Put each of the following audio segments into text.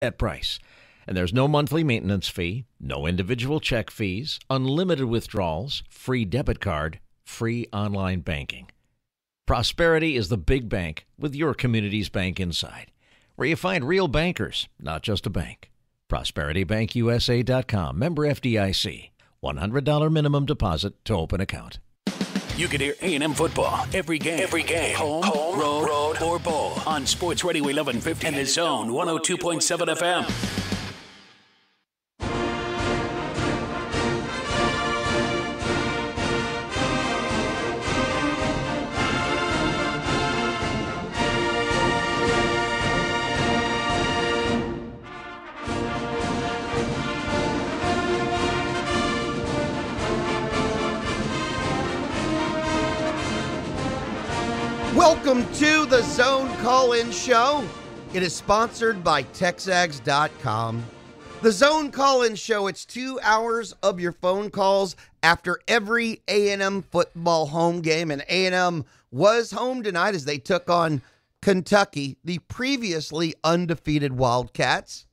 That price. And there's no monthly maintenance fee, no individual check fees, unlimited withdrawals, free debit card, free online banking. Prosperity is the big bank with your community's bank inside, where you find real bankers, not just a bank. ProsperityBankUSA.com. Member FDIC. $100 minimum deposit to open account. You can hear A&M football every game. Home, road, or bowl on Sports Radio 1150 and The Zone 102.7 FM. Welcome to the Zone Call-In Show. It is sponsored by Texags.com. The Zone Call-In Show, it's 2 hours of your phone calls after every A&M football home game. And A&M was home tonight as they took on Kentucky, the previously undefeated Wildcats.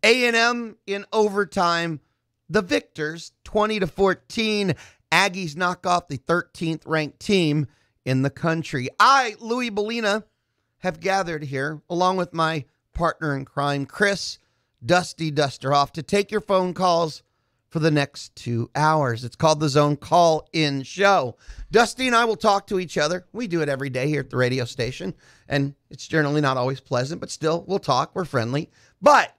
A&M in overtime, the victors, 20-14. Aggies knock off the 13th ranked team in the country. I, Louis Bellina, have gathered here along with my partner in crime, Chris Dusty Dusterhoff, to take your phone calls for the next 2 hours. It's called the Zone Call-In Show. Dusty and I will talk to each other. We do it every day here at the radio station, and it's generally not always pleasant, but still, we'll talk. We're friendly. But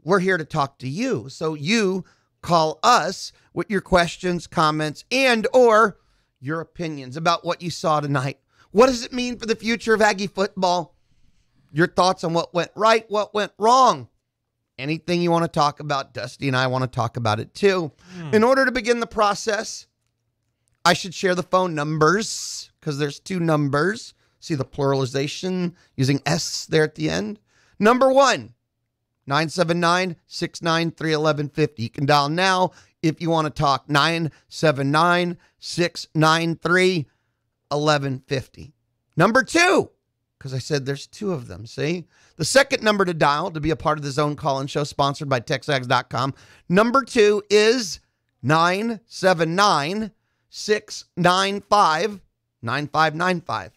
we're here to talk to you, so you call us with your questions, comments, and or your opinions about what you saw tonight. What does it mean for the future of Aggie football? Your thoughts on what went right, what went wrong. Anything you want to talk about, Dusty and I want to talk about it too. In order to begin the process, I should share the phone numbers because there's two numbers. See the pluralization using S there at the end. Number 1, 979-693-1150. You can dial now if you want to talk. 979-693-1150. Number 2, because I said there's two of them, see? The second number to dial to be a part of the Zone Call-In Show, sponsored by Texags.com. Number 2 is 979-695-9595.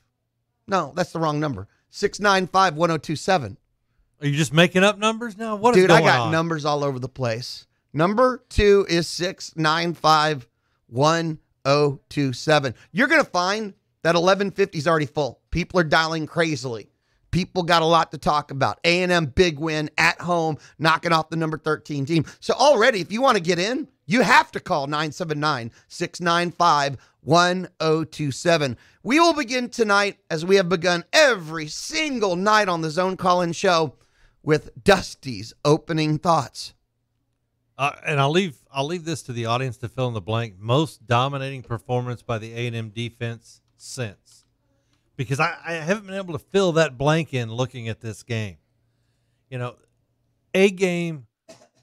No, that's the wrong number. 695-1027. Are you just making up numbers now? What is Dude, going I got on? numbers all over the place. Number 2 is 695-1027. You're going to find that 1150 is already full. People are dialing crazily. People got a lot to talk about. A&M big win at home, knocking off the number 13 team. So already, if you want to get in, you have to call 979-695-1027. We will begin tonight, as we have begun every single night on the Zone Call-In Show, with Dusty's opening thoughts. And I'll leave this to the audience to fill in the blank. Most dominating performance by the A&M defense since. Because I haven't been able to fill that blank in looking at this game. You know, a game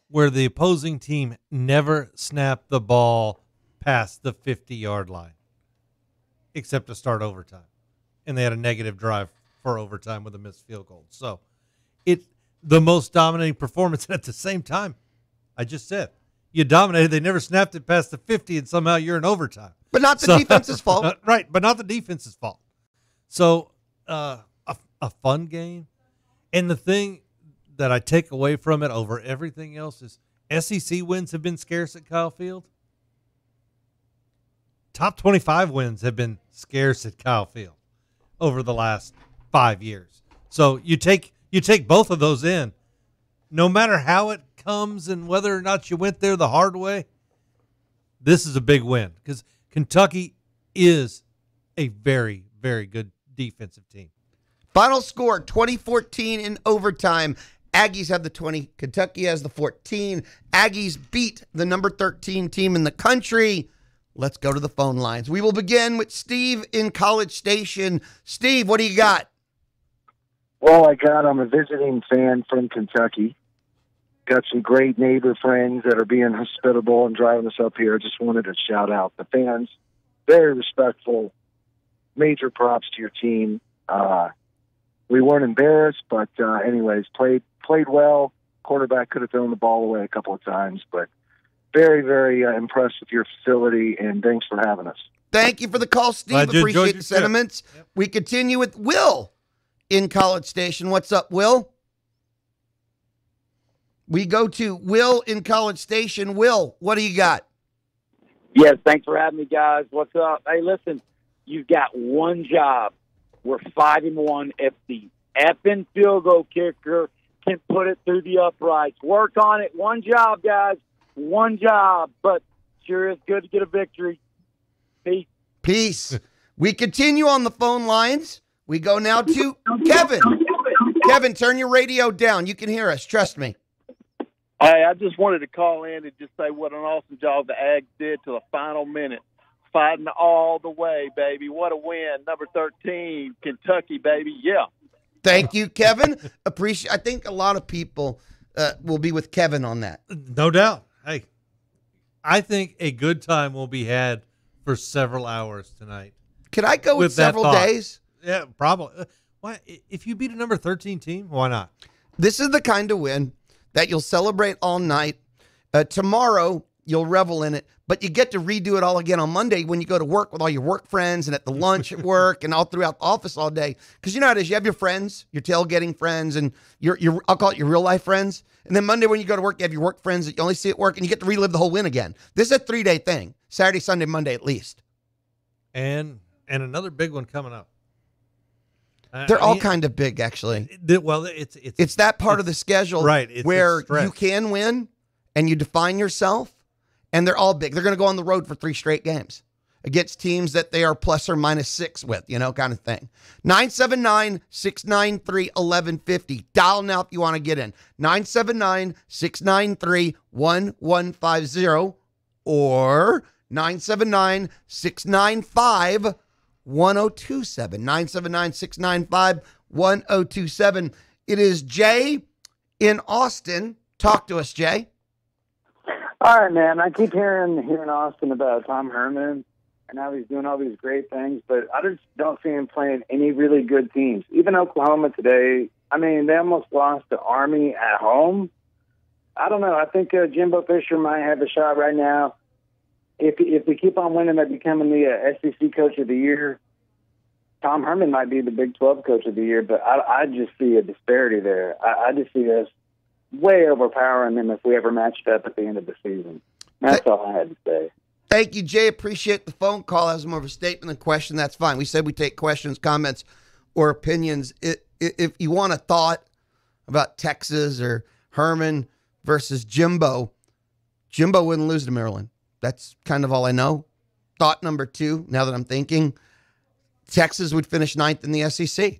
where the opposing team never snapped the ball past the 50-yard line, except to start overtime. And they had a negative drive for overtime with a missed field goal. So the most dominating performance. And at the same time, I just said, you dominated. They never snapped it past the 50, and somehow you're in overtime. But not the defense's fault. Right, but not the defense's fault. So a fun game. And the thing that I take away from it over everything else is SEC wins have been scarce at Kyle Field. Top 25 wins have been scarce at Kyle Field over the last 5 years. So you take both of those in. No matter how it comes and whether or not you went there the hard way, this is a big win because Kentucky is a very, very good defensive team. Final score, 2014 in overtime. Aggies have the 20. Kentucky has the 14. Aggies beat the number 13 team in the country. Let's go to the phone lines. We will begin with Steve in College Station. Steve, what do you got? Well, I'm a visiting fan from Kentucky. Got some great neighbor friends that are being hospitable and driving us up here. I just wanted to shout out the fans. Very respectful. Major props to your team. We weren't embarrassed, but anyways, played well. Quarterback could have thrown the ball away a couple of times, but very, very impressed with your facility, and thanks for having us. Thank you for the call, Steve. Glad you Appreciate enjoyed the your sentiments. trip. Yep. We continue with Will in College Station. What's up, Will? We go to Will in College Station. Will, what do you got? Yes, thanks for having me, guys. What's up? Hey, listen, you've got one job. We're 5-1. If the effing field goal kicker can put it through the uprights, work on it. One job, guys. One job. But sure is good to get a victory. Peace. Peace. We continue on the phone lines. We go now to Kevin. Kevin, turn your radio down. You can hear us. Trust me. Hey, I just wanted to call in and just say what an awesome job the Ags did to the final minute. Fighting all the way, baby. What a win. Number 13, Kentucky, baby. Yeah. Thank you, Kevin. I think a lot of people will be with Kevin on that. No doubt. Hey, I think a good time will be had for several hours tonight. Could I go with several days? Yeah, probably. Why? If you beat a number 13 team, why not? This is the kind of win that you'll celebrate all night. Tomorrow, you'll revel in it, but you get to redo it all again on Monday when you go to work with all your work friends and at the lunch at work and all throughout the office all day. Because you know how it is. You have your friends, your tailgating friends, and your I'll call it your real life friends. And then Monday when you go to work, you have your work friends that you only see at work, and you get to relive the whole win again. This is a 3-day thing. Saturday, Sunday, Monday at least. And another big one coming up. They're all kind of big, actually. Well, it's that part of the schedule, right? Where you can win and you define yourself, and they're all big. They're going to go on the road for 3 straight games against teams that they are plus or minus 6 with, kind of thing. 979-693-1150. Dial now if you want to get in. 979-693-1150 or 979-695-1027. 979-695-1027. It is Jay in Austin. Talk to us, Jay. All right, man. I keep hearing here in Austin about Tom Herman and how he's doing all these great things, but I just don't see him playing any really good teams. Even Oklahoma today, I mean, they almost lost to Army at home. I don't know. I think Jimbo Fisher might have a shot right now. If we keep on winning by becoming the SEC Coach of the Year, Tom Herman might be the Big 12 Coach of the Year, but I just see a disparity there. I just see us way overpowering them if we ever matched up at the end of the season. That's all I had to say. Thank you, Jay. Appreciate the phone call. As more of a statement than question, that's fine. We said we take questions, comments, or opinions. If you want a thought about Texas or Herman versus Jimbo wouldn't lose to Maryland. That's kind of all I know. Thought number 2, now that I'm thinking, Texas would finish 9th in the SEC.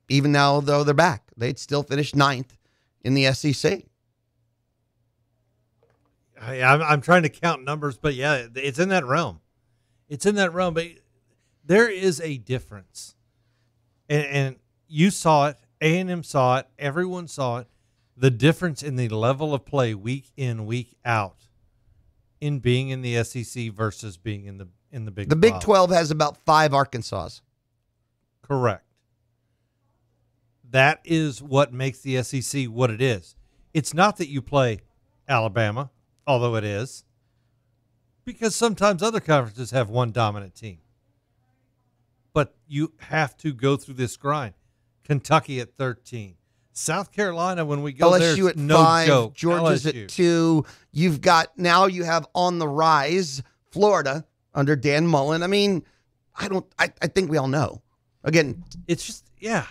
Even now, though they're back, they'd still finish 9th in the SEC. I'm trying to count numbers, but yeah, it's in that realm. It's in that realm, but there is a difference. And you saw it, A&M saw it, everyone saw it, the difference in the level of play week in, week out in being in the SEC versus being in the Big 12. The Big 12 has about 5 Arkansas. Correct. That is what makes the SEC what it is. It's not that you play Alabama, although it is, because sometimes other conferences have one dominant team. But you have to go through this grind. Kentucky at 13. South Carolina, when we go LSU there, at no 5, joke. Georgia's LSU. at 2. You have on the rise Florida under Dan Mullen. I mean, I think we all know. Again, it's just, yeah.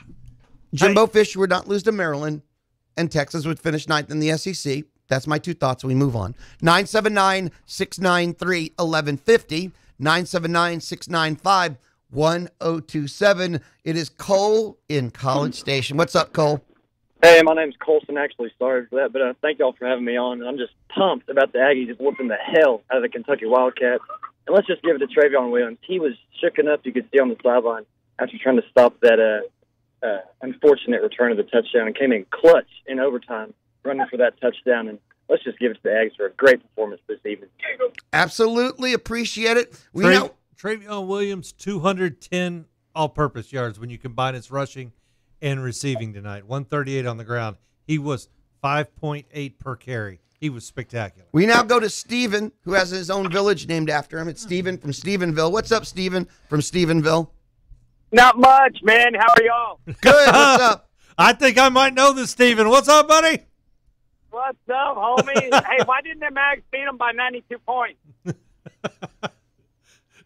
Jimbo Fisher would not lose to Maryland, and Texas would finish 9th in the SEC. That's my 2 thoughts. We move on. 979-693-1150. 979-695-1027. It is Cole in College Station. What's up, Cole? Hey, my name's Colson, actually. Sorry for that, but thank y'all for having me on. I'm just pumped about the Aggies whooping the hell out of the Kentucky Wildcats. And let's just give it to Travion Williams. He was shooken up, you could see on the sideline, after trying to stop that unfortunate return of the touchdown, and came in clutch in overtime, running for that touchdown. And let's just give it to the Aggies for a great performance this evening. Absolutely appreciate it. Travion Williams, 210 all-purpose yards when you combine his rushing and receiving tonight. 138 on the ground. He was 5.8 per carry. He was spectacular. We now go to Steven, who has his own village named after him. It's Steven from Stephenville. What's up, Steven from Stephenville? Not much, man. How are y'all? Good. What's up? I think I might know this, Steven. What's up, buddy? What's up, homie? Hey, why didn't the Mags beat them by 92 points?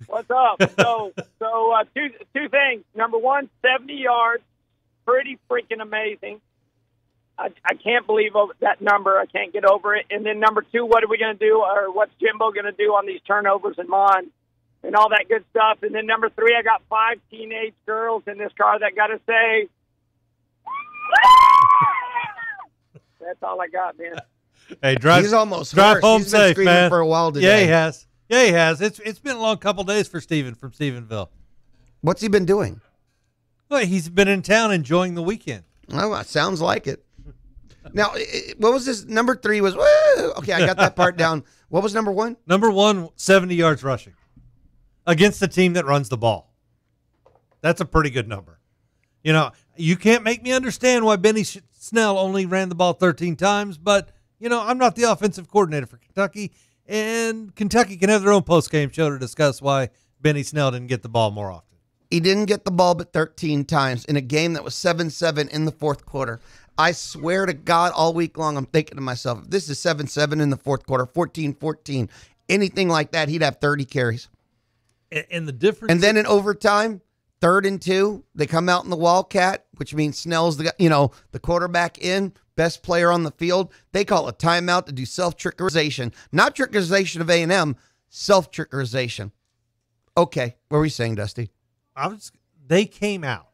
What's up? So two things. Number one, 70 yards. Pretty freaking amazing. I can't believe that number. I can't get over it. And then number two, what are we going to do, or what's Jimbo going to do on these turnovers and Mon and all that good stuff? And then number three, I got 5 teenage girls in this car that got to say, that's all I got, man. Hey, drive. He's almost drive hoarse. home He's been safe, screaming man. for a while today. Yeah, he has. Yeah, he has. It's been a long couple days for Steven from Stephenville. What's he been doing? Well, he's been in town enjoying the weekend. Oh, it sounds like it. Now, what was this? Number 3 was, woo! Okay, I got that part down. What was number 1? Number 1, 70 yards rushing against the team that runs the ball. That's a pretty good number. You know, you can't make me understand why Benny Snell only ran the ball 13 times, but, you know, I'm not the offensive coordinator for Kentucky, and Kentucky can have their own post-game show to discuss why Benny Snell didn't get the ball more often. He didn't get the ball but 13 times in a game that was 7-7 in the fourth quarter. I swear to God, all week long, I'm thinking to myself, if this is 7-7 in the fourth quarter, 14-14, anything like that, he'd have 30 carries. And the difference... And then in overtime, 3rd and 2, they come out in the Wildcat, which means Snell's the quarterback in, best player on the field. They call a timeout to do self-trickerization. Not trickerization of A&M, self-trickerization. Okay, what were we saying, Dusty? They came out,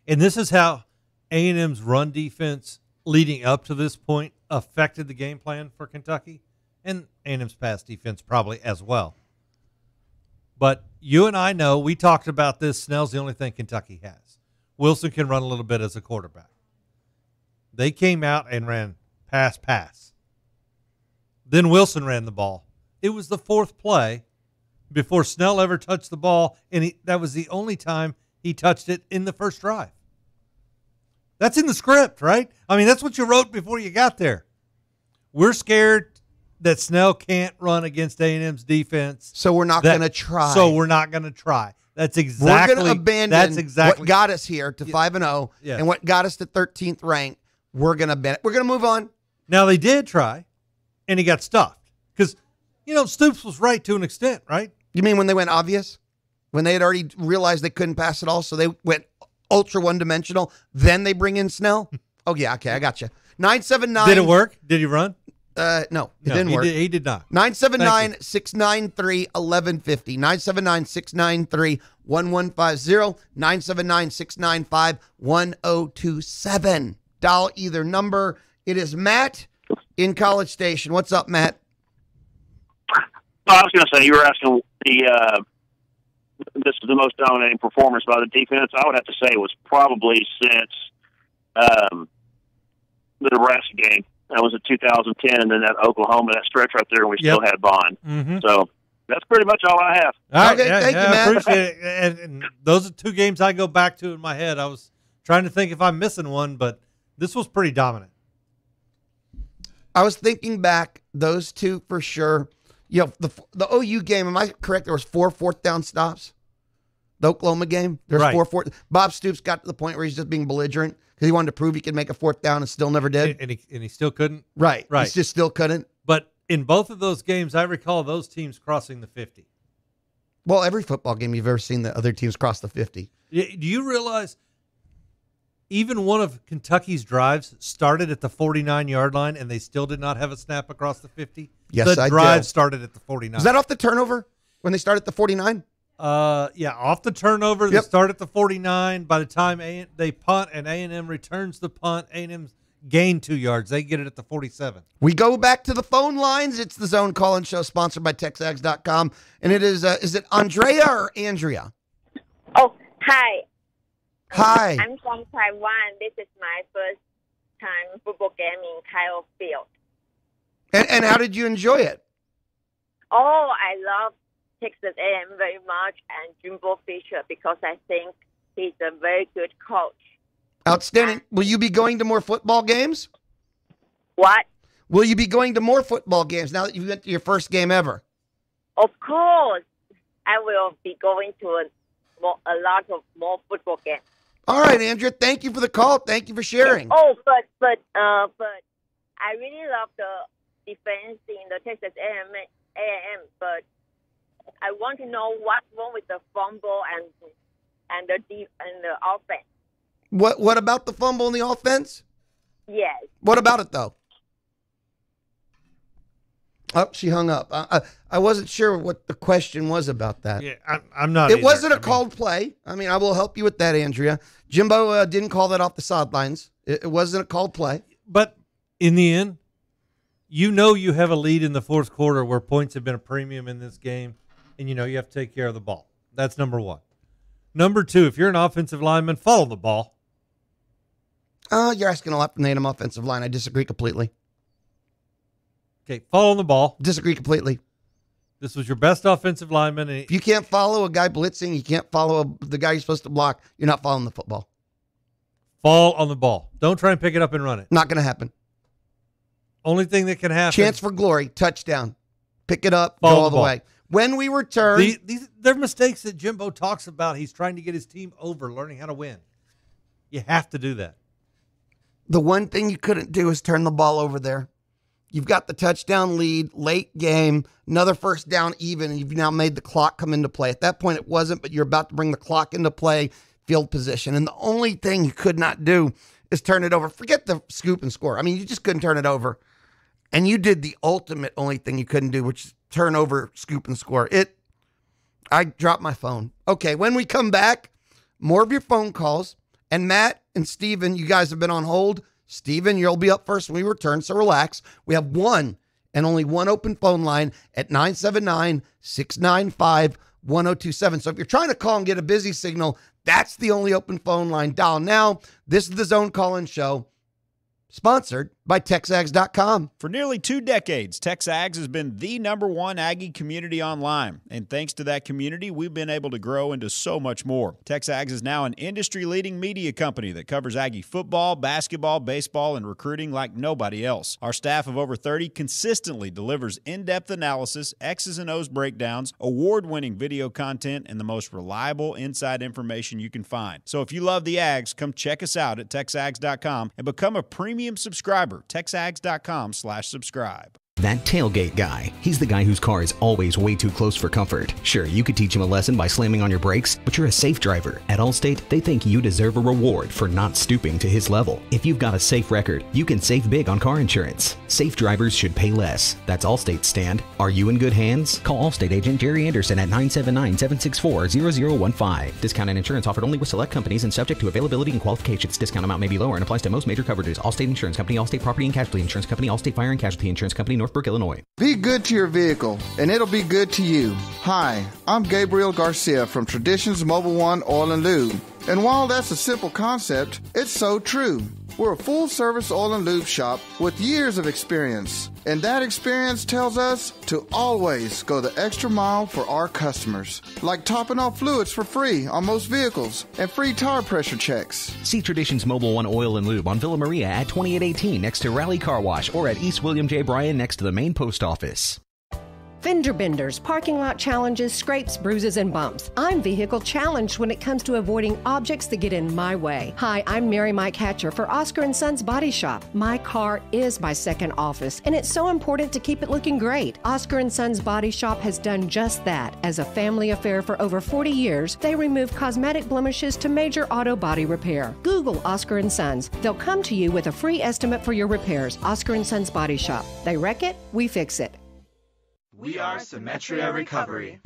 and this is how A&M's run defense leading up to this point affected the game plan for Kentucky, and A&M's pass defense probably as well. But you and I know, we talked about this, Snell's the only thing Kentucky has. Wilson can run a little bit as a quarterback. They came out and ran pass. Then Wilson ran the ball. It was the 4th play before Snell ever touched the ball, and that was the only time he touched it in the first drive. That's in the script, right? I mean, that's what you wrote before you got there. We're scared that Snell can't run against A&M's defense. So we're not going to try. That's exactly. We're going to abandon what got us here to 5-0 and what got us to 13th rank. We're going to move on. Now, they did try, and he got stuffed. Because, you know, Stoops was right to an extent, right? You mean when they went obvious? When they had already realized they couldn't pass it all, so they went ultra one-dimensional, then they bring in Snell? Oh, yeah, okay, I got you. 979. Did it work? Did he run? No, it didn't work. He did not. 979-693-1150. 979-693-1150. 979-695-1027. Dial either number. It is Matt in College Station. What's up, Matt? I was going to say, you were asking this is the most dominating performance by the defense. I would have to say it was probably since the Nebraska game. That was in 2010, and then that Oklahoma, that stretch right there, and we still had Bond. Mm-hmm. So that's pretty much all I have. All right, okay, thank you, Matt. I appreciate it. And those are 2 games I go back to in my head. I was trying to think if I'm missing one, but this was pretty dominant. I was thinking back, those 2 for sure. You know, the OU game, am I correct? There was 4 fourth-down stops. The Oklahoma game, there's right. 4 fourth. Bob Stoops got to the point where he's just being belligerent because he wanted to prove he could make a 4th down and still never did. And he still couldn't? Right. Right. He just still couldn't. But in both of those games, I recall those teams crossing the 50. Well, every football game you've ever seen the other teams cross the 50. Do you realize even one of Kentucky's drives started at the 49-yard line, and they still did not have a snap across the 50? Yes, the drive started at the 49. Was that off the turnover when they started at the 49? Yeah, off the turnover. They start at the 49. By the time they punt and A&M returns the punt, A&M gain 2 yards. They get it at the 47. We go back to the phone lines. It's the Zone Call-In Show sponsored by TexAgs.com. And it is it Andrea or Andrea? Oh, hi. Hi. I'm from Taiwan. This is my first time football game in Kyle Field. And how did you enjoy it? Oh, I love Texas A&M very much and Jimbo Fisher because I think he's a very good coach. Outstanding. Will you be going to more football games? What? Will you be going to more football games now that you went to your first game ever? Of course, I will be going to a lot of more football games. All right, Andrea. Thank you for the call. Thank you for sharing. Oh, but I really love the defense in the Texas A&M, but I want to know what's wrong with the fumble and the offense. What about the fumble and the offense? Yes. What about it, though? Oh, she hung up. I wasn't sure what the question was about that. Yeah, I'm not. It wasn't a called play. I mean, I will help you with that, Andrea. Jimbo didn't call that off the sidelines. It wasn't a called play. But in the end, you know you have a lead in the fourth quarter where points have been a premium in this game, and you know you have to take care of the ball. That's number one. Number two, if you're an offensive lineman, follow the ball. You're asking a lot from the A&M offensive line. I disagree completely. Okay, follow the ball. Disagree completely. This was your best offensive lineman. If you can't follow a guy blitzing, you can't follow the guy you're supposed to block, you're not following the football. Fall on the ball. Don't try and pick it up and run it. Not going to happen. Only thing that can happen. Chance for glory, touchdown. Pick it up, go all the way. When we return. They're mistakes that Jimbo talks about. He's trying to get his team over, learning how to win. You have to do that. The one thing you couldn't do is turn the ball over there. You've got the touchdown lead, late game, another first down even, and you've now made the clock come into play. At that point, it wasn't, but you're about to bring the clock into play, field position. And the only thing you could not do is turn it over. Forget the scoop and score. I mean, you just couldn't turn it over. And you did the ultimate only thing you couldn't do, which is turn over, scoop, and score. I dropped my phone. Okay, when we come back, more of your phone calls. And Matt and Steven, you guys have been on hold. Steven, you'll be up first when we return, so relax. We have one and only one open phone line at 979-695-1027. So if you're trying to call and get a busy signal, that's the only open phone line. Dial now. This is the Zone Call-In Show, sponsored by TexAgs.com. For nearly 2 decades, TexAgs has been the #1 Aggie community online. And thanks to that community, we've been able to grow into so much more. TexAgs is now an industry-leading media company that covers Aggie football, basketball, baseball, and recruiting like nobody else. Our staff of over 30 consistently delivers in-depth analysis, X's and O's breakdowns, award-winning video content, and the most reliable inside information you can find. So if you love the Ags, come check us out at TexAgs.com and become a premium subscriber. TexAgs.com/subscribe. That tailgate guy. He's the guy whose car is always way too close for comfort. Sure, you could teach him a lesson by slamming on your brakes, but you're a safe driver. At Allstate, they think you deserve a reward for not stooping to his level. If you've got a safe record, you can save big on car insurance. Safe drivers should pay less. That's Allstate's stand. Are you in good hands? Call Allstate agent Jerry Anderson at 979-764-0015. Discount and insurance offered only with select companies and subject to availability and qualifications. Discount amount may be lower and applies to most major coverages. Allstate Insurance Company, Allstate Property and Casualty Insurance Company, Allstate Fire and Casualty Insurance Company, Northbrook, Illinois. Be good to your vehicle, and it'll be good to you. Hi, I'm Gabriel Garcia from Traditions Mobile One Oil and Lube. And while that's a simple concept, it's so true. We're a full-service oil and lube shop with years of experience. And that experience tells us to always go the extra mile for our customers. Like topping off fluids for free on most vehicles and free tire pressure checks. See Traditions Mobile One Oil and Lube on Villa Maria at 2818 next to Raleigh Car Wash or at East William J. Bryan next to the main post office. Fender benders, parking lot challenges, scrapes, bruises, and bumps. I'm vehicle challenged when it comes to avoiding objects that get in my way. Hi, I'm Mary Mike Hatcher for Oscar & Sons Body Shop. My car is my second office, and it's so important to keep it looking great. Oscar & Sons Body Shop has done just that. As a family affair for over 40 years, they remove cosmetic blemishes to major auto body repair. Google Oscar & Sons. They'll come to you with a free estimate for your repairs. Oscar & Sons Body Shop. They wreck it, we fix it. We are Symetria Recovery,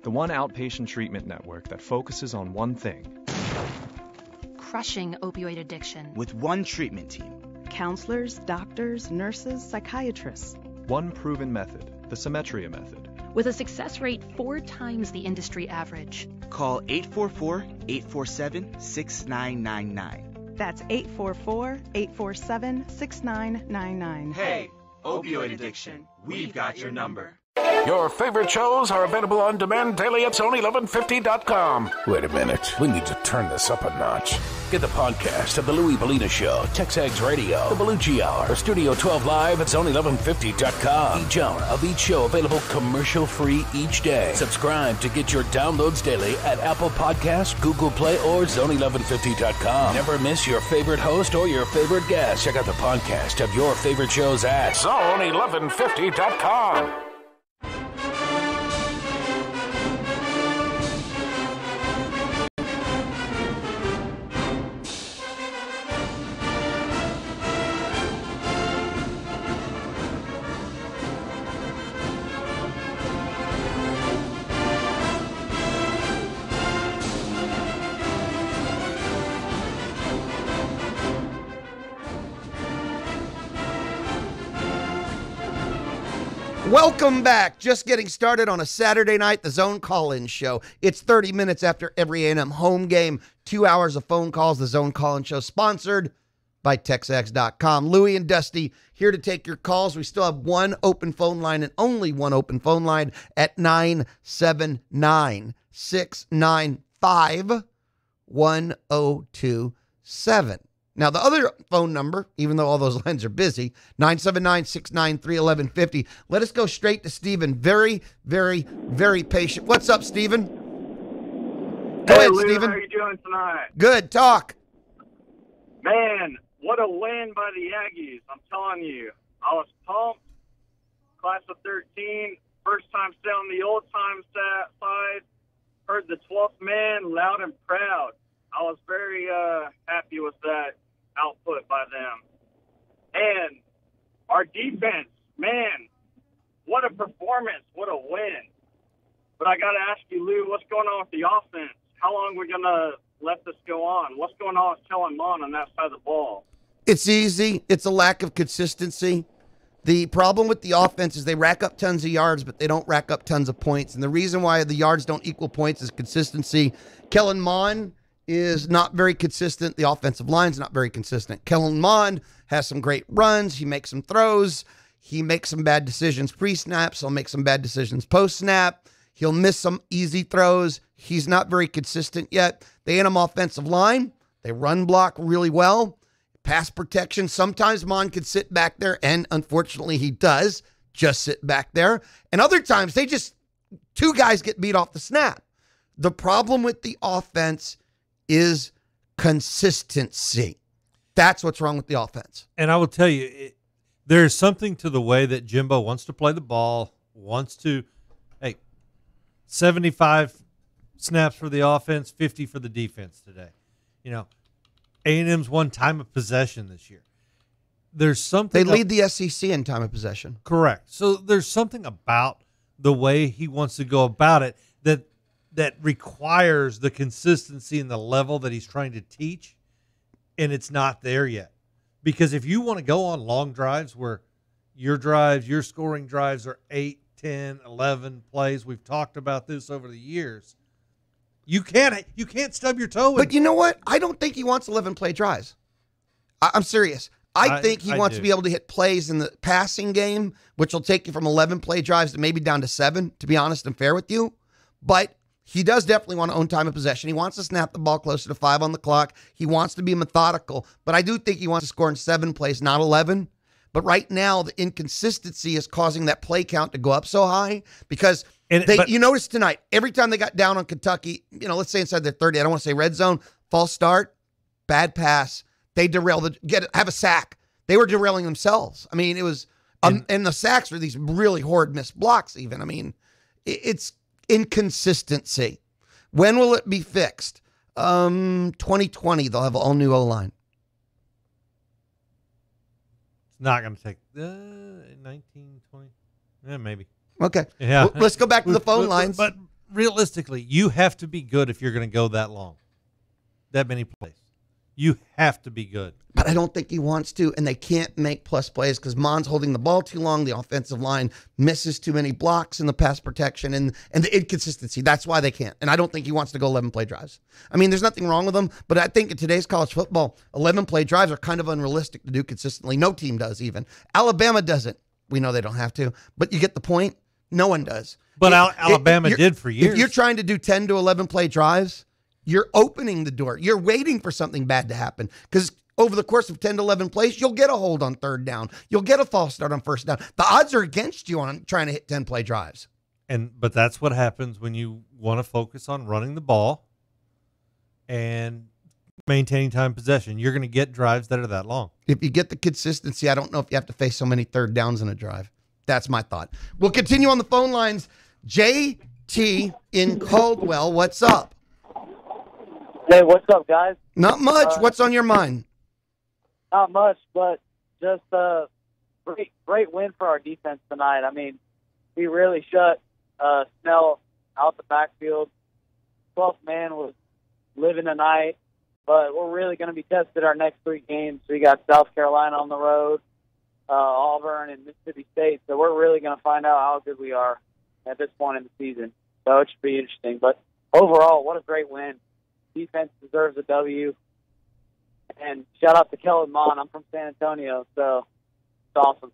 the one outpatient treatment network that focuses on one thing: crushing opioid addiction. With one treatment team. Counselors, doctors, nurses, psychiatrists. One proven method, the Symetria method. With a success rate 4 times the industry average. Call 844-847-6999. That's 844-847-6999. Hey, opioid addiction, we've got your number. Your favorite shows are available on demand daily at zone1150.com. Wait a minute. We need to turn this up a notch. Get the podcast of The Louie Bellina Show, Texags Radio, The Beliucci Hour, or Studio 12 Live at zone1150.com. Each hour of each show available commercial-free each day. Subscribe to get your downloads daily at Apple Podcasts, Google Play, or zone1150.com. Never miss your favorite host or your favorite guest. Check out the podcast of your favorite shows at zone1150.com. Welcome back. Just getting started on a Saturday night, the Zone Call-In Show. It's 30 minutes after every A&M home game, 2 hours of phone calls. The Zone Call-In Show sponsored by TexAgs.com. Louie and Dusty here to take your calls. We still have one open phone line and only one open phone line at 979-695-1027. Now, the other phone number, even though all those lines are busy, 979-693-1150. Let us go straight to Stephen. Very, very, very patient. What's up, Stephen? Go ahead, Lou, Stephen. how are you doing tonight? Good. Talk. Man, what a win by the Aggies. I'm telling you. I was pumped. Class of 13. First time sitting on the old-time side. Heard the 12th man loud and proud. I was very happy with that output by them. And our defense, man, what a performance, what a win. But I got to ask you, Lou, what's going on with the offense? How long are we going to let this go on? What's going on with Kellen Mond on that side of the ball? It's easy. It's a lack of consistency. The problem with the offense is they rack up tons of yards, but they don't rack up tons of points. And the reason why the yards don't equal points is consistency. Kellen Mond is not very consistent. The offensive line's not very consistent. Kellen Mond has some great runs. He makes some throws. He makes some bad decisions pre-snap. So he'll make some bad decisions post-snap. He'll miss some easy throws. He's not very consistent yet. The A&M offensive line, they run block really well. Pass protection. Sometimes Mond could sit back there, and unfortunately he does just sit back there. And other times two guys get beat off the snap. The problem with the offense is consistency. That's what's wrong with the offense. And I will tell you, there's something to the way that Jimbo wants to play the ball, wants to, 75 snaps for the offense, 50 for the defense today. You know, A&M's won time of possession this year. There's something. They lead the SEC in time of possession. Correct. So there's something about the way he wants to go about it that requires the consistency and the level that he's trying to teach, and it's not there yet. Because if you want to go on long drives where your scoring drives are 8, 10, 11 plays, we've talked about this over the years, you can't stub your toe. But you know what? I don't think he wants 11-play drives. I'm serious. I think he wants to be able to hit plays in the passing game, which will take you from 11-play drives to maybe down to 7, to be honest and fair with you. But he does definitely want to own time of possession. He wants to snap the ball closer to 5 on the clock. He wants to be methodical. But I do think he wants to score in 7 plays, not 11. But right now, the inconsistency is causing that play count to go up so high because you notice tonight, every time they got down on Kentucky, let's say inside their 30, I don't want to say red zone, false start, bad pass, they have a sack. They were derailing themselves. I mean, it was, and the sacks were these really horrid missed blocks even. I mean, it's inconsistency. When will it be fixed? 2020, they'll have an all-new O-line. It's not going to take 19, 20, maybe. Okay. Yeah. Well, let's go back to the phone lines. But realistically, you have to be good if you're going to go that long, that many plays. You have to be good. But I don't think he wants to, and they can't make plus plays because Mond's holding the ball too long. The offensive line misses too many blocks in the pass protection and the inconsistency. That's why they can't. And I don't think he wants to go 11-play drives. I mean, there's nothing wrong with them, but I think in today's college football, 11-play drives are kind of unrealistic to do consistently. No team does even. Alabama doesn't. We know they don't have to, but you get the point. No one does. But Alabama did for years. If you're trying to do 10 to 11 play drives, you're opening the door. You're waiting for something bad to happen because over the course of 10 to 11 plays, you'll get a hold on third down. You'll get a false start on first down. The odds are against you on trying to hit 10 play drives. But that's what happens when you want to focus on running the ball and maintaining time possession. You're going to get drives that are that long. If you get the consistency, I don't know if you have to face so many third downs in a drive. That's my thought. We'll continue on the phone lines. JT in Caldwell, what's up? Hey, what's up, guys? Not much. What's on your mind? Not much, but just a great win for our defense tonight. I mean, we really shut Snell out the backfield. 12th man was living tonight, but we're really going to be tested our next 3 games. We got South Carolina on the road, Auburn, and Mississippi State, so we're really going to find out how good we are at this point in the season. So it should be interesting. But overall, what a great win. Defense deserves a W. And shout out to Kellen Mond. I'm from San Antonio, so it's awesome.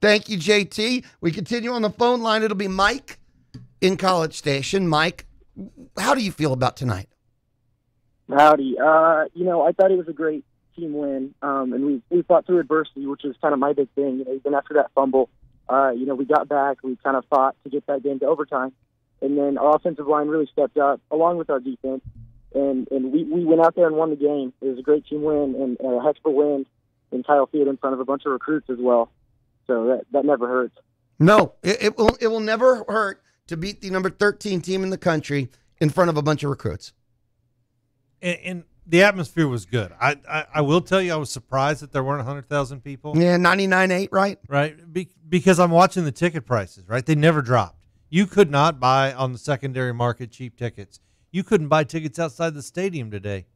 Thank you, JT. We continue on the phone line. It'll be Mike in College Station. Mike, how do you feel about tonight? Howdy. I thought it was a great team win, and we fought through adversity, which is kind of my big thing. Even after that fumble, we got back. We kind of fought to get that game to overtime, and then our offensive line really stepped up along with our defense, and we went out there and won the game. It was a great team win and a heck of a win in Kyle Field in front of a bunch of recruits as well. So that never hurts. No, it will never hurt to beat the number 13 team in the country in front of a bunch of recruits. And the atmosphere was good. I will tell you, I was surprised that there weren't 100,000 people. Yeah, 99.8, right? Right, because I'm watching the ticket prices, right? They never dropped. You could not buy on the secondary market cheap tickets. You couldn't buy tickets outside the stadium today.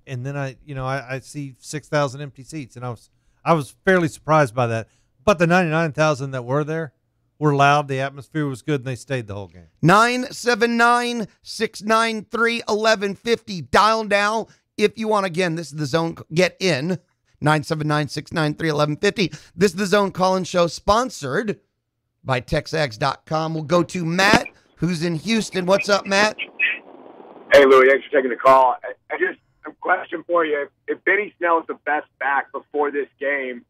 And then I see 6,000 empty seats, and I was fairly surprised by that. But the 99,000 that were there were loud. The atmosphere was good, and they stayed the whole game. 979-693-1150. Dial now if you want. Again, this is the Zone. Get in. 979-693-1150. This is the Zone Call-In Show, sponsored by TexAgs.com. We'll go to Matt, who's in Houston. What's up, Matt? Hey, Louie. Thanks for taking the call. I just a question for you. If Benny Snell is the best back before this game,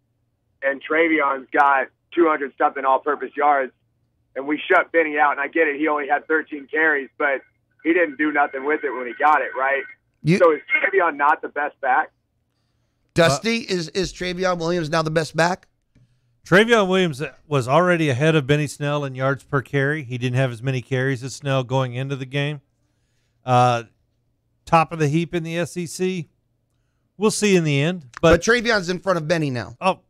and Travion's got 200-something all-purpose yards, and we shut Benny out, and I get it, he only had 13 carries, but he didn't do nothing with it when he got it, right? So is Travion not the best back? Dusty, is Travion Williams now the best back? Travion Williams was already ahead of Benny Snell in yards per carry. He didn't have as many carries as Snell going into the game. Top of the heap in the SEC. We'll see in the end. But Travion's in front of Benny now. Oh,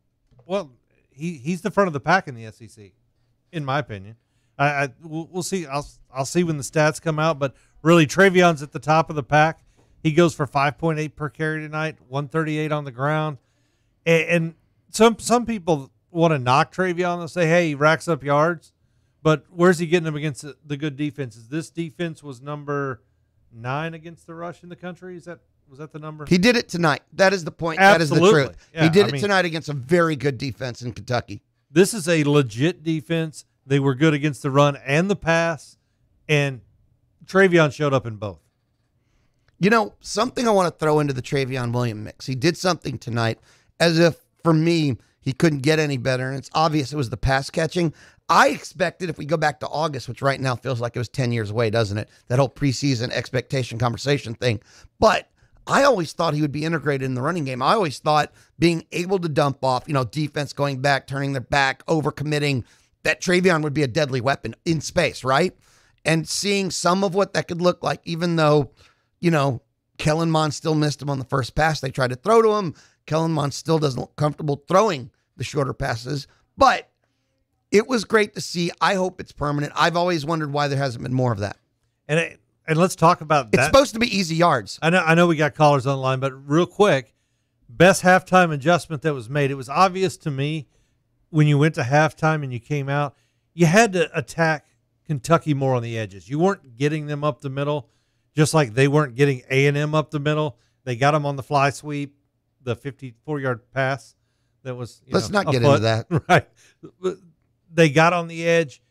well, he's the front of the pack in the SEC, in my opinion. We'll see. I'll see when the stats come out. But really, Travion's at the top of the pack. He goes for 5.8 per carry tonight, 138 on the ground. And some people want to knock Travion and say, hey, he racks up yards. But where's he getting them against the good defenses? This defense was number 9 against the rush in the country. Was that the number? He did it tonight. That is the point. Absolutely. That is the truth. Yeah, he did it tonight against a very good defense in Kentucky. This is a legit defense. They were good against the run and the pass, and Travion showed up in both. You know, something I want to throw into the Travion Williams mix. He did something tonight as if, for me, he couldn't get any better, and it's obvious it was the pass catching. I expected, if we go back to August, which right now feels like it was 10 years away, doesn't it? That whole preseason expectation conversation thing. But I always thought he would be integrated in the running game. I always thought being able to dump off, defense going back, turning their back, overcommitting, that Travion would be a deadly weapon in space, right? And seeing some of what that could look like, even though, Kellen Mond still missed him on the first pass they tried to throw to him. Kellen Mond still doesn't look comfortable throwing the shorter passes, but it was great to see. I hope it's permanent. I've always wondered why there hasn't been more of that. And let's talk about that. It's supposed to be easy yards. I know we got callers on the line, but real quick, best halftime adjustment that was made. It was obvious to me when you went to halftime and you came out, you had to attack Kentucky more on the edges. You weren't getting them up the middle, just like they weren't getting A&M up the middle. They got them on the fly sweep, the 54-yard pass that was Let's not get into that. Right. They got on the edge.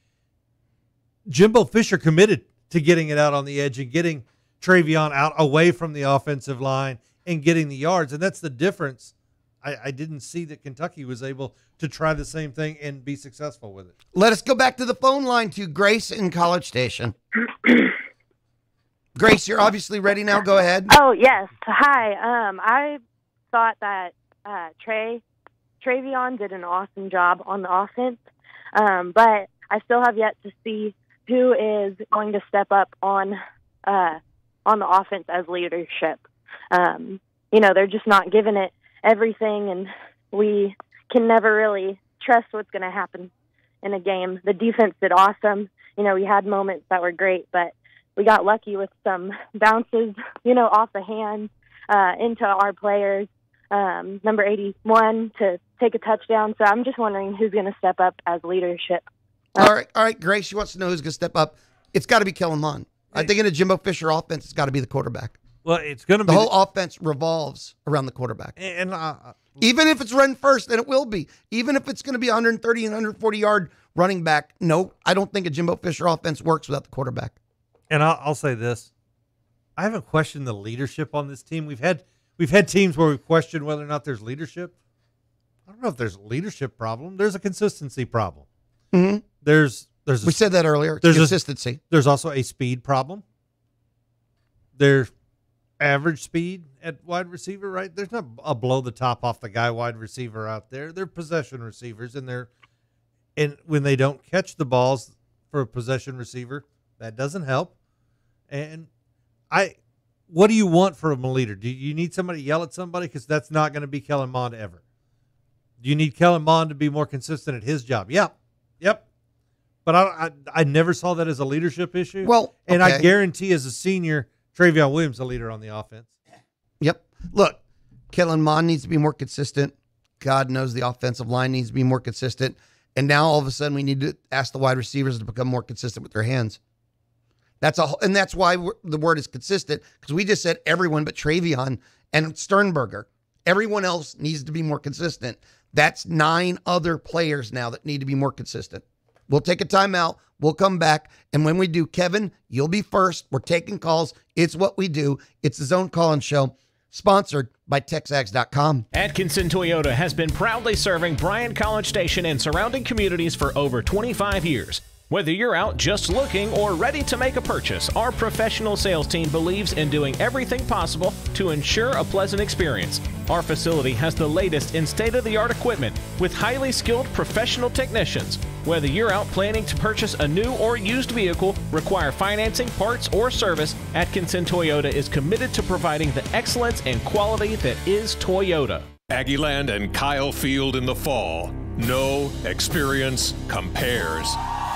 Jimbo Fisher committed to getting it out on the edge and getting Travion out away from the offensive line and getting the yards. And that's the difference. I didn't see that Kentucky was able to try the same thing and be successful with it. Let us go back to the phone line to Grace in College Station. Grace, you're obviously ready now. Go ahead. Oh, yes. Hi. I thought that Travion did an awesome job on the offense, but I still have yet to see who is going to step up on the offense as leadership. They're just not giving it everything, and we can never really trust what's going to happen in a game. The defense did awesome. We had moments that were great, but we got lucky with some bounces, off the hands into our players. Number 81 to take a touchdown. So I'm just wondering who's going to step up as leadership. All right, Grace, she wants to know who's going to step up. It's got to be Kellen Mond. I think in a Jimbo Fisher offense, it's got to be the quarterback. Well, it's going to be the whole offense revolves around the quarterback. And even if it's run first, and it will be. Even if it's going to be 130 and 140 yard running back, no, I don't think a Jimbo Fisher offense works without the quarterback. And I'll say this: I haven't questioned the leadership on this team. We've had teams where we've questioned whether or not there's leadership. I don't know if there's a leadership problem. There's a consistency problem. Mm-hmm. We said that earlier. There's consistency. There's also a speed problem. There's average speed at wide receiver, right? There's not a blow the top off the guy wide receiver out there. They're possession receivers, and when they don't catch the balls for a possession receiver, that doesn't help. And what do you want from a leader? Do you need somebody to yell at somebody? Because that's not going to be Kellen Mond ever. Do you need Kellen Mond to be more consistent at his job? Yep. But I never saw that as a leadership issue. Well, and I guarantee as a senior, Travion Williams, the leader on the offense. Yep. Look, Kellen Mond needs to be more consistent. God knows the offensive line needs to be more consistent. And now all of a sudden we need to ask the wide receivers to become more consistent with their hands. And that's why the word is consistent, because we just said everyone but Travion and Sternberger. Everyone else needs to be more consistent. That's 9 other players now that need to be more consistent. We'll take a timeout. We'll come back. And when we do, Kevin, you'll be first. We're taking calls. It's what we do. It's the Zone Call-In Show, sponsored by TexAgs.com. Atkinson Toyota has been proudly serving Bryan College Station and surrounding communities for over 25 years. Whether you're out just looking or ready to make a purchase, our professional sales team believes in doing everything possible to ensure a pleasant experience. Our facility has the latest in state-of-the-art equipment with highly skilled professional technicians. Whether you're out planning to purchase a new or used vehicle, require financing, parts, or service, Atkinson Toyota is committed to providing the excellence and quality that is Toyota. Aggieland and Kyle Field in the fall. No experience compares.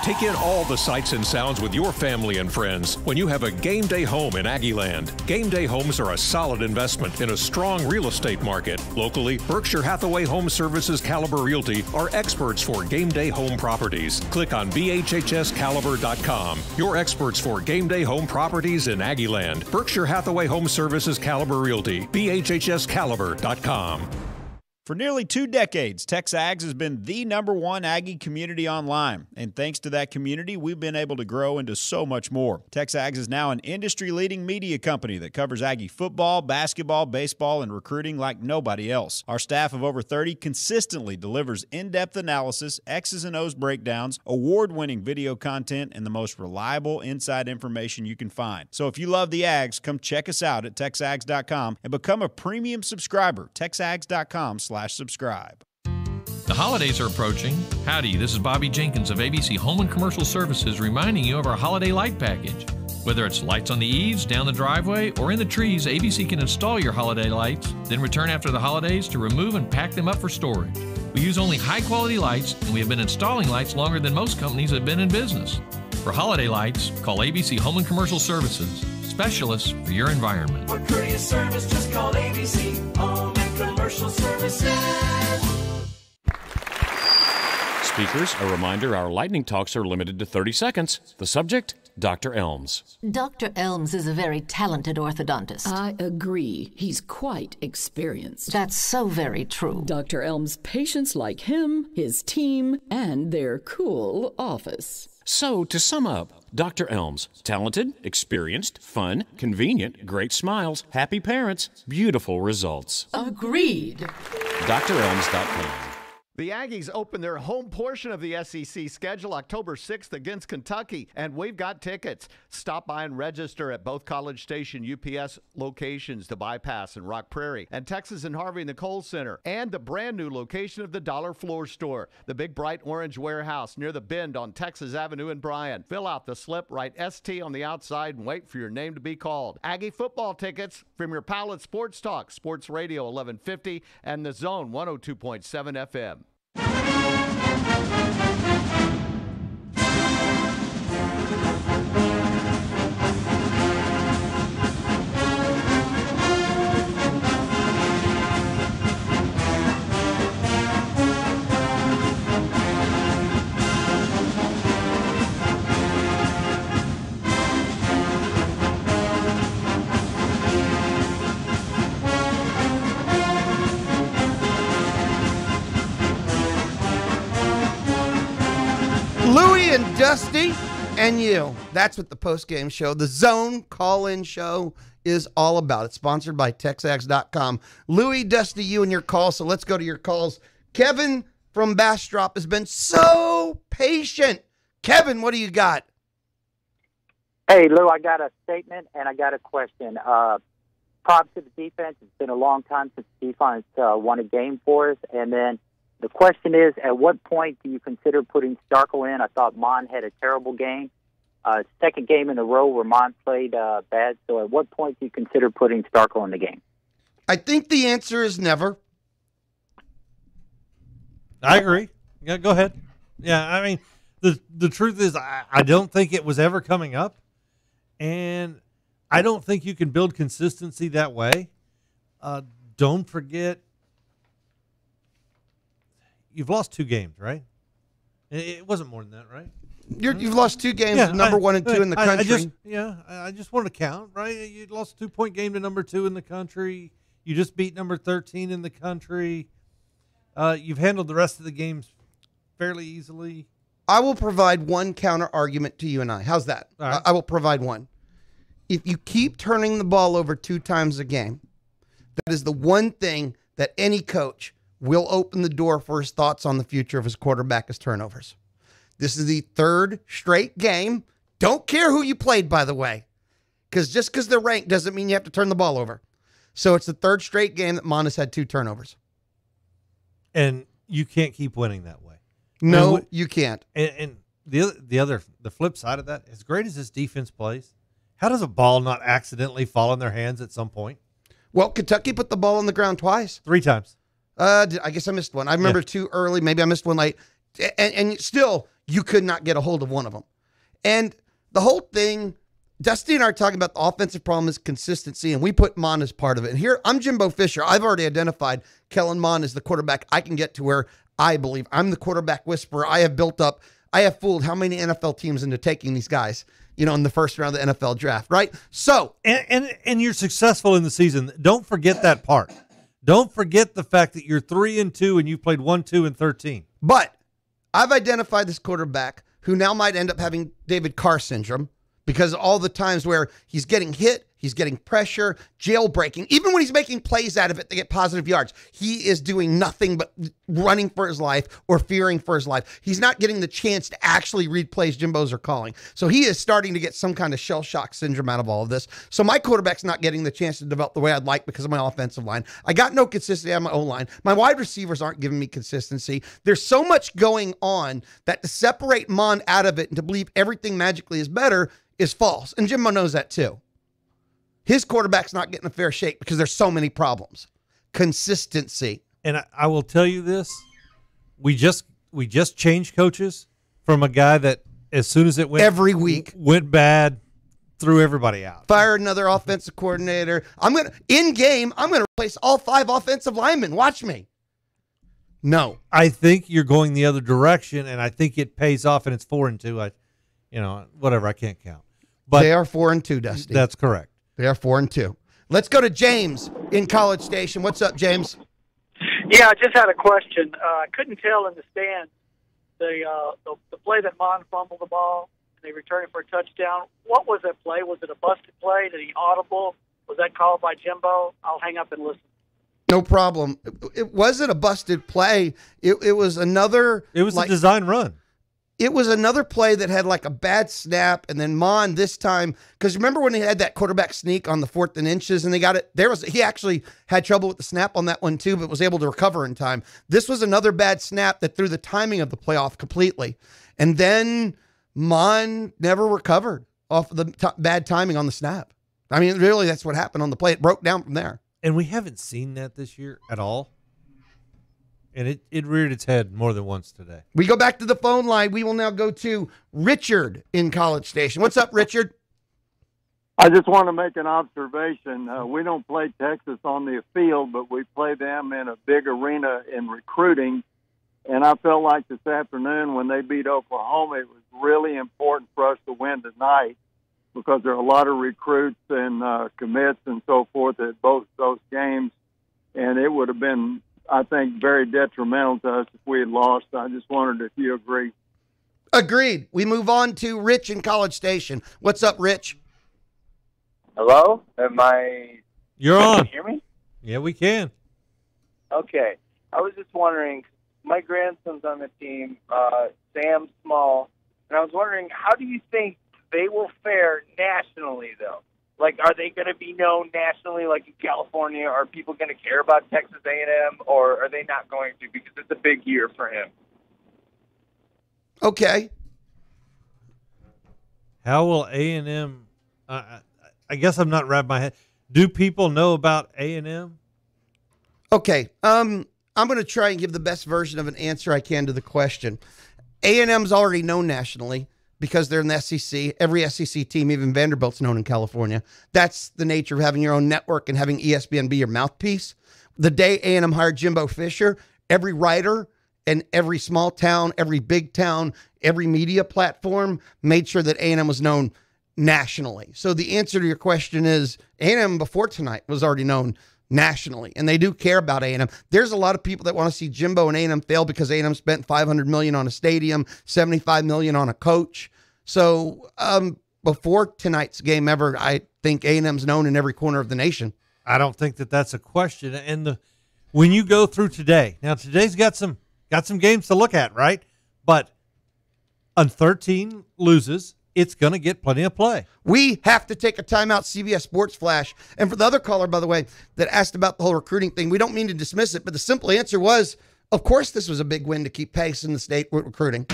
Take in all the sights and sounds with your family and friends when you have a game day home in Aggieland. Game day homes are a solid investment in a strong real estate market. Locally, Berkshire Hathaway Home Services Caliber Realty are experts for game day home properties. Click on BHHScaliber.com. Your experts for game day home properties in Aggieland. Berkshire Hathaway Home Services Caliber Realty. BHHScaliber.com. For nearly 2 decades, TexAgs has been the #1 Aggie community online. And thanks to that community, we've been able to grow into so much more. TexAgs is now an industry-leading media company that covers Aggie football, basketball, baseball, and recruiting like nobody else. Our staff of over 30 consistently delivers in-depth analysis, X's and O's breakdowns, award-winning video content, and the most reliable inside information you can find. So if you love the Ags, come check us out at TexAgs.com and become a premium subscriber. TexAgs.com/subscribe. The holidays are approaching. Howdy, this is Bobby Jenkins of ABC Home and Commercial Services reminding you of our holiday light package. Whether it's lights on the eaves, down the driveway, or in the trees, ABC can install your holiday lights, then return after the holidays to remove and pack them up for storage. We use only high-quality lights, and we have been installing lights longer than most companies have been in business. For holiday lights, call ABC Home and Commercial Services, specialists for your environment. For courteous service, just call ABC Home and Commercial Services. Speakers, a reminder, our lightning talks are limited to 30 seconds. The subject, Dr. Elms. Dr. Elms is a very talented orthodontist. I agree. He's quite experienced. That's so very true. Dr. Elms' patients like him, his team, and their cool office. So, to sum up, Dr. Elms, talented, experienced, fun, convenient, great smiles, happy parents, beautiful results. Agreed. DrElms.com. The Aggies open their home portion of the SEC schedule October 6th against Kentucky, and we've got tickets. Stop by and register at both College Station UPS locations, the Bypass in Rock Prairie, and Texas and Harvey in the Kohl Center, and the brand new location of the Dollar Floor Store, the big bright orange warehouse near the Bend on Texas Avenue in Bryan. Fill out the slip, write ST on the outside, and wait for your name to be called. Aggie football tickets from your pal at Sports Talk, Sports Radio 1150, and The Zone 102.7 FM. Louie and Dusty and you. That's what the post-game show, the Zone Call-In Show, is all about. It's sponsored by TexAgs.com. Louie, Dusty, you and your calls. So let's go to your calls. Kevin from Bastrop has been so patient. Kevin, what do you got? Hey, Lou, I got a statement and I got a question. Props to the defense. It's been a long time since the defense won a game for us. And then the question is, at what point do you consider putting Starkel in? I thought Mon had a terrible game. Second game in a row where Mon played bad. So at what point do you consider putting Starkel in the game? I think the answer is never. I agree. Yeah, go ahead. Yeah, I mean, the truth is I don't think it was ever coming up. And I don't think you can build consistency that way. Don't forget, you've lost 2 games, right? It wasn't more than that, right? You've lost 2 games, number 1 and 2 in the country. I just want to count, right? You lost a 2-point game to number 2 in the country. You just beat number 13 in the country. You've handled the rest of the games fairly easily. I will provide one counter argument to you and I. How's that? Right. I will provide one. If you keep turning the ball over 2 times a game, that is the one thing that any coach will open the door for his thoughts on the future of his quarterback is turnovers. This is the 3rd straight game. Don't care who you played, by the way, because just because they're ranked doesn't mean you have to turn the ball over. So it's the 3rd straight game that Mon has had 2 turnovers. And you can't keep winning that way. No, you can't. And the flip side of that, as great as this defense plays, how does a ball not accidentally fall in their hands at some point? Well, Kentucky put the ball on the ground twice. 3 times. I guess I missed one. I remember 2 early. Maybe I missed one late. And still, you could not get a hold of one of them. And the whole thing, Dusty and I are talking about the offensive problem is consistency, and we put Mon as part of it. And here, I'm Jimbo Fisher. I've already identified Kellen Mond as the quarterback I can get to where I believe. I'm the quarterback whisperer. I have fooled how many NFL teams into taking these guys, in the first round of the NFL draft, right? So, and you're successful in the season. Don't forget that part. Don't forget the fact that you're 3-2 and you've played 1, 2, and 13. But I've identified this quarterback who now might end up having David Carr syndrome because all the times where he's getting hit, he's getting pressure, jailbreaking. Even when he's making plays out of it, they get positive yards. He is doing nothing but running for his life or fearing for his life. He's not getting the chance to actually read plays Jimbos are calling. So he is starting to get some kind of shell shock syndrome out of all of this. So my quarterback's not getting the chance to develop the way I'd like because of my offensive line. I got no consistency on my O-line. My wide receivers aren't giving me consistency. There's so much going on that to separate Mon out of it and to believe everything magically is better is false. And Jimbo knows that too. His quarterback's not getting a fair shake because there's so many problems. Consistency. And I will tell you this. We just changed coaches from a guy that as soon as it went every week went bad, threw everybody out. Fired another offensive coordinator. I'm going to replace all 5 offensive linemen. Watch me. No. I think you're going the other direction, and I think it pays off, and it's 4-2. Whatever, I can't count. But they are 4-2, Dusty. That's correct. They are 4-2. Let's go to James in College Station. What's up, James? Yeah, I just had a question. I couldn't tell in the stands the play that Mon fumbled the ball and they returned it for a touchdown. What was that play? Was it a busted play? Did he audible? Was that called by Jimbo? I'll hang up and listen. No problem. It wasn't a busted play. It was another. It was a design run. It was another play that had like a bad snap, and then Mon this time, because remember when he had that quarterback sneak on the 4th and inches, and they got it. He actually had trouble with the snap on that one too, but was able to recover in time. This was another bad snap that threw the timing of the play off completely, and then Mon never recovered off of the bad timing on the snap. I mean, really, that's what happened on the play. It broke down from there. And we haven't seen that this year at all. And it reared its head more than once today. We go back to the phone line. We will now go to Richard in College Station. What's up, Richard? I just want to make an observation. We don't play Texas on the field, but we play them in a big arena in recruiting. And I felt like this afternoon when they beat Oklahoma, it was really important for us to win tonight because there are a lot of recruits and commits and so forth at both those games. And it would have been, I think, very detrimental to us if we had lost. I just wondered if you agree. Agreed. We move on to Rich in College Station. What's up, Rich? Hello? You're on. Can you hear me? Yeah, we can. Okay. I was just wondering, my grandson's on the team, Sam Small, and I was wondering, how do you think they will fare nationally, though? Like, are they going to be known nationally, like in California? Are people going to care about Texas A&M, or are they not going to because it's a big year for him? Okay. How will A&M? I guess I'm not wrapping my head. Do people know about A&M? Okay. I'm going to try and give the best version of an answer I can to the question. A&M's already known nationally because they're in the SEC. Every SEC team, even Vanderbilt's known in California. That's the nature of having your own network and having ESPN be your mouthpiece. The day A&M hired Jimbo Fisher, every writer and every small town, every big town, every media platform made sure that A&M was known nationally. So the answer to your question is A&M before tonight was already known nationally, and they do care about A&M. There's a lot of people that want to see Jimbo and A&M fail because A&M spent $500 million on a stadium, $75 million on a coach. So before tonight's game ever, I think A&M's known in every corner of the nation. I don't think that that's a question. And when you go through today, now today's got some games to look at, right? But on 13 loses, it's going to get plenty of play. We have to take a timeout, CBS Sports Flash. And for the other caller, by the way, that asked about the whole recruiting thing, we don't mean to dismiss it, but the simple answer was, of course this was a big win to keep pace in the state with recruiting.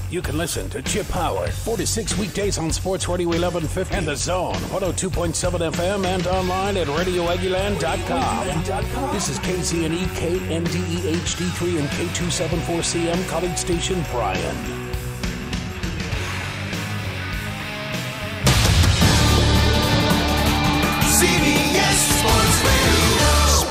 You can listen to Chip Howard 4 to 6 weekdays on Sports Radio 1150 and The Zone 102.7 FM and online at RadioAggieland.com. This is KZNE, KNDE HD3 and K274CM College Station, Bryan. CBS Sports Radio.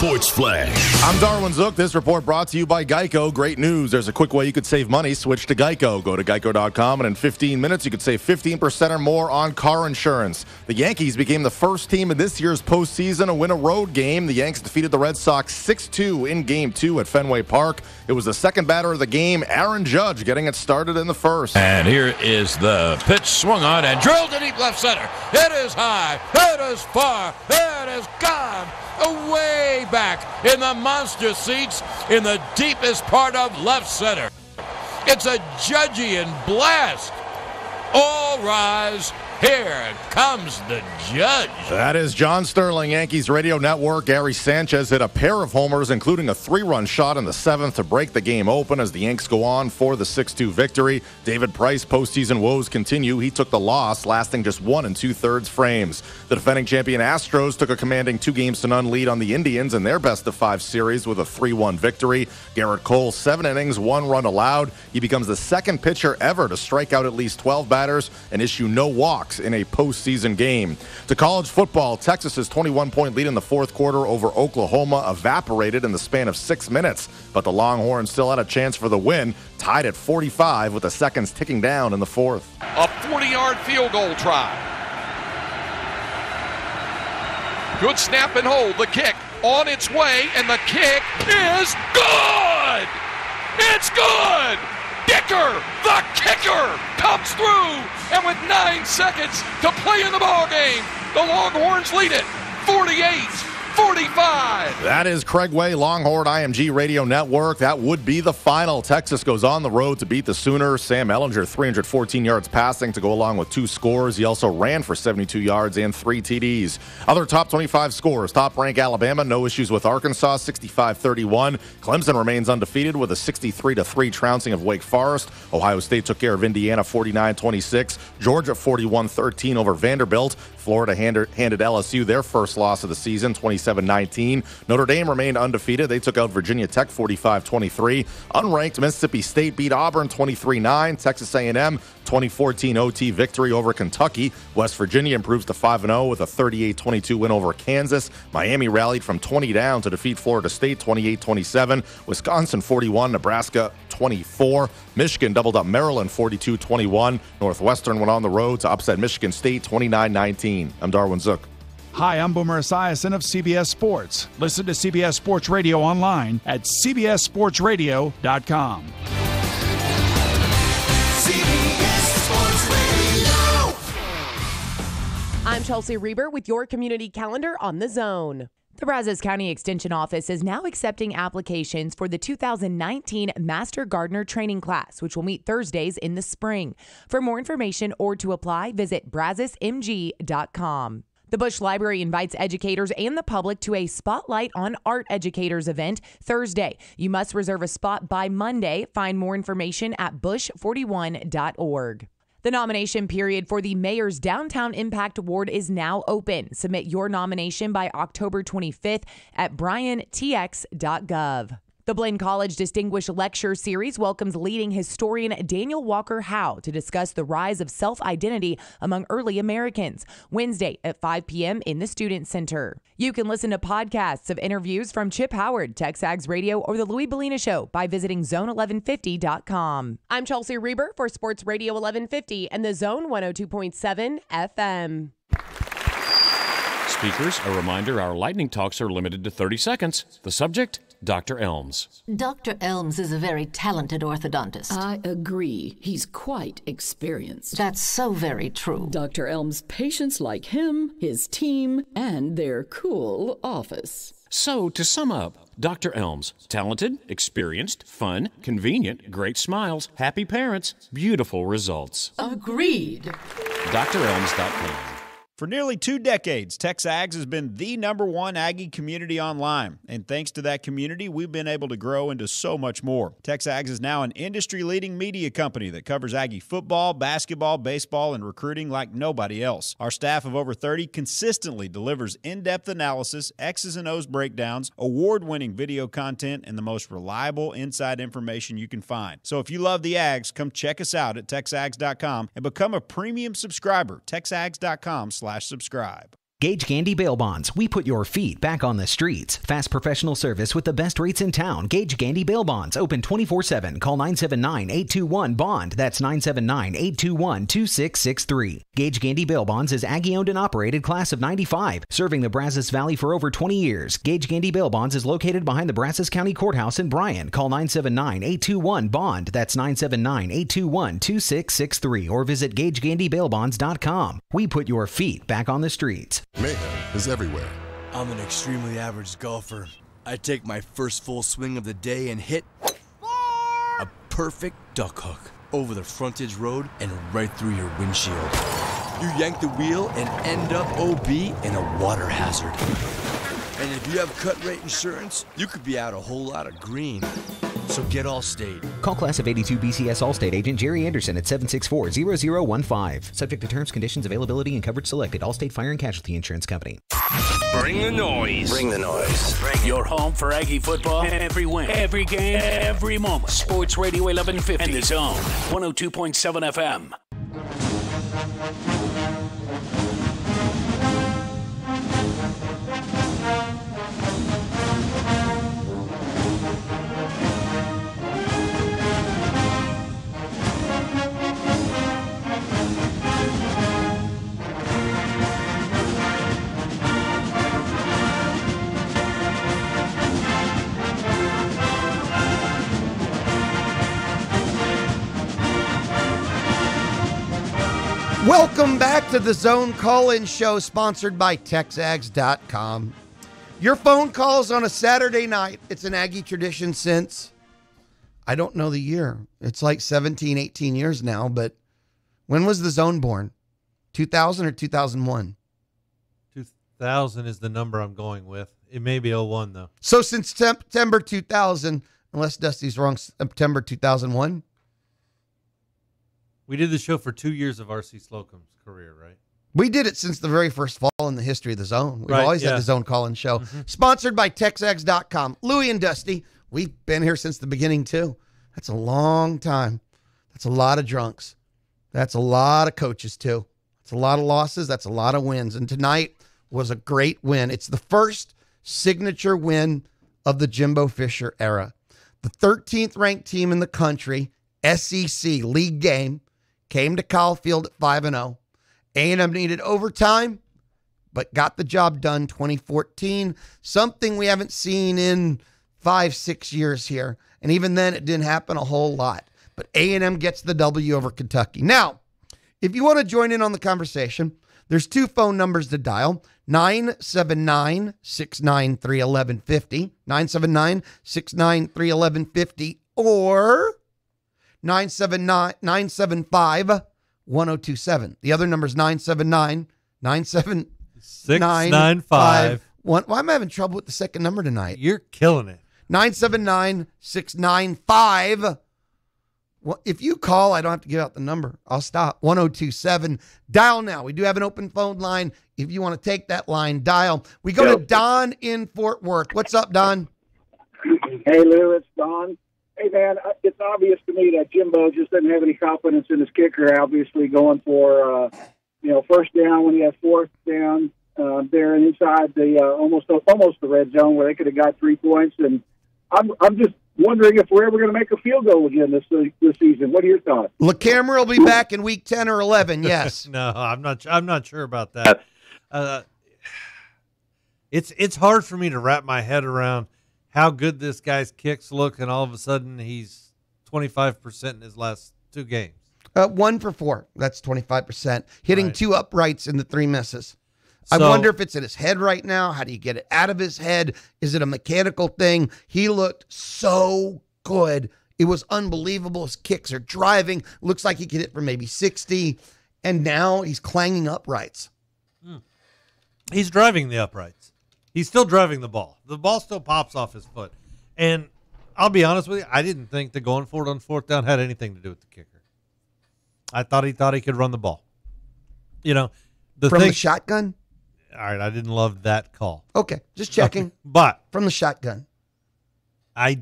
Sports Flash. I'm Darwin Zook. This report brought to you by Geico. Great news. There's a quick way you could save money. Switch to Geico. Go to geico.com, and in 15 minutes, you could save 15% or more on car insurance. The Yankees became the first team in this year's postseason to win a road game. The Yanks defeated the Red Sox 6-2 in Game 2 at Fenway Park. It was the second batter of the game, Aaron Judge, getting it started in the first. And here is the pitch swung on and drilled to deep left center. It is high. It is far. It is gone. Way back in the monster seats in the deepest part of left center. It's a Judgian blast. All rise. Here comes the Judge. That is John Sterling, Yankees radio network. Gary Sanchez hit a pair of homers, including a 3-run shot in the 7th to break the game open as the Yanks go on for the 6-2 victory. David Price postseason woes continue. He took the loss, lasting just 1 2/3 frames. The defending champion Astros took a commanding 2-0 lead on the Indians in their best-of-5 series with a 3-1 victory. Garrett Cole, 7 innings, 1 run allowed. He becomes the second pitcher ever to strike out at least 12 batters and issue no walks Ducks in a postseason game. To college football, Texas's 21-point lead in the fourth quarter over Oklahoma evaporated in the span of 6 minutes, but the Longhorns still had a chance for the win, tied at 45 with the seconds ticking down in the fourth. A 40-yard field goal try. Good snap and hold. The kick on its way, and the kick is good! It's good! Dicker, the kicker, comes through, and with 9 seconds to play in the ballgame, the Longhorns lead it 48-45. That is Craig Way, Longhorn IMG Radio Network. That would be the final. Texas goes on the road to beat the Sooners. Sam Ehlinger, 314 yards passing to go along with 2 scores. He also ran for 72 yards and 3 TDs. Other top 25 scores. Top-ranked Alabama, no issues with Arkansas, 65-31. Clemson remains undefeated with a 63-3 trouncing of Wake Forest. Ohio State took care of Indiana, 49-26. Georgia, 41-13 over Vanderbilt. Florida handed LSU their first loss of the season, 27-19. Notre Dame remained undefeated. They took out Virginia Tech 45-23. Unranked Mississippi State beat Auburn 23-9. Texas A&M 2014 OT victory over Kentucky. West Virginia improves to 5-0 with a 38-22 win over Kansas. Miami rallied from 20 down to defeat Florida State 28-27. Wisconsin 41, Nebraska 24. Michigan doubled up Maryland 42-21. Northwestern went on the road to upset Michigan State 29-19. I'm Darwin Zook. Hi, I'm Boomer Esiason of CBS Sports. Listen to CBS Sports Radio online at cbssportsradio.com. CBS Sports Radio. I'm Chelsea Reber with your community calendar on The Zone. The Brazos County Extension Office is now accepting applications for the 2019 Master Gardener Training Class, which will meet Thursdays in the spring. For more information or to apply, visit brazosmg.com. The Bush Library invites educators and the public to a Spotlight on Art Educators event Thursday. You must reserve a spot by Monday. Find more information at bush41.org. The nomination period for the Mayor's Downtown Impact Award is now open. Submit your nomination by October 25th at bryantx.gov. The Blaine College Distinguished Lecture Series welcomes leading historian Daniel Walker Howe to discuss the rise of self-identity among early Americans. Wednesday at 5 p.m. in the Student Center. You can listen to podcasts of interviews from Chip Howard, TexAgs Radio, or The Louis Beliucci Show by visiting zone1150.com. I'm Chelsea Reber for Sports Radio 1150 and the Zone 102.7 FM. Speakers, a reminder, our lightning talks are limited to 30 seconds. The subject, Dr. Elms. Dr. Elms is a very talented orthodontist. I agree. He's quite experienced. That's so very true. Dr. Elms' patients like him, his team, and their cool office. So, to sum up, Dr. Elms, talented, experienced, fun, convenient, great smiles, happy parents, beautiful results. Agreed. DrElms.com. For nearly 2 decades, TexAgs has been the #1 Aggie community online. And thanks to that community, we've been able to grow into so much more. TexAgs is now an industry-leading media company that covers Aggie football, basketball, baseball, and recruiting like nobody else. Our staff of over 30 consistently delivers in-depth analysis, X's and O's breakdowns, award-winning video content, and the most reliable inside information you can find. So if you love the Ags, come check us out at TexAgs.com and become a premium subscriber. TexAgs.com/subscribe. Gage Gandy Bail Bonds. We put your feet back on the streets. Fast professional service with the best rates in town. Gage Gandy Bail Bonds. Open 24/7. Call 979-821-BOND. That's 979-821-2663. Gage Gandy Bail Bonds is Aggie-owned and operated class of 95, serving the Brazos Valley for over 20 years. Gage Gandy Bail Bonds is located behind the Brazos County Courthouse in Bryan. Call 979-821-BOND. That's 979-821-2663. Or visit GageGandyBailBonds.com. We put your feet back on the streets. Mayhem is everywhere. I'm an extremely average golfer. I take my first full swing of the day and hit a perfect duck hook over the frontage road and right through your windshield. You yank the wheel and end up OB in a water hazard. And if you have cut rate insurance, you could be out a whole lot of green. So get Allstate. Call class of 82 BCS Allstate agent Jerry Anderson at 764-0015. Subject to terms, conditions, availability, and coverage selected. Allstate Fire and Casualty Insurance Company. Bring the noise. Bring the noise. Bring your home for Aggie football. Every win, every game, every moment. Sports Radio 1150 and the Zone 102.7 FM. Welcome back to the Zone Call-In Show, sponsored by TexAgs.com. Your phone calls on a Saturday night. It's an Aggie tradition since, I don't know the year. It's like 17, 18 years now, but when was the Zone born? 2000 or 2001? 2000 is the number I'm going with. It may be 01, though. So since September 2000, unless Dusty's wrong, September 2001? We did the show for 2 years of R.C. Slocum's career, right? We did it since the very first fall in the history of the Zone. We've always had the Zone Call-In Show. Mm-hmm. Sponsored by TexAgs.com. Louie and Dusty, we've been here since the beginning, too. That's a long time. That's a lot of drunks. That's a lot of coaches, too. That's a lot of losses. That's a lot of wins. And tonight was a great win. It's the first signature win of the Jimbo Fisher era. The 13th ranked team in the country, SEC league game, came to Kyle Field at 5-0. A&M needed overtime, but got the job done 2014. Something we haven't seen in 5-6 years here. And even then, it didn't happen a whole lot. But A&M gets the W over Kentucky. Now, if you want to join in on the conversation, there's two phone numbers to dial. 979-693-1150. 979-693-1150. Or 975-1027. The other number is 979-979-695. Why am I having trouble with the second number tonight? You're killing it. 979-695. Well, if you call, I don't have to give out the number. I'll stop. 1027. Dial now. We do have an open phone line. If you want to take that line, dial. We go to Don in Fort Worth. What's up, Don? Hey, Lou, it's Don. Hey, man, it's obvious to me that Jimbo just doesn't have any confidence in his kicker, obviously going for, first down when he has fourth down there inside the almost the red zone where they could have got 3 points. And I'm just wondering if we're ever going to make a field goal again this season. What are your thoughts? LaCamera will be back in week 10 or 11, yes. No, I'm not sure about that. It's hard for me to wrap my head around how good this guy's kicks look, and all of a sudden he's 25% in his last 2 games. 1 for 4. That's 25%. Hitting 2 uprights in the 3 misses. I wonder if it's in his head right now. How do you get it out of his head? Is it a mechanical thing? He looked so good. It was unbelievable. His kicks are driving. Looks like he could hit for maybe 60. And now he's clanging uprights. He's driving the uprights. He's still driving the ball. The ball still pops off his foot. And I'll be honest with you, I didn't think that going for it on 4th down had anything to do with the kicker. I thought he could run the ball. From the shotgun? All right, I didn't love that call. Okay, just checking. But from the shotgun. I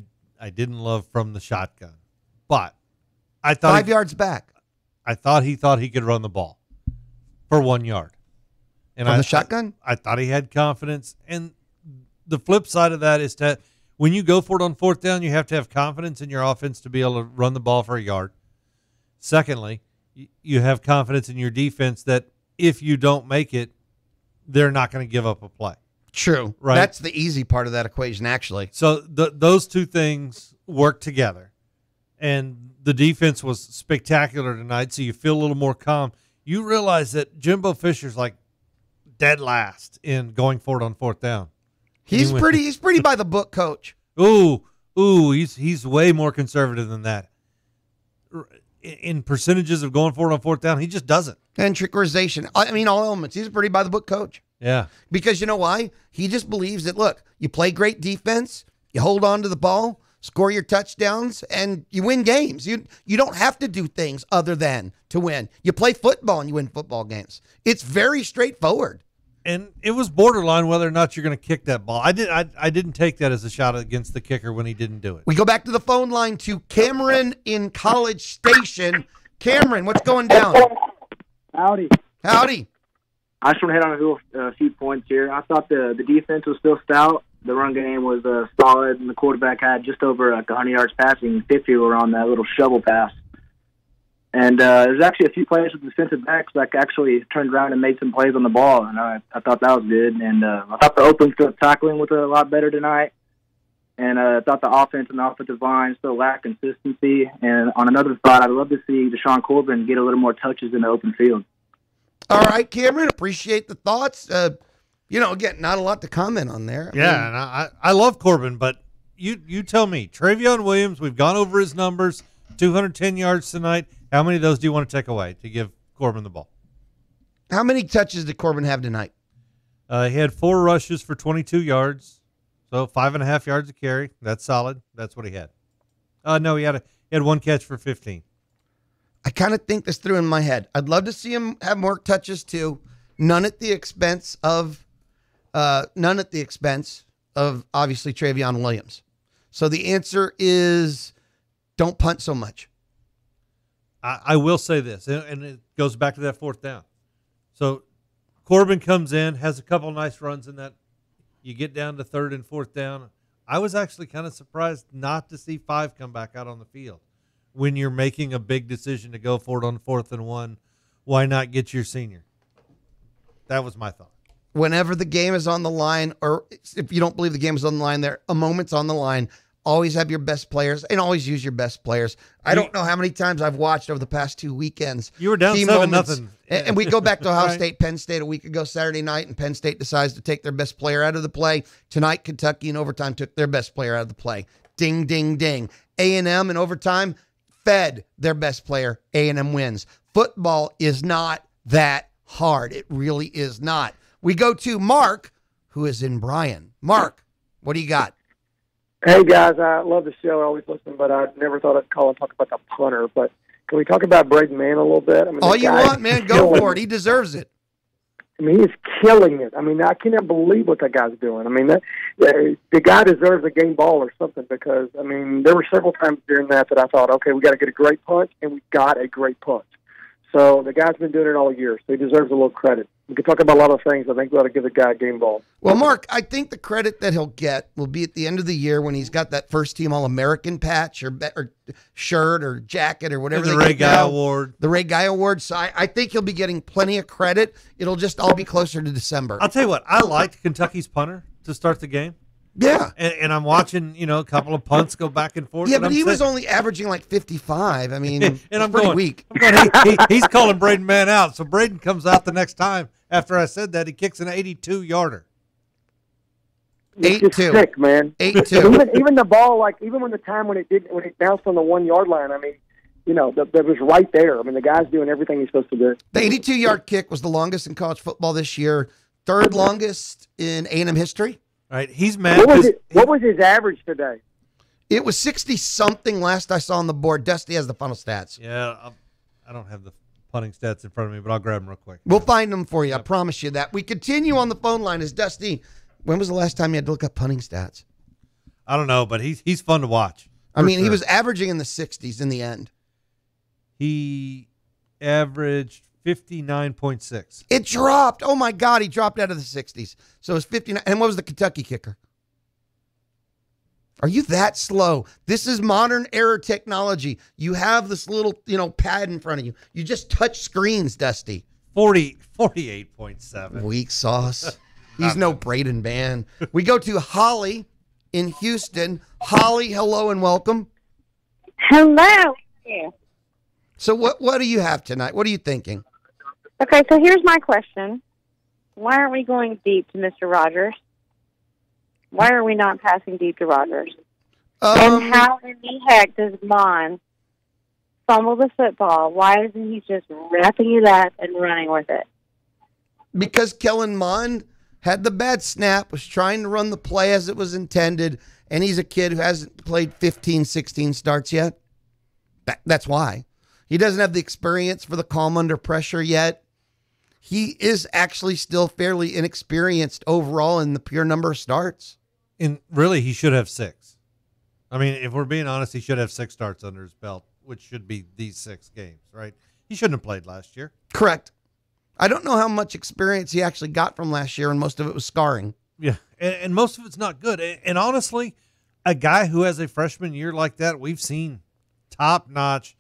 didn't love from the shotgun. But I thought 5 yards back. I thought he could run the ball for 1 yard. And from the shotgun? I thought he had confidence. And the flip side of that is that when you go for it on 4th down, you have to have confidence in your offense to be able to run the ball for a yard. Secondly, you have confidence in your defense that if you don't make it, they're not going to give up a play. True. Right? That's the easy part of that equation, actually. So those two things work together. And the defense was spectacular tonight, so you feel a little more calm. You realize that Jimbo Fisher's like dead last in going for it on 4th down. He's pretty by the book coach. He's way more conservative than that. In percentages of going for it on 4th down, he just doesn't. And trickerization. I mean, all elements. He's a pretty by the book coach. Yeah. Because you know why? He just believes that, look, you play great defense, you hold on to the ball, score your touchdowns, and you win games. You don't have to do things other than to win. You play football and you win football games. It's very straightforward. And it was borderline whether or not you're going to kick that ball. I didn't take that as a shot against the kicker when he didn't do it. We go back to the phone line to Cameron in College Station. Cameron, what's going down? Howdy. Howdy. I just want to hit on a few points here. I thought the defense was still stout. The run game was solid, and the quarterback had just over 100 yards passing. 50 were on that little shovel pass. And there's actually a few plays with defensive backs that actually turned around and made some plays on the ball, and I thought that was good. And I thought the open field tackling was a lot better tonight. And I thought the offense and the offensive line still lacked consistency. And on another thought, I'd love to see Deshaun Corbin get a little more touches in the open field. All right, Cameron, appreciate the thoughts. Again, not a lot to comment on there. And I love Corbin, but you tell me. Travion Williams, we've gone over his numbers, 210 yards tonight. How many of those do you want to take away to give Corbin the ball? How many touches did Corbin have tonight? He had 4 rushes for 22 yards, so 5.5 yards a carry. That's solid. That's what he had. No, he had 1 catch for 15. I kind of think this through in my head. I'd love to see him have more touches too. None at the expense of obviously Travion Williams. So the answer is don't punt so much. I will say this, and it goes back to that fourth down. So Corbin comes in, has a couple nice runs in that. You get down to third and fourth down. I was actually kind of surprised not to see 5 come back out on the field. When you're making a big decision to go for it on 4th and 1, why not get your senior? That was my thought. Whenever the game is on the line, or if you don't believe the game is on the line, a moment's on the line, always have your best players and always use your best players. I don't know how many times I've watched over the past 2 weekends. You were down 7-0. And we go back to Ohio Right. State, Penn State a week ago Saturday night, and Penn State decides to take their best player out of the play. Tonight, Kentucky in overtime took their best player out of the play. Ding, ding, ding. A&M in overtime fed their best player. A&M wins. Football is not that hard. It really is not. We go to Mark, who is in Bryan. Mark, what do you got? Hey, guys, I love the show. I always listen, but I never thought I'd call and talk about the punter. But can we talk about Braden Mann a little bit? I mean, All you want, man, go for it. He deserves it. I mean, he's killing it. I mean, I cannot believe what that guy's doing. I mean, the guy deserves a game ball or something because, I mean, there were several times during that I thought, okay, we got to get a great punch, and we got a great punch. So the guy's been doing it all year, so he deserves a little credit. We could talk about a lot of things. I think we ought to give the guy a game ball. Well, Mark, I think the credit that he'll get will be at the end of the year when he's got that first-team All-American patch or shirt or jacket or whatever. And the Ray Guy Award. The Ray Guy Award. So I think he'll be getting plenty of credit. It'll just all be closer to December. I'll tell you what, I liked Kentucky's punter to start the game. Yeah. And I'm watching, a couple of punts go back and forth. Yeah, but he was only averaging like 55. I mean, and I'm pretty going, weak. He's calling Braden Mann out. So Braden comes out the next time. After I said that, he kicks an 82-yarder. 8-2. Sick, man. 8-2. Even the ball, even when it bounced on the 1 yard line, I mean, that was right there. I mean, the guy's doing everything he's supposed to do. The 82-yard kick was the longest in college football this year, third longest in A&M history. All right, he's mad. What was his average today? It was 60-something last I saw on the board. Dusty has the final stats. Yeah, I don't have the punting stats in front of me, but I'll grab them real quick. We'll find them for you. I promise you that. We continue on the phone line. Is Dusty, when was the last time you had to look up punting stats? I don't know, but he's fun to watch. I mean, he was averaging in the 60s in the end. He averaged 59.6. It dropped. Oh, my God. He dropped out of the 60s. So it was 59. And what was the Kentucky kicker? Are you that slow? This is modern era technology. You have this little, pad in front of you. You just touch screens, Dusty. 48.7. Weak sauce. He's no Braden Mann. We go to Holly in Houston. Holly, hello and welcome. Hello. Yeah. So what do you have tonight? What are you thinking? Okay, so here's my question. Why aren't we going deep to Mr. Rogers? Why are we not passing deep to Rogers? And how in the heck does Mon fumble the football? Why isn't he just wrapping it up and running with it? Because Kellen Mond had the bad snap, was trying to run the play as it was intended, and he's a kid who hasn't played 15, 16 starts yet. That's why. He doesn't have the experience for the calm under pressure yet. He is actually still fairly inexperienced overall in the pure number of starts. And really, he should have 6. I mean, if we're being honest, he should have 6 starts under his belt, which should be these 6 games, right? He shouldn't have played last year. Correct. I don't know how much experience he actually got from last year, and most of it was scarring. Yeah, and most of it's not good. And honestly, a guy who has a freshman year like that, we've seen top-notch,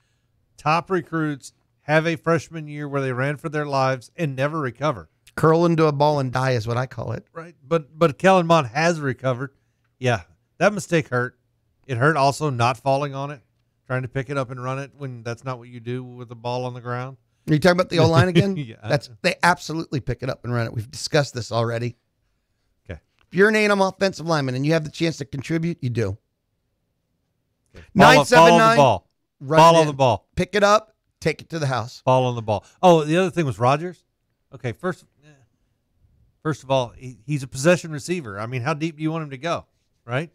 top recruits have a freshman year where they ran for their lives and never recover. Curl into a ball and die is what I call it. Right, but Kellen Mond has recovered. Yeah, that mistake hurt. It hurt also not falling on it, trying to pick it up and run it when that's not what you do with the ball on the ground. Are you talking about the O-line again? Yeah. They absolutely pick it up and run it. We've discussed this already. Okay. If you're an A&M offensive lineman and you have the chance to contribute, you do. Okay. 979. Ball on the ball. Pick it up. Take it to the house. Ball on the ball. Oh, the other thing was Rogers. Okay, first of all, he's a possession receiver. I mean, how deep do you want him to go, right?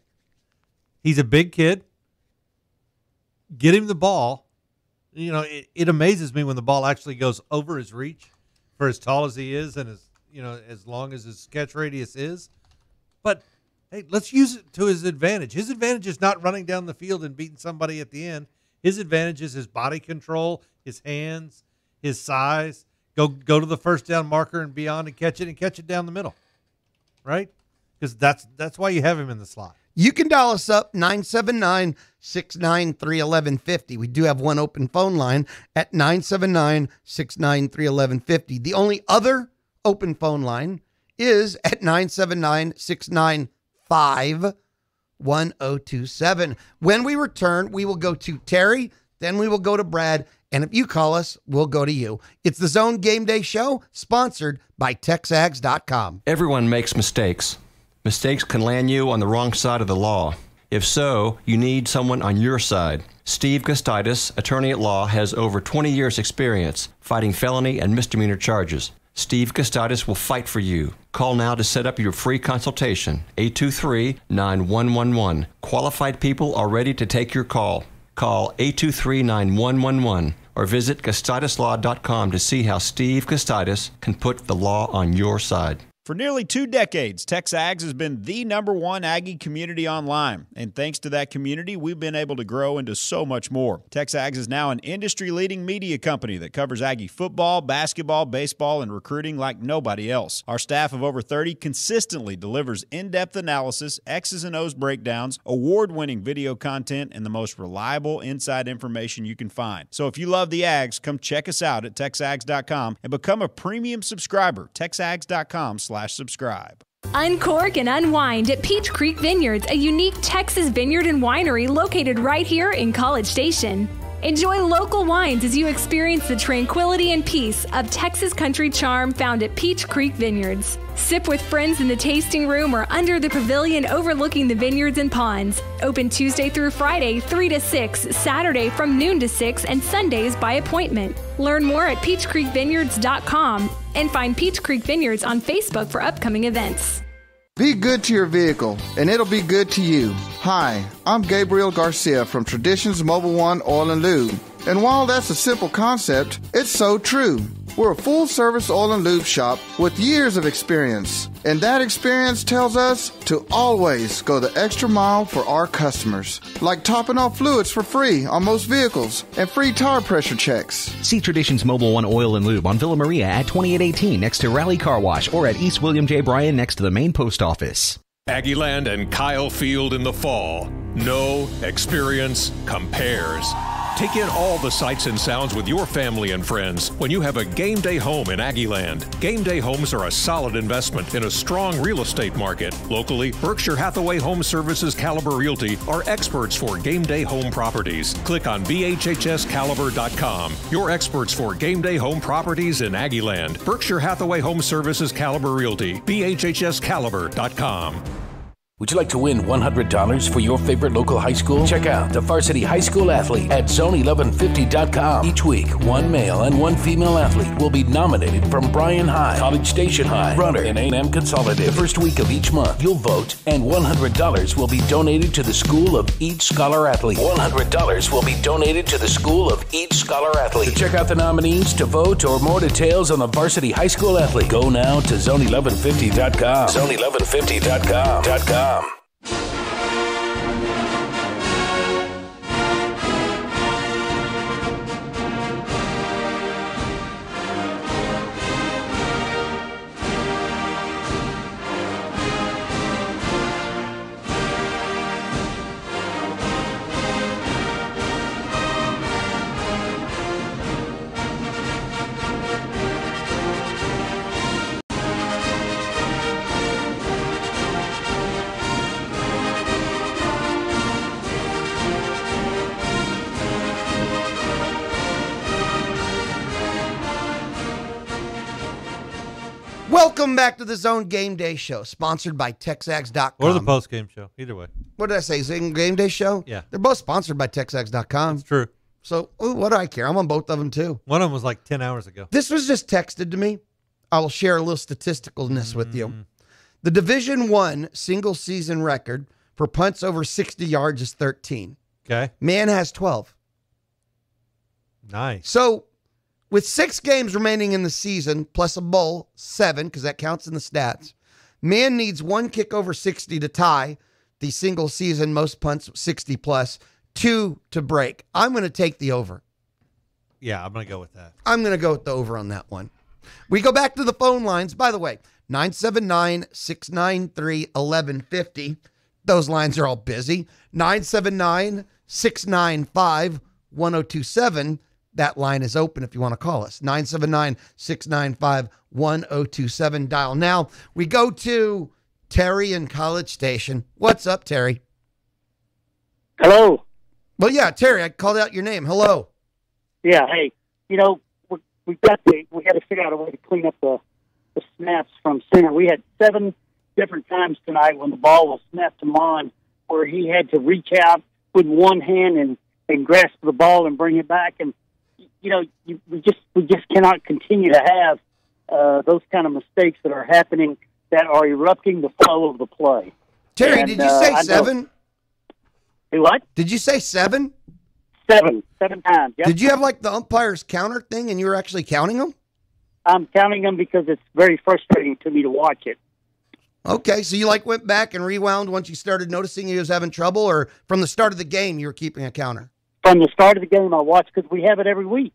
He's a big kid. Get him the ball. You know, it amazes me when the ball actually goes over his reach for as tall as he is and as long as his catch radius is. But, hey, let's use it to his advantage. His advantage is not running down the field and beating somebody at the end. His advantage is his body control, his hands, his size. Go to the first down marker and beyond and catch it down the middle, right? Because that's why you have him in the slot. You can dial us up, 979-693-1150. We do have one open phone line at 979-693-1150. The only other open phone line is at 979-695-1027. When we return, we will go to Terry, then we will go to Brad, and if you call us, we'll go to you. It's the Zone Game Day Show, sponsored by TexAgs.com. Everyone makes mistakes. Mistakes can land you on the wrong side of the law. If so, you need someone on your side. Steve Gustitis, attorney at law, has over 20 years' experience fighting felony and misdemeanor charges. Steve Gustitis will fight for you. Call now to set up your free consultation, 823-9111. Qualified people are ready to take your call. Call 823-9111 or visit GustitisLaw.com to see how Steve Gustitis can put the law on your side. For nearly 2 decades, TexAgs has been the #1 Aggie community online. And thanks to that community, we've been able to grow into so much more. TexAgs is now an industry-leading media company that covers Aggie football, basketball, baseball, and recruiting like nobody else. Our staff of over 30 consistently delivers in-depth analysis, X's and O's breakdowns, award-winning video content, and the most reliable inside information you can find. So if you love the Ags, come check us out at TexAgs.com and become a premium subscriber. TexAgs.com/subscribe. Uncork and unwind at Peach Creek Vineyards, a unique Texas vineyard and winery located right here in College Station. Enjoy local wines as you experience the tranquility and peace of Texas country charm found at Peach Creek Vineyards. Sip with friends in the tasting room or under the pavilion overlooking the vineyards and ponds. Open Tuesday through Friday, 3 to 6, Saturday from noon to 6, and Sundays by appointment. Learn more at peachcreekvineyards.com and find Peach Creek Vineyards on Facebook for upcoming events. Be good to your vehicle, and it'll be good to you. Hi, I'm Gabriel Garcia from Traditions Mobile One Oil and Lube. And while that's a simple concept, it's so true. We're a full-service oil and lube shop with years of experience. And that experience tells us to always go the extra mile for our customers. Like topping off fluids for free on most vehicles and free tire pressure checks. See Traditions Mobile One Oil and Lube on Villa Maria at 2818 next to Raleigh Car Wash or at East William J. Bryan next to the main post office. Aggieland and Kyle Field in the fall. No experience compares. Take in all the sights and sounds with your family and friends when you have a game day home in Aggieland. Game day homes are a solid investment in a strong real estate market. Locally, Berkshire Hathaway Home Services Caliber Realty are experts for game day home properties. Click on BHHScaliber.com. Your experts for game day home properties in Aggieland. Berkshire Hathaway Home Services Caliber Realty. BHHScaliber.com. Would you like to win $100 for your favorite local high school? Check out the Varsity High School Athlete at Zone1150.com. Each week, one male and one female athlete will be nominated from Bryan High, College Station High, Runner, and A&M Consolidated. The first week of each month, you'll vote, and $100 will be donated to the school of each scholar athlete. $100 will be donated to the school of each scholar athlete. To check out the nominees, to vote, or more details on the Varsity High School Athlete, go now to Zone1150.com. Zone1150.com. Welcome back to the Zone Game Day Show, sponsored by TexAgs.com. Or the post-game show, either way. What did I say, Zone Game Day Show? Yeah. They're both sponsored by TexAgs.com. It's true. So, what do I care? I'm on both of them, too. One of them was like 10 hours ago. This was just texted to me. I will share a little statisticalness with you. The Division I single-season record for punts over 60 yards is 13. Okay. Man has 12. Nice. So, with 6 games remaining in the season, plus a bowl, 7, because that counts in the stats, man needs 1 kick over 60 to tie the single season most punts 60 plus, 2 to break. I'm going to take the over. Yeah, I'm going to go with that. I'm going to go with the over on that one. We go back to the phone lines. By the way, 979-693-1150. Those lines are all busy. 979-695-1027. That line is open if you want to call us. 979-695-1027. Dial now. We go to Terry in College Station. What's up, Terry? Hello. Well, yeah, Terry, I called out your name. Hello. Yeah, hey, you know, we had to figure out a way to clean up the snaps from center. We had 7 different times tonight when the ball was snapped to Mon, where he had to reach out with one hand and grasp the ball and bring it back. And you know, we just cannot continue to have those kind of mistakes that are happening that are erupting the flow of the play. Terry, did you say 7? Hey, what? Did you say 7? 7 times. Yep. Did you have like the umpire's counter thing and you were actually counting them? I'm counting them because it's very frustrating to me to watch it. Okay, so you like went back and rewound once you started noticing he was having trouble, or from the start of the game you were keeping a counter? From the start of the game I watch, because we have it every week.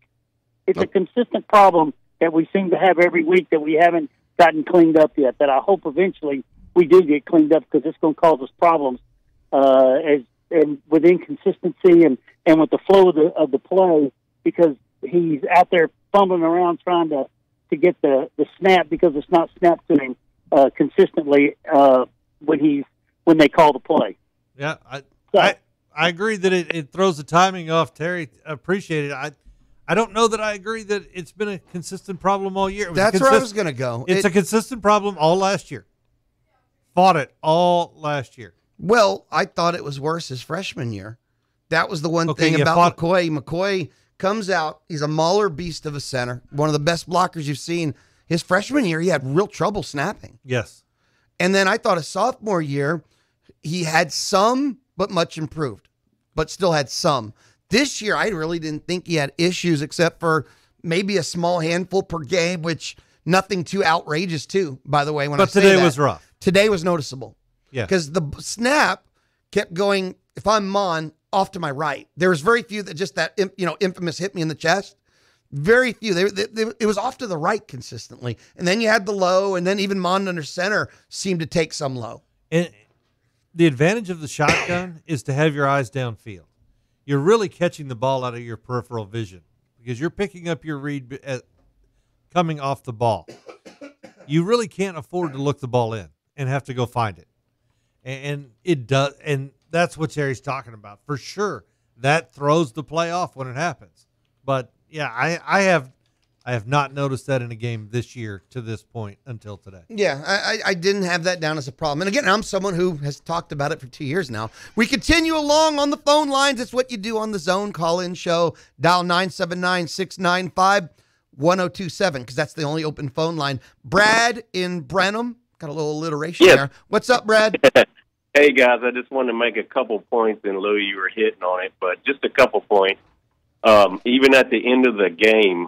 It's a consistent problem that we seem to have every week that we haven't gotten cleaned up yet, that I hope eventually we do get cleaned up, because it's going to cause us problems and with inconsistency and with the flow of the play, because he's out there fumbling around trying to get the snap, because it's not snapped to him consistently when they call the play. Yeah, I agree that it throws the timing off, Terry. Appreciate it. I don't know that I agree that it's been a consistent problem all year. That's where I was going to go. It's a consistent problem all last year. Fought it all last year. Well, I thought it was worse his freshman year. That was the one thing about McCoy. McCoy comes out. He's a mauler beast of a center. One of the best blockers you've seen. His freshman year, he had real trouble snapping. Yes. And then I thought his sophomore year, he had some, but much improved, but still had some. This year, I really didn't think he had issues except for maybe a small handful per game, which nothing too outrageous too, by the way. But today was rough. Today was noticeable. Yeah. Because the snap kept going, if I'm Mon, off to my right. There was very few that just that, infamous hit me in the chest. Very few. It was off to the right consistently. And then you had the low, and then even Mon under center seemed to take some low. And the advantage of the shotgun is to have your eyes downfield. You're really catching the ball out of your peripheral vision because you're picking up your read coming off the ball. You really can't afford to look the ball in and have to go find it. And it does, and that's what Terry's talking about. For sure, that throws the play off when it happens. But, yeah, I have not noticed that in a game this year to this point until today. Yeah, I didn't have that down as a problem. And again, I'm someone who has talked about it for 2 years now. We continue along on the phone lines. It's what you do on the Zone call-in show. Dial 979-695-1027 because that's the only open phone line. Brad in Brenham. Got a little alliteration there. What's up, Brad? Hey, guys, I just wanted to make a couple points, and Louie, you were hitting on it, but just a couple points. Even at the end of the game,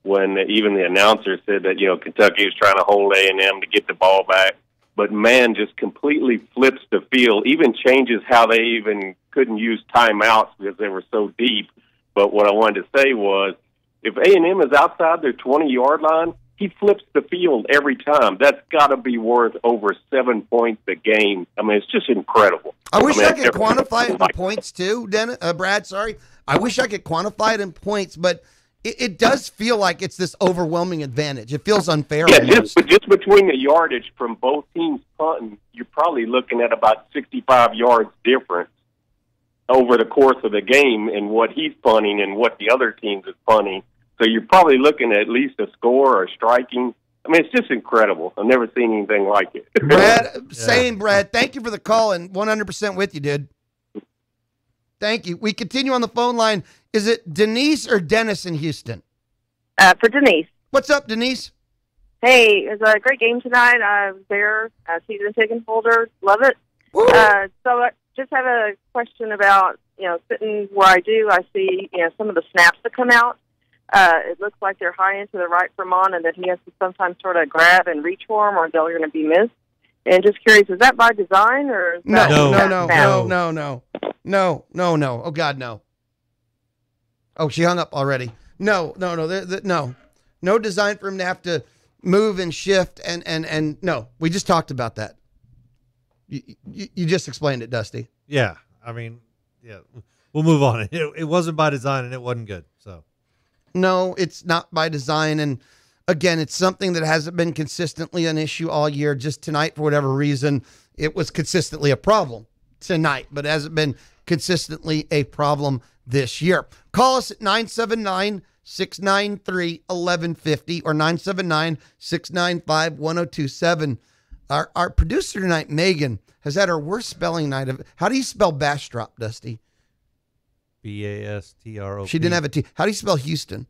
when even the announcer said that, Kentucky was trying to hold A&M to get the ball back, but man just completely flips the field, even changes how they even couldn't use timeouts because they were so deep. But what I wanted to say was, if A&M is outside their 20-yard line, he flips the field every time. That's got to be worth over 7 points a game. I mean, it's just incredible. I wish I could quantify it in points too, Brad. Sorry. I wish I could quantify it in points, but it does feel like it's this overwhelming advantage. It feels unfair. Yeah, just between the yardage from both teams punting, you're probably looking at about 65 yards difference over the course of the game in what he's punting and what the other teams is punting. So you're probably looking at least a score or striking I mean, it's just incredible. I've never seen anything like it. Brad, same, Brad. Thank you for the call, and 100% with you, dude. Thank you. We continue on the phone line. Is it Denise or Dennis in Houston? For Denise. What's up, Denise? Hey, it was a great game tonight. I was there, season ticket holder. Love it. So I just have a question about, sitting where I do, I see, some of the snaps that come out. It looks like they're high into the right for Mon, and that he has to sometimes sort of grab and reach for them, or they're going to be missed. And just curious, is that by design, or is that No. Oh, God, no. Oh, she hung up already. No. No design for him to have to move and shift, and no. We just talked about that. You just explained it, Dusty. Yeah, I mean, yeah. We'll move on. It wasn't by design, and it wasn't good, so. No, it's not by design. And again, it's something that hasn't been consistently an issue all year. Just tonight, for whatever reason, it was consistently a problem tonight, but it hasn't been consistently a problem this year. Call us at 979-693-1150 or 979-695-1027. Our producer tonight, Megan, has had her worst spelling night of. How do you spell Bastrop, Dusty? Bastrop. She didn't have a T. How do you spell Houston?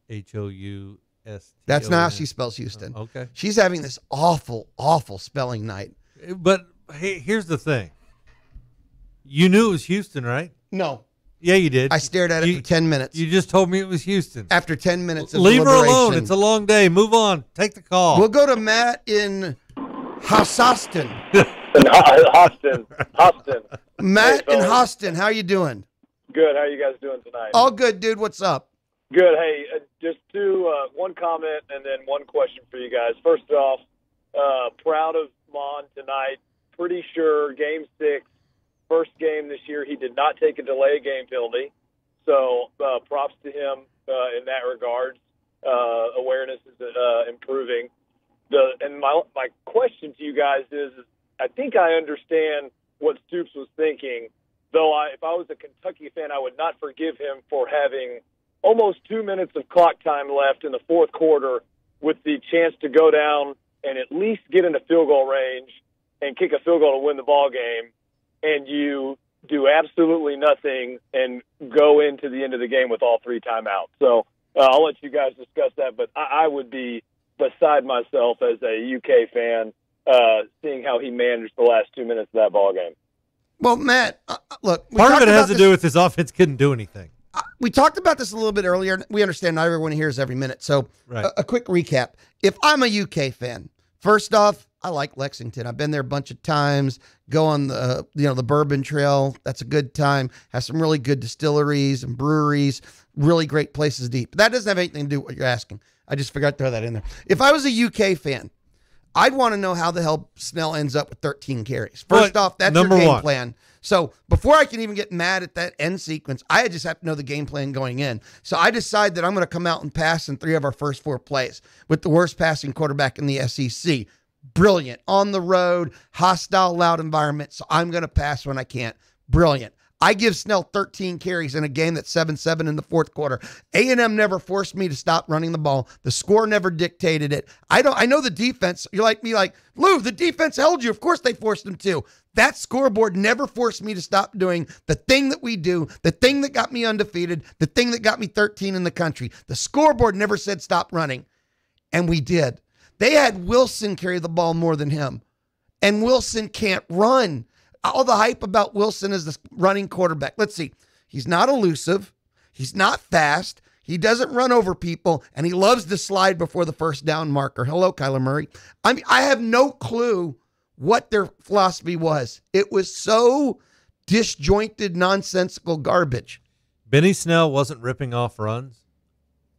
Houston. That's not how she spells Houston. Okay. She's having this awful, awful spelling night. But hey, here's the thing. You knew it was Houston, right? No. Yeah, you did. I stared at it for 10 minutes. You just told me it was Houston. After 10 minutes of Leave her deliberation. alone. It's a long day. Move on. Take the call. We'll go to Matt in Houston. Austin. Matt in Houston. How you doing? Good. How are you guys doing tonight? All good, dude. What's up? Good. Hey, just one comment and then one question for you guys. First off, proud of Mon tonight. Pretty sure Game 6, first game this year, he did not take a delay game penalty. So props to him in that regard. Awareness is improving. And my question to you guys is I think I understand what Stoops was thinking, though if I was a Kentucky fan, I would not forgive him for having almost 2 minutes of clock time left in the fourth quarter with the chance to go down and at least get into field goal range and kick a field goal to win the ball game, and you do absolutely nothing and go into the end of the game with all three timeouts. So I'll let you guys discuss that, but I would be beside myself as a UK fan seeing how he managed the last 2 minutes of that ball game. Well, Matt, look. Part of it has to do with his offense couldn't do anything. We talked about this a little bit earlier. We understand not everyone hears every minute. So a quick recap. If I'm a UK fan, first off, I like Lexington. I've been there a bunch of times. Go on the the Bourbon Trail. That's a good time. Has some really good distilleries and breweries. Really great places to eat. But that doesn't have anything to do with what you're asking. I just forgot to throw that in there. If I was a UK fan, I'd want to know how the hell Snell ends up with 13 carries. First off, that's your game plan. So before I can even get mad at that end sequence, I just have to know the game plan going in. So I decide that I'm going to come out and pass in 3 of our first 4 plays with the worst passing quarterback in the SEC. Brilliant. On the road, hostile, loud environment. So I'm going to pass when I can't. Brilliant. I give Snell 13 carries in a game that's 7-7 in the fourth quarter. A&M never forced me to stop running the ball. The score never dictated it. I know the defense. You're like me, like, Lou, the defense held you. Of course they forced them to. That scoreboard never forced me to stop doing the thing that we do, the thing that got me undefeated, the thing that got me 13 in the country. The scoreboard never said stop running, and we did. They had Wilson carry the ball more than him, and Wilson can't run. All the hype about Wilson as the running quarterback. Let's see. He's not elusive. He's not fast. He doesn't run over people, and he loves to slide before the first down marker. Hello, Kyler Murray. I have no clue what their philosophy was. It was so disjointed, nonsensical garbage. Benny Snell wasn't ripping off runs,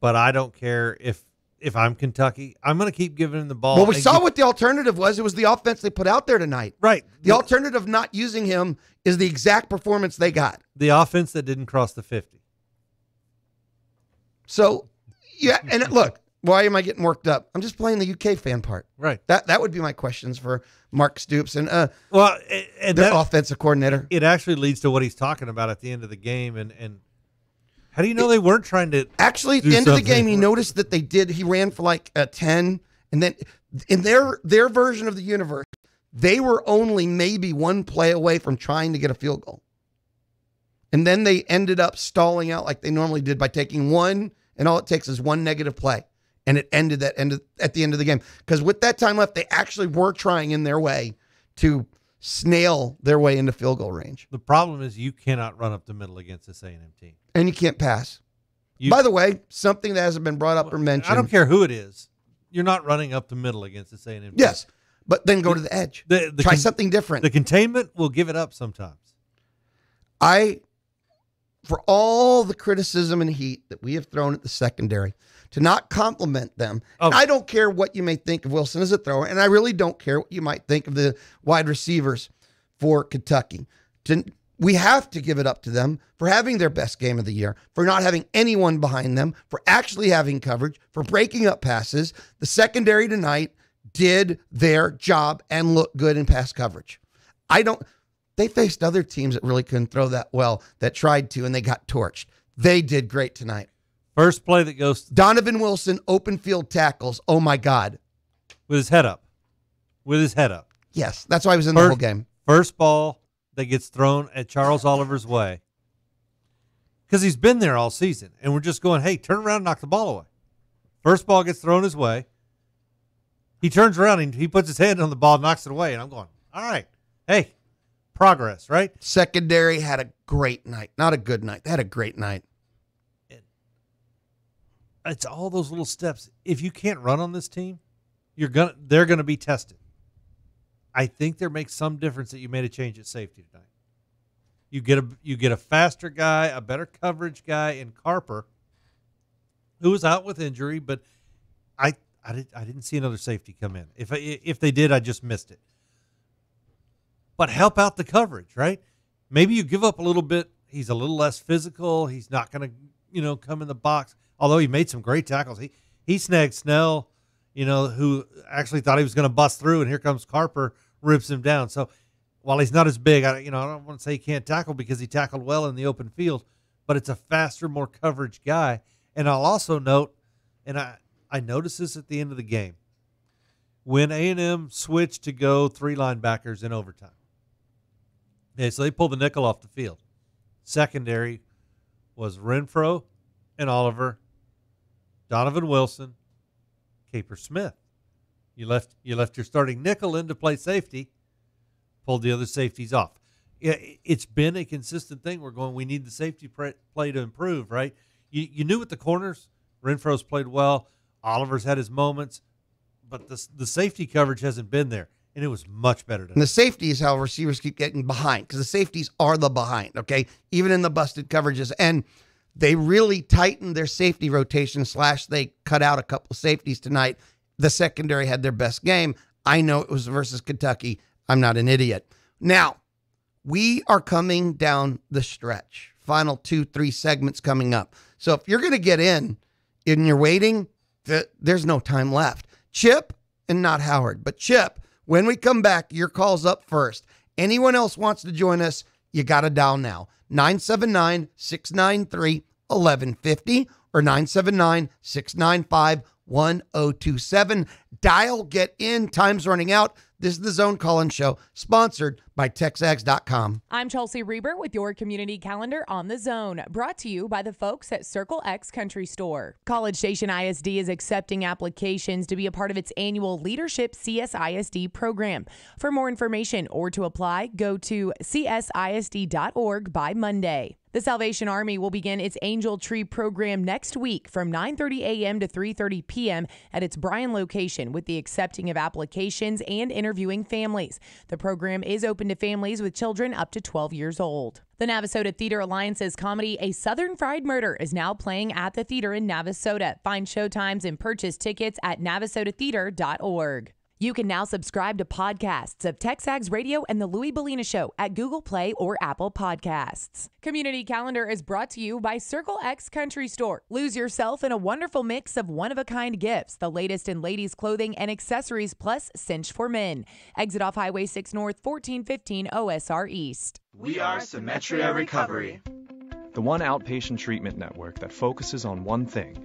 but I don't care if I'm Kentucky, I'm going to keep giving him the ball. Well, we saw what the alternative was. It was the offense they put out there tonight. Right. The alternative not using him is the exact performance they got. The offense that didn't cross the 50. So, yeah, and look, why am I getting worked up? I'm just playing the UK fan part. Right. That would be my questions for Mark Stoops and and their offensive coordinator. It actually leads to what he's talking about at the end of the game, and how do you know they weren't trying to actually at the end of the game? You noticed that they did. He ran for like a 10, And then in their version of the universe, they were only maybe one play away from trying to get a field goal. And then they ended up stalling out like they normally did by taking one, and all it takes is one negative play. And it ended at the end of the game. Because with that time left, they actually were trying in their way to snail their way into field goal range. The problem is you cannot run up the middle against this A&M team. And you can't pass. By the way, something that hasn't been brought up or mentioned. I don't care who it is. You're not running up the middle against this A&M team. Yes, but then go to the edge. Try something different. The containment will give it up sometimes. For all the criticism and heat that we have thrown at the secondary, to not compliment them. I don't care what you may think of Wilson as a thrower, and I really don't care what you might think of the wide receivers for Kentucky. We have to give it up to them for having their best game of the year, for not having anyone behind them, for actually having coverage, for breaking up passes. The secondary tonight did their job and looked good in pass coverage. They faced other teams that really couldn't throw that well, that tried to, and they got torched. They did great tonight. First play that goes... Donovan Wilson, open field tackles. Oh, my God. With his head up. Yes, that's why he was in the whole game. First ball that gets thrown at Charles Oliver's way. Because he's been there all season, and we're just going, hey, turn around and knock the ball away. First ball gets thrown his way. He turns around and he puts his head on the ball, knocks it away, and I'm going, all right, hey, progress, right? Secondary had a great night. Not a good night. They had a great night. It's all those little steps. If you can't run on this team, they're gonna be tested. I think there makes some difference that you made a change at safety tonight. You get a faster guy, a better coverage guy in Carper, who was out with injury, but I didn't see another safety come in. If they did, I just missed it. But help out the coverage, right? Maybe you give up a little bit. He's a little less physical. He's not going to, come in the box. Although he made some great tackles. He snagged Snell, who actually thought he was going to bust through, and here comes Carper, rips him down. So while he's not as big, I don't want to say he can't tackle because he tackled well in the open field, but it's a faster, more coverage guy. And I'll also note, and I noticed this at the end of the game, when A&M switched to go 3 linebackers in overtime. Okay, so they pulled the nickel off the field. Secondary was Renfro and Oliver, Donovan Wilson, Caper Smith. You left your starting nickel in to play safety, pulled the other safeties off. It's been a consistent thing. We need the safety play to improve, right? You knew with the corners, Renfro's played well, Oliver's had his moments, but the safety coverage hasn't been there, and it was much better tonight. And the safety is how receivers keep getting behind, because the safeties are the behind, okay? Even in the busted coverages. And they really tightened their safety rotation / they cut out a couple of safeties tonight. The secondary had their best game. I know it was versus Kentucky. I'm not an idiot. Now, we are coming down the stretch. Final 2-3 segments coming up. So if you're going to get in you're waiting, there's no time left. Chip and not Howard, but Chip, when we come back, your call's up first. Anyone else wants to join us, you got to dial now. 979-693-1150 or 979-695-1027. Dial, get in. Time's running out. This is the Zone Call-In Show, sponsored by TexAgs.com. I'm Chelsea Reber with your community calendar on the Zone, brought to you by the folks at Circle X Country Store. College Station ISD is accepting applications to be a part of its annual Leadership CSISD program. For more information or to apply, go to csisd.org by Monday. The Salvation Army will begin its Angel Tree program next week from 9:30 a.m. to 3:30 p.m. at its Bryan location, with the accepting of applications and interviewing families. The program is open to families with children up to 12 years old. The Navasota Theater Alliance's comedy A Southern Fried Murder is now playing at the theater in Navasota. Find showtimes and purchase tickets at navasotatheater.org. You can now subscribe to podcasts of TexAgs Radio and The Louie Beliucci Show at Google Play or Apple Podcasts. Community Calendar is brought to you by Circle X Country Store. Lose yourself in a wonderful mix of one-of-a-kind gifts, the latest in ladies' clothing and accessories, plus cinch for men. Exit off Highway 6 North, 1415 OSR East. We are Symetria Recovery, the one outpatient treatment network that focuses on one thing: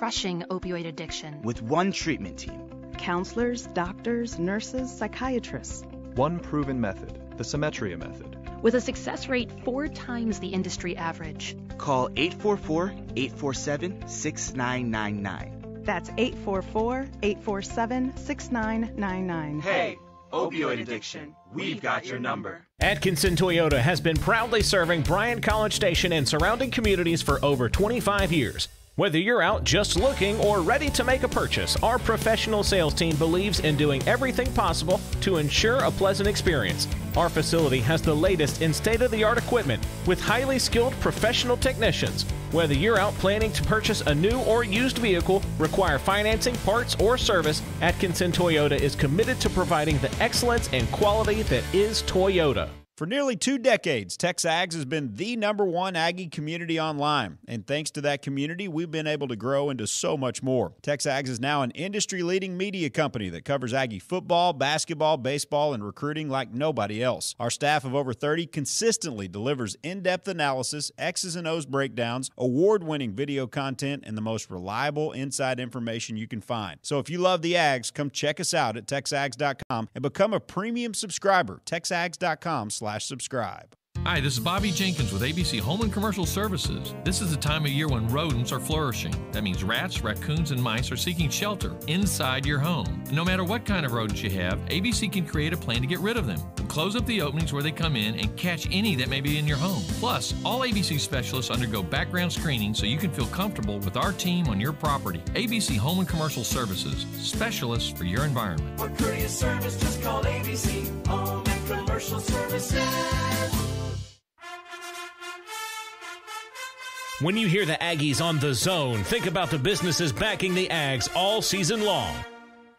crushing opioid addiction. With one treatment team. Counselors, doctors, nurses, psychiatrists. One proven method, the Symetria method. With a success rate 4 times the industry average. Call 844-847-6999. That's 844-847-6999. Hey, opioid addiction, we've got your number. Atkinson Toyota has been proudly serving Bryan College Station and surrounding communities for over 25 years. Whether you're out just looking or ready to make a purchase, our professional sales team believes in doing everything possible to ensure a pleasant experience. Our facility has the latest in state-of-the-art equipment with highly skilled professional technicians. Whether you're out planning to purchase a new or used vehicle, require financing, parts, or service, Atkinson Toyota is committed to providing the excellence and quality that is Toyota. For nearly 2 decades, TexAgs has been the #1 Aggie community online. And thanks to that community, we've been able to grow into so much more. TexAgs is now an industry-leading media company that covers Aggie football, basketball, baseball, and recruiting like nobody else. Our staff of over 30 consistently delivers in-depth analysis, X's and O's breakdowns, award-winning video content, and the most reliable inside information you can find. So if you love the Ags, come check us out at TexAgs.com and become a premium subscriber. TexAgs.com/subscribe. Hi, this is Bobby Jenkins with ABC Home and Commercial Services. This is the time of year when rodents are flourishing. That means rats, raccoons, and mice are seeking shelter inside your home. No matter what kind of rodents you have, ABC can create a plan to get rid of them. Close up the openings where they come in and catch any that may be in your home. Plus, all ABC specialists undergo background screening so you can feel comfortable with our team on your property. ABC Home and Commercial Services, specialists for your environment. For courteous service, just call ABC Home and Commercial Services. When you hear the Aggies on The Zone, think about the businesses backing the Ags all season long.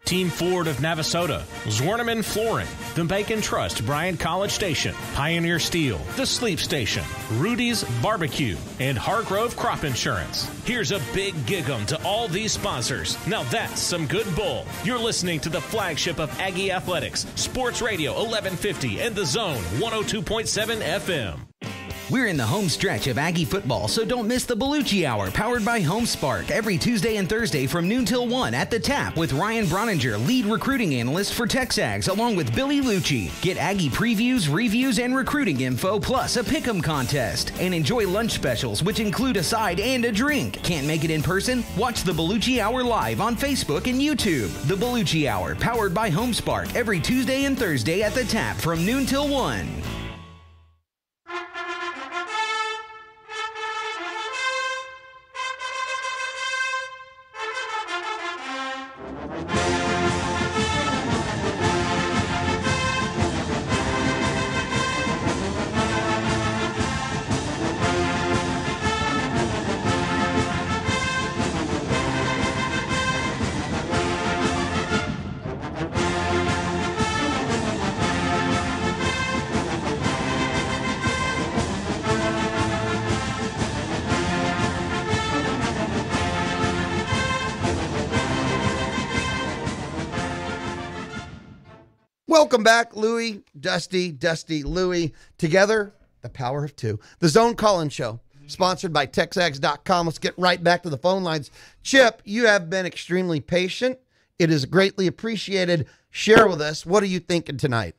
Team Ford of Navasota, Zwerneman Flooring, the Bacon Trust Bryan College Station, Pioneer Steel, The Sleep Station, Rudy's Barbecue, and Hargrove Crop Insurance. Here's a big gig-em to all these sponsors. Now that's some good bull. You're listening to the flagship of Aggie Athletics, Sports Radio 1150 and The Zone 102.7 FM. We're in the home stretch of Aggie football, so don't miss the Beliucci Hour, powered by HomeSpark, every Tuesday and Thursday from noon till 1 at The Tap with Ryan Brauninger, lead recruiting analyst for TexAgs, along with Beliucci. Get Aggie previews, reviews, and recruiting info, plus a pick'em contest. And enjoy lunch specials, which include a side and a drink. Can't make it in person? Watch the Beliucci Hour live on Facebook and YouTube. The Beliucci Hour, powered by HomeSpark, every Tuesday and Thursday at The Tap from noon till 1. Welcome back, Louie, Dusty, Louie. Together, the power of two. The Zone Call-In Show, sponsored by TexAgs.com. Let's get right back to the phone lines. Chip, you have been extremely patient. It is greatly appreciated. Share with us, what are you thinking tonight?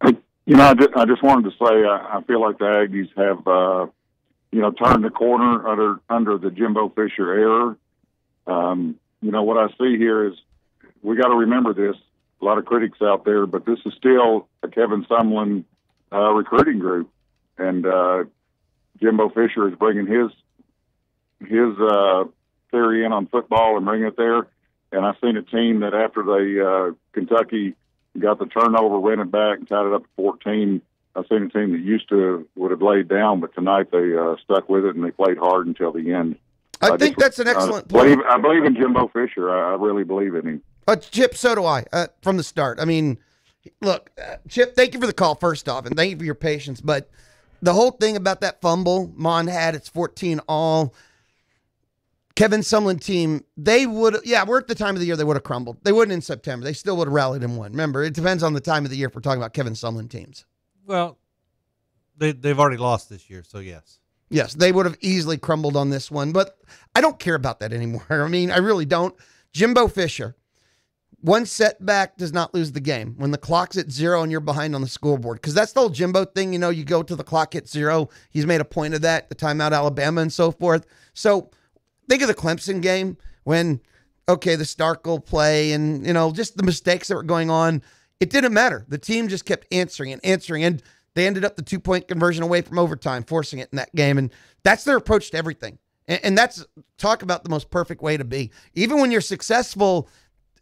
You know, I just wanted to say I feel like the Aggies have, turned the corner under the Jimbo Fisher era. What I see here is we got to remember this. A lot of critics out there, but this is still a Kevin Sumlin recruiting group, and Jimbo Fisher is bringing his theory in on football and bringing it there. And I've seen a team that after they Kentucky got the turnover, ran it back, and tied it up at 14. I've seen a team that used to would have laid down, but tonight they stuck with it and they played hard until the end. I think that's an excellent point. I believe in Jimbo Fisher. I really believe in him. Chip, so do I, from the start. I mean, look, Chip, thank you for the call, first off, and thank you for your patience. But the whole thing about that fumble Mon had, it's 14-all. Kevin Sumlin team, they would, we're at the time of the year they would have crumbled. They wouldn't in September. They still would have rallied and won. Remember, it depends on the time of the year if we're talking about Kevin Sumlin teams. Well, they've already lost this year, so yes. Yes, they would have easily crumbled on this one, but I don't care about that anymore. I mean, I really don't. Jimbo Fisher, one setback does not lose the game. When the clock's at 0 and you're behind on the scoreboard, because that's the whole Jimbo thing, you go to the clock at 0. He's made a point of that, the timeout Alabama and so forth. So think of the Clemson game when, the Starkle play and, just the mistakes that were going on. It didn't matter. The team just kept answering, and they ended up the 2-point conversion away from overtime, forcing it in that game. And that's their approach to everything. And that's, talk about the most perfect way to be. Even when you're successful,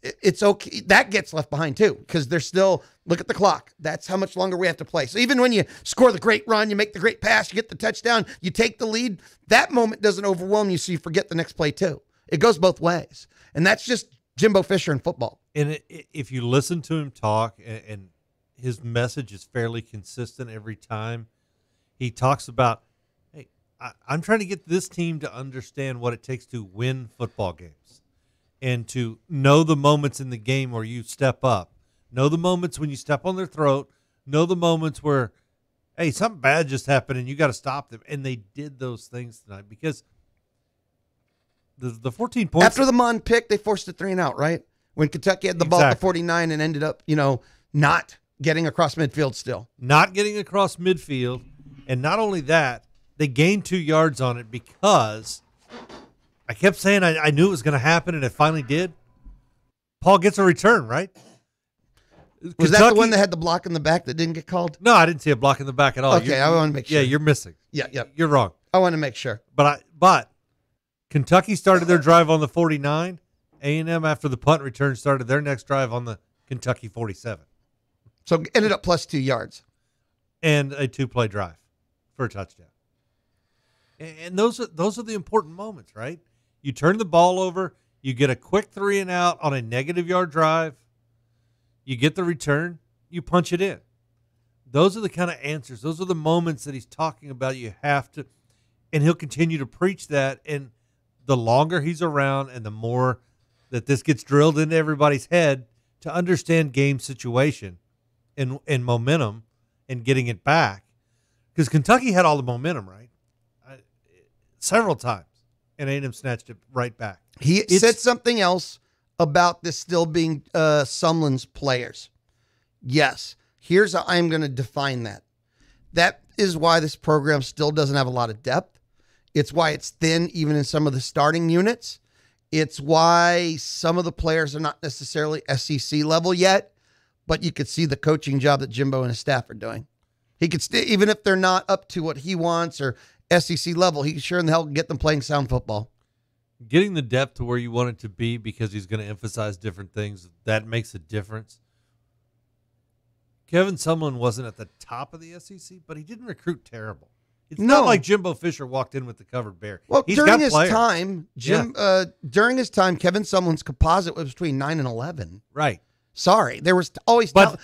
it's okay. That gets left behind too, because they're still, look at the clock. That's how much longer we have to play. So even when you score the great run, you make the great pass, you get the touchdown, you take the lead, that moment doesn't overwhelm you, so you forget the next play too. It goes both ways. And that's just Jimbo Fisher in football. And if you listen to him talk, and his message is fairly consistent every time, he talks about, hey, I'm trying to get this team to understand what it takes to win football games and to know the moments in the game where you step up, know the moments when you step on their throat, know the moments where, hey, something bad just happened and you got to stop them. And they did those things tonight because the 14 points. After the Mon pick, they forced a 3-and-out, right? When Kentucky had the ball at the 49 and ended up, not getting across midfield still. Not getting across midfield. And not only that, they gained 2 yards on it because I kept saying I knew it was going to happen, and it finally did. Paul gets a return, right? Was that the one that had the block in the back that didn't get called? No, I didn't see a block in the back at all. Okay, I want to make sure. Yeah, you're missing. Yeah. You're wrong. I want to make sure. But Kentucky started their drive on the 49. A&M, after the punt return, started their next drive on the Kentucky 47. So ended up plus 2 yards. And a 2-play drive for a touchdown. And those are the important moments, right? You turn the ball over, you get a quick 3-and-out on a negative yard drive, you get the return, you punch it in. Those are the kind of answers. Those are the moments that he's talking about. You have to, and he'll continue to preach that. And the longer he's around and the more that this gets drilled into everybody's head to understand game situation and momentum and getting it back. Because Kentucky had all the momentum, right? Several times. And A&M snatched it right back. He said something else about this still being Sumlin's players. Yes. Here's how I'm going to define that. That is why this program still doesn't have a lot of depth. It's why it's thin even in some of the starting units. It's why some of the players are not necessarily SEC level yet, but you could see the coaching job that Jimbo and his staff are doing. He could even if they're not up to what he wants or SEC level, he sure in the hell can get them playing sound football. Getting the depth to where you want it to be because he's going to emphasize different things, that makes a difference. Kevin Sumlin wasn't at the top of the SEC, but he didn't recruit terrible. It's not like Jimbo Fisher walked in with the covered bear. Well, He's during got his players. time, during his time, Kevin Sumlin's composite was between 9 and 11. Right. Sorry, there was always but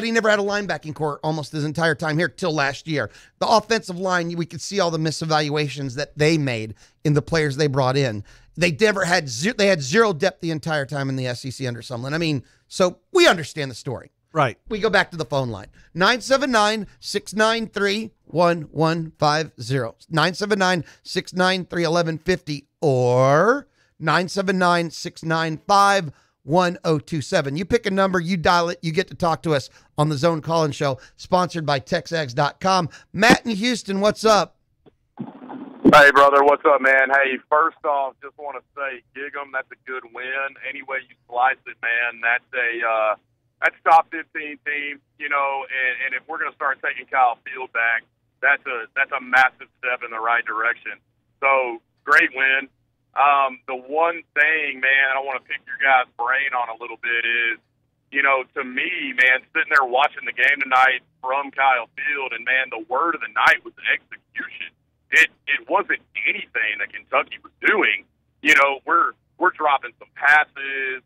he never had a linebacking core almost his entire time here till last year. The offensive line, we could see all the misevaluations that they made in the players they brought in. They never had they had zero depth the entire time in the SEC under Sumlin. I mean, so we understand the story. Right. We go back to the phone line. 979-693-1150. 979-693-1150 or 979-695-1027. You pick a number, you dial it, you get to talk to us on the Zone Call-In Show, sponsored by TexAgs.com. Matt in Houston, what's up? Hey, brother, what's up, man? Hey, first off, just want to say, gig 'em, that's a good win. Any way you slice it, man, that's top 15 team, and if we're going to start taking Kyle Field back, that's a massive step in the right direction. So, great win. The one thing, man, I want to pick your guys' brain on a little bit is, to me, man, sitting there watching the game tonight from Kyle Field, and, man, the word of the night was execution. It wasn't anything that Kentucky was doing. We're dropping some passes,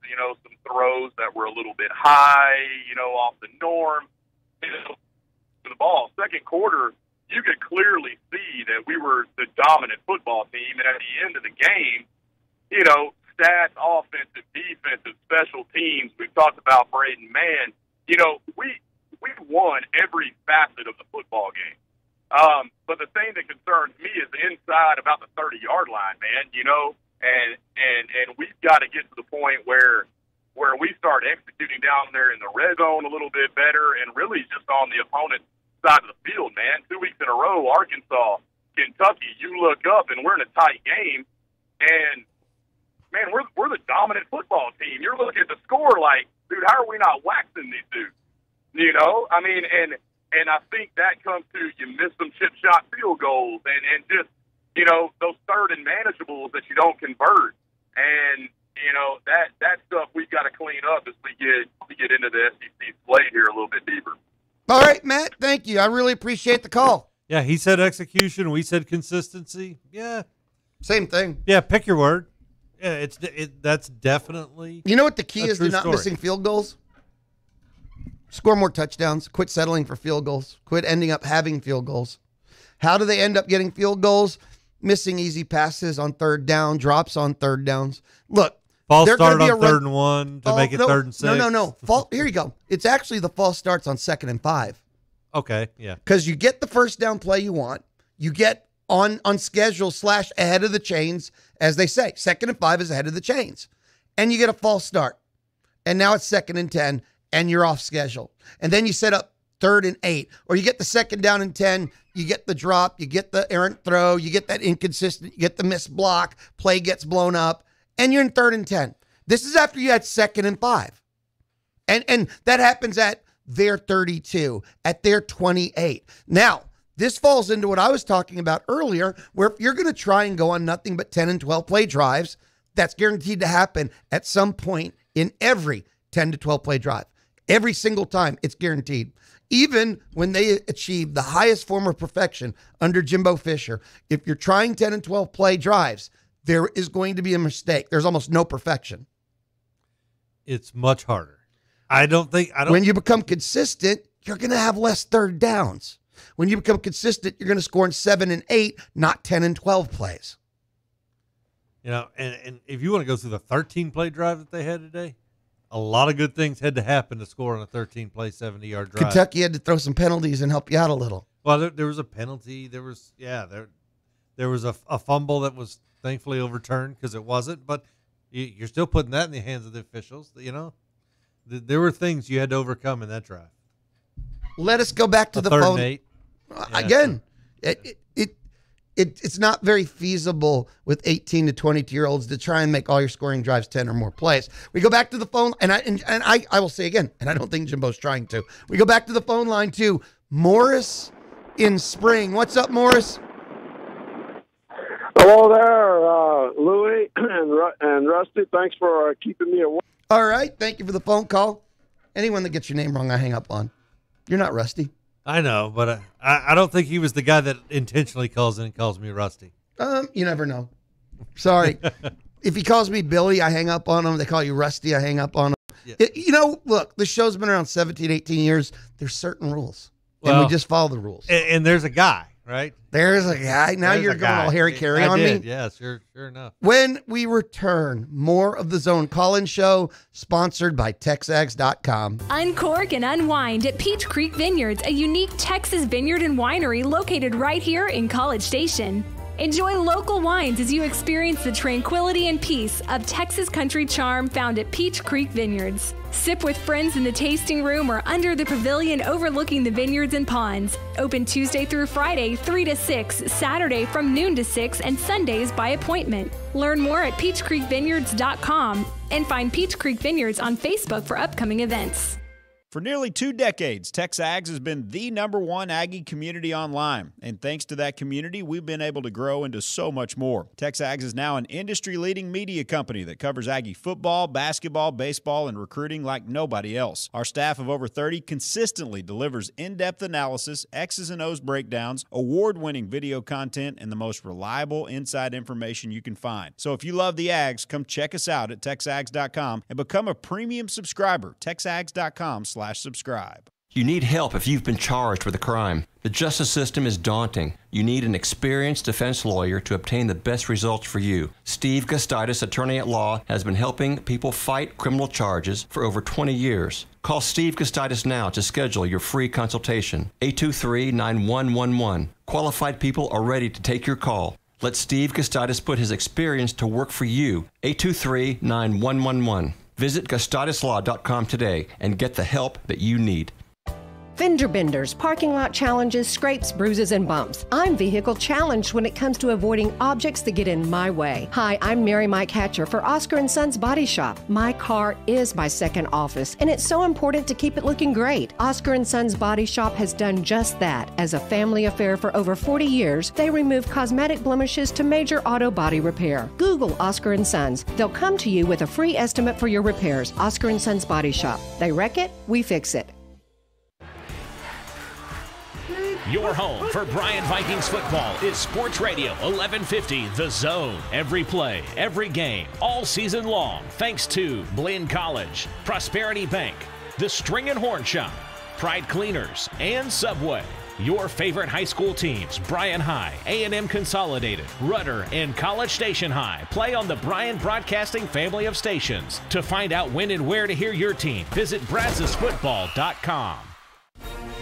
some throws that were a little bit high, off the norm. The ball. Second quarter, you could clearly see that we were the dominant football team. And at the end of the game, stats, offensive, defensive, special teams. We've talked about Braden Mann. We won every facet of the football game. But the thing that concerns me is inside about the 30-yard line, man. And we've got to get to the point where we start executing down there in the red zone a little bit better, and really just on the opponent's side of the field, man. 2 weeks in a row, Arkansas, Kentucky, you look up and we're in a tight game, and man, we're the dominant football team. You're looking at the score like, dude, how are we not waxing these dudes? I mean, and I think that comes to you miss some chip shot field goals and just, those third and manageables that you don't convert. And, that stuff we've got to clean up as we get into the SEC slate here a little bit deeper. All right, Matt, thank you. I really appreciate the call. Yeah, he said execution. We said consistency. Yeah. Same thing. Yeah, pick your word. Yeah, that's definitely. You know what the key is to not missing field goals? Score more touchdowns. Quit settling for field goals. Quit ending up having field goals. How do they end up getting field goals? Missing easy passes on third down, drops on third downs. Look, false start on 3rd and 1 to make it 3rd and 6. No. Here you go. It's actually the false starts on 2nd and 5. Okay, yeah. Because you get the first down play you want. You get on schedule / ahead of the chains, as they say. 2nd and 5 is ahead of the chains. And you get a false start. And now it's 2nd and 10, and you're off schedule. And then you set up 3rd and 8. Or you get the 2nd down and 10, you get the drop, you get the errant throw, you get that inconsistent, you get the missed block, play gets blown up, and you're in 3rd and 10. This is after you had 2nd and 5. And that happens at their 32, at their 28. Now, this falls into what I was talking about earlier, where if you're going to try and go on nothing but 10 and 12 play drives, that's guaranteed to happen at some point in every 10 to 12 play drive. Every single time, it's guaranteed. Even when they achieve the highest form of perfection under Jimbo Fisher, if you're trying 10 and 12 play drives, there is going to be a mistake. There's almost no perfection. It's much harder. When you become consistent, you're going to have less third downs. When you become consistent, you're going to score in 7 and 8, not 10 and 12 plays. And if you want to go through the 13-play drive that they had today, a lot of good things had to happen to score on a 13-play, 70-yard drive. Kentucky had to throw some penalties and help you out a little. Well, there was a penalty. There was a fumble that was thankfully overturned because it wasn't. But you're still putting that in the hands of the officials. There were things you had to overcome in that drive. Let us go back to the 3rd phone. and 8. Again, it's not very feasible with 18 to 22-year-olds to try and make all your scoring drives 10 or more plays. We go back to the phone, and I will say again, and I don't think Jimbo's trying to. We go back to the phone line to Morris in Spring. What's up, Morris? Hello there, Louie and Rusty. Thanks for keeping me awake. All right, thank you for the phone call. Anyone that gets your name wrong, I hang up on. You're not Rusty. I know, but I don't think he was the guy that intentionally calls in and calls me Rusty. You never know. Sorry. If he calls me Billy, I hang up on him. They call you Rusty, I hang up on him. Yeah. Look, the show's been around 17, 18 years. There's certain rules, and we just follow the rules. And there's a guy, right? There's a guy. Now you're going all Harry Carey on me. Yeah, sure enough. When we return, more of the Zone Call-In Show, sponsored by TexAgs.com. Uncork and unwind at Peach Creek Vineyards, a unique Texas vineyard and winery located right here in College Station. Enjoy local wines as you experience the tranquility and peace of Texas country charm found at Peach Creek Vineyards. Sip with friends in the tasting room or under the pavilion overlooking the vineyards and ponds. Open Tuesday through Friday, 3 to 6, Saturday from noon to 6, and Sundays by appointment. Learn more at peachcreekvineyards.com and find Peach Creek Vineyards on Facebook for upcoming events. For nearly 2 decades, TexAgs has been the #1 Aggie community online. And thanks to that community, we've been able to grow into so much more. TexAgs is now an industry-leading media company that covers Aggie football, basketball, baseball, and recruiting like nobody else. Our staff of over 30 consistently delivers in-depth analysis, X's and O's breakdowns, award-winning video content, and the most reliable inside information you can find. So if you love the Ags, come check us out at TexAgs.com and become a premium subscriber. TexAgs.com/subscribe. You need help if you've been charged with a crime. The justice system is daunting. You need an experienced defense lawyer to obtain the best results for you. Steve Gustitis, attorney at law, has been helping people fight criminal charges for over 20 years. Call Steve Gustitis now to schedule your free consultation. 823-9111. Qualified people are ready to take your call. Let Steve Gustitis put his experience to work for you. 823-9111. Visit GustitisLaw.com today and get the help that you need. Fender benders, parking lot challenges, scrapes, bruises, and bumps. I'm vehicle challenged when it comes to avoiding objects that get in my way. Hi, I'm Mary Mike Hatcher for Oscar & Sons Body Shop. My car is my second office, and it's so important to keep it looking great. Oscar & Sons Body Shop has done just that. As a family affair for over 40 years, they remove cosmetic blemishes to major auto body repair. Google Oscar & Sons. They'll come to you with a free estimate for your repairs. Oscar & Sons Body Shop. They wreck it, we fix it. Your home for Bryan Vikings football is Sports Radio 1150 The Zone. Every play, every game, all season long, thanks to Blinn College, Prosperity Bank, The String and Horn Shop, Pride Cleaners, and Subway. Your favorite high school teams, Bryan High, A&M Consolidated, Rudder, and College Station High, play on the Bryan Broadcasting family of stations. To find out when and where to hear your team, visit BrazosFootball.com.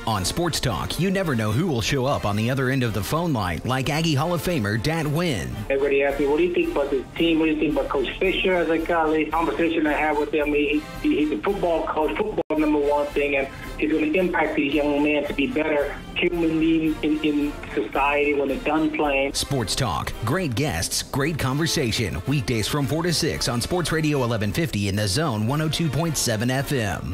On Sports Talk, you never know who will show up on the other end of the phone line, like Aggie Hall of Famer Dat Wynn. Everybody asked me, what do you think about this team? What do you think about Coach Fisher? As a colleague, conversation I had with him, he's a football coach, football number one thing, and he's going to impact these young men to be better human beings in society when they're done playing. Sports Talk, great guests, great conversation. Weekdays from 4 to 6 on Sports Radio 1150 in The Zone 102.7 FM.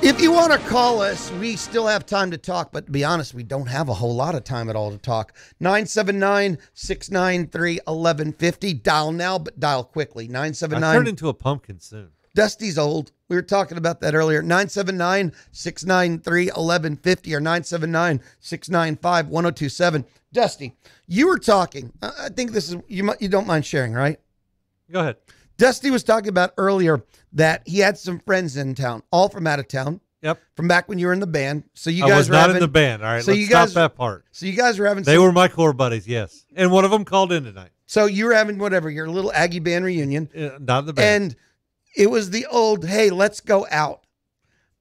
If you want to call us, we still have time to talk, but to be honest, we don't have a whole lot of time at all to talk. 979-693-1150. Dial now, but dial quickly. 979. I turned into a pumpkin soon. Dusty's old. We were talking about that earlier. 979-693-1150 or 979-695-1027. Dusty, you were talking. I think this is, you don't mind sharing, right? Go ahead. Dusty was talking about earlier that he had some friends in town, all from out of town. Yep. From back when you were in the band. So you I guys was were not having, in the band. All right. So let's you guys, stop that part. So you guys were having. They were my core buddies. Yes. And one of them called in tonight. So you were having whatever, your little Aggie band reunion. Not in the band. And it was the old, hey, let's go out.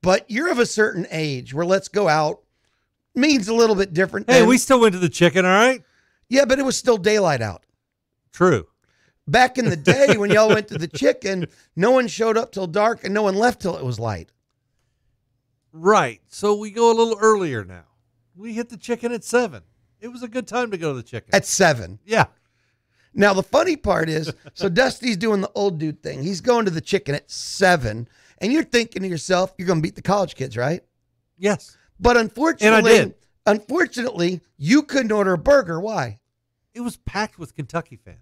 But you're of a certain age where let's go out means a little bit different. Hey, we still went to the Chicken, all right? Yeah, but it was still daylight out. True. Back in the day when y'all went to the Chicken, no one showed up till dark and no one left till it was light. Right. So we go a little earlier now. We hit the Chicken at 7. It was a good time to go to the Chicken. At 7. Yeah. Now, the funny part is, so Dusty's doing the old dude thing. He's going to the Chicken at 7, and you're thinking to yourself, you're going to beat the college kids, right? Yes. But unfortunately, and I did. Unfortunately, you couldn't order a burger. Why? It was packed with Kentucky fans.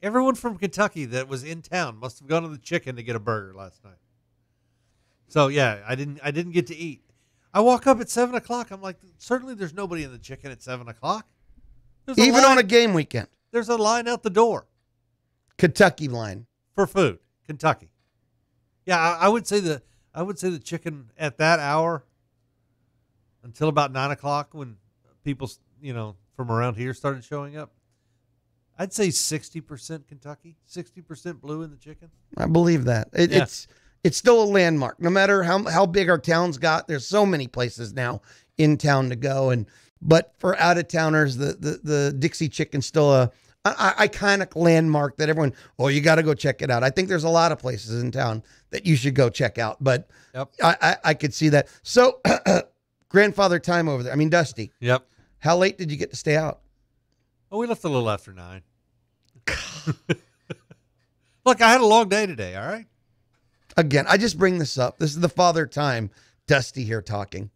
Everyone from Kentucky that was in town must have gone to the Chicken to get a burger last night. So yeah, I didn't get to eat. I walk up at 7 o'clock. I'm like, certainly there's nobody in the Chicken at 7 o'clock. Even on a game weekend. There's a line out the door. Kentucky line. For food. Kentucky. Yeah, I would say the Chicken at that hour until about 9 o'clock when people, from around here started showing up. I'd say 60% Kentucky, 60% blue in the Chicken. I believe that. It's still a landmark. No matter how big our town's got, there's so many places now in town to go. But for out of towners, the Dixie Chicken's still a iconic landmark that everyone, you got to go check it out. I think there's a lot of places in town that you should go check out. But yep. I could see that. So grandfather time over there. I mean, Dusty. Yep. How late did you get to stay out? Oh, we left a little after 9. Look, I had a long day today, all right? Again, I just bring this up. This is the father time. Dusty here talking.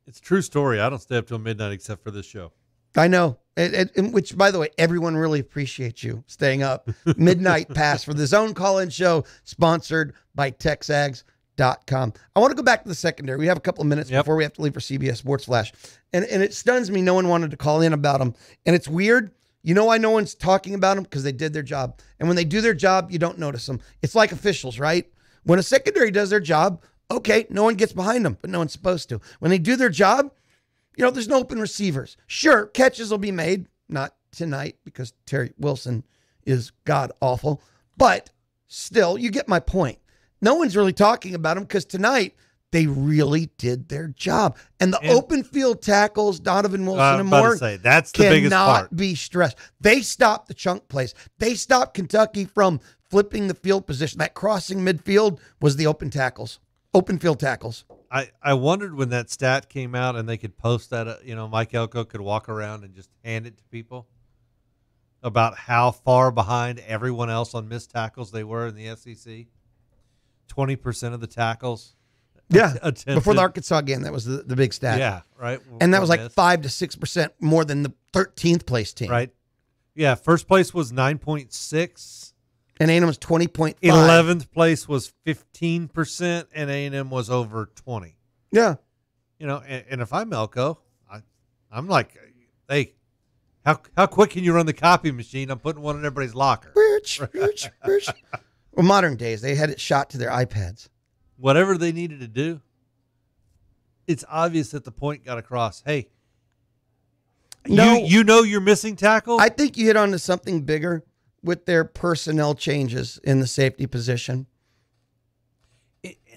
It's a true story. I don't stay up till midnight except for this show. I know. Which, by the way, everyone really appreciates you staying up. Midnight Pass for the Zone Call-In Show, sponsored by TexAgs.com. I want to go back to the secondary. We have a couple of minutes before we have to leave for CBS Sports Flash. And it stuns me no one wanted to call in about them. And it's weird. You know why no one's talking about them? Because they did their job. And when they do their job, you don't notice them. It's like officials, right? When a secondary does their job, okay, no one gets behind them, but no one's supposed to. When they do their job, you know, there's no open receivers. Sure, catches will be made. Not tonight because Terry Wilson is god-awful. But still, you get my point. No one's really talking about them because tonight they really did their job. And the open field tackles, Donovan Wilson and more, that's the biggest part. Cannot be stressed. They stopped the chunk plays. They stopped Kentucky from flipping the field position. That crossing midfield was the open tackles. Open field tackles. I wondered when that stat came out and they could post that, Mike Elko could walk around and just hand it to people about how far behind everyone else on missed tackles they were in the SEC. 20% of the tackles. Yeah, attempted. Before the Arkansas game, that was the big stat. Yeah, right. And that was like 5 to 6% more than the 13th place team. Right. Yeah, first place was 9.6. And A&M was 20.5. 11th place was 15%, and A&M was over 20. Yeah. And if I'm Elko, I'm like, hey, how quick can you run the copy machine? I'm putting one in everybody's locker. Well, modern days, they had it shot to their iPads. Whatever they needed to do, it's obvious that the point got across. Hey, no, you're missing tackles? I think you hit on to something bigger with their personnel changes in the safety position.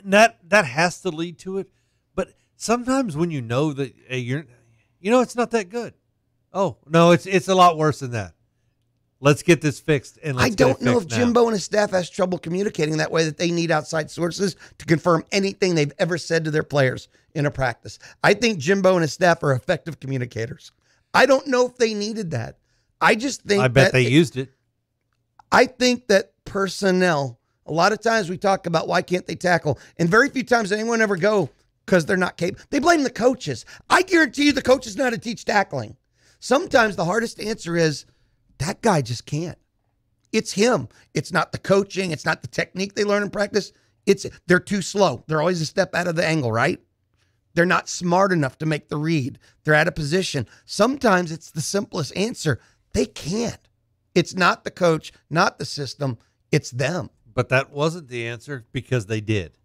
That has to lead to it. But sometimes when you know that it's not that good. Oh, no, it's a lot worse than that. Let's get this fixed. And I don't know if Jimbo and his staff has trouble communicating that way, that they need outside sources to confirm anything they've ever said to their players in a practice. I think Jimbo and his staff are effective communicators. I don't know if they needed that. I just think I bet they used it. I think that personnel, a lot of times we talk about why can't they tackle, and very few times does anyone ever go because they're not capable. They blame the coaches. I guarantee you the coaches know how to teach tackling. Sometimes the hardest answer is, that guy just can't. It's him. It's not the coaching. It's not the technique they learn in practice. They're too slow. They're always a step out of the angle, right? They're not smart enough to make the read. They're out of position. Sometimes it's the simplest answer. They can't. It's not the coach, not the system. It's them. But that wasn't the answer because they did.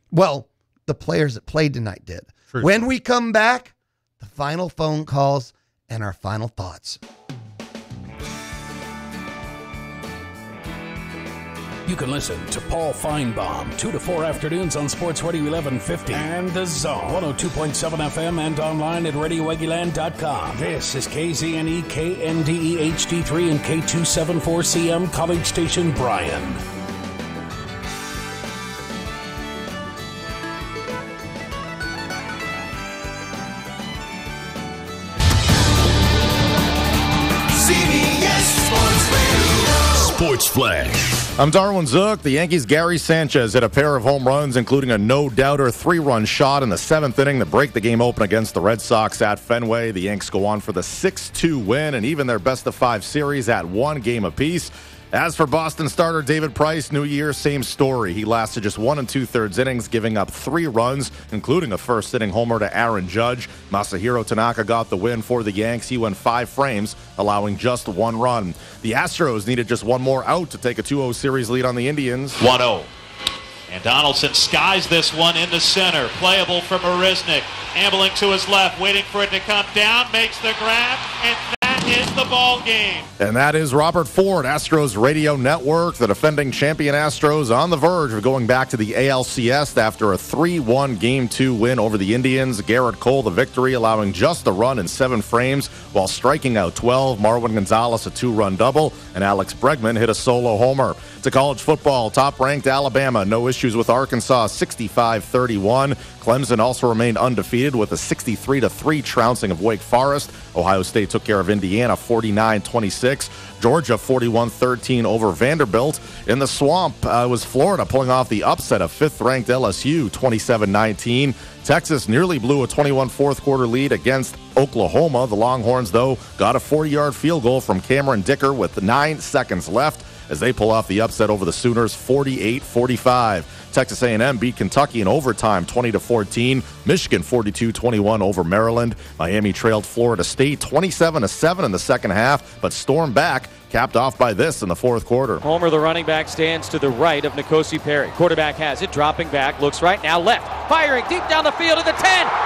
Well, the players that played tonight did. True. When we come back, the final phone calls and our final thoughts. You can listen to Paul Feinbaum 2 to 4 afternoons on Sports Radio 1150 and The Zone 102.7 FM and online at RadioAggieland.com. This is KZNE, KNDE HD3 and K274CM College Station, Bryan. CBS Sports Radio. Sports Flash. I'm Darwin Zook. The Yankees' Gary Sanchez hit a pair of home runs, including a no-doubter 3-run shot in the 7th inning to break the game open against the Red Sox at Fenway. The Yanks go on for the 6-2 win and even their best-of-5 series at 1 game apiece. As for Boston starter David Price, New Year, same story. He lasted just 1 2/3 innings, giving up 3 runs, including a first-inning homer to Aaron Judge. Masahiro Tanaka got the win for the Yanks. He went 5 frames, allowing just 1 run. The Astros needed just 1 more out to take a 2-0 series lead on the Indians. 1-0. And Donaldson skies this one into center. Playable for Marisnik. Ambling to his left, waiting for it to come down, makes the grab, and that is the ball game. And that is Robert Ford, Astros Radio Network. The defending champion Astros on the verge of going back to the ALCS after a 3-1 Game 2 win over the Indians. Garrett Cole, the victory, allowing just a run in 7 frames while striking out 12. Marwin Gonzalez, a 2-run double, and Alex Bregman hit a solo homer. To college football, top-ranked Alabama, no issues with Arkansas, 65-31. Clemson also remained undefeated with a 63-3 trouncing of Wake Forest. Ohio State took care of Indiana Indiana 49-26. Georgia 41-13 over Vanderbilt. In the Swamp was Florida pulling off the upset of 5th-ranked LSU 27-19. Texas nearly blew a 21 fourth-quarter lead against Oklahoma. The Longhorns, though, got a 40-yard field goal from Cameron Dicker with 9 seconds left as they pull off the upset over the Sooners 48-45. Texas A&M beat Kentucky in overtime 20-14. Michigan 42-21 over Maryland. Miami trailed Florida State 27-7 in the second half, but stormed back, capped off by this in the fourth quarter. Homer, the running back, stands to the right of N'Kosi Perry. Quarterback has it, dropping back, looks right, now left, firing deep down the field at the 10,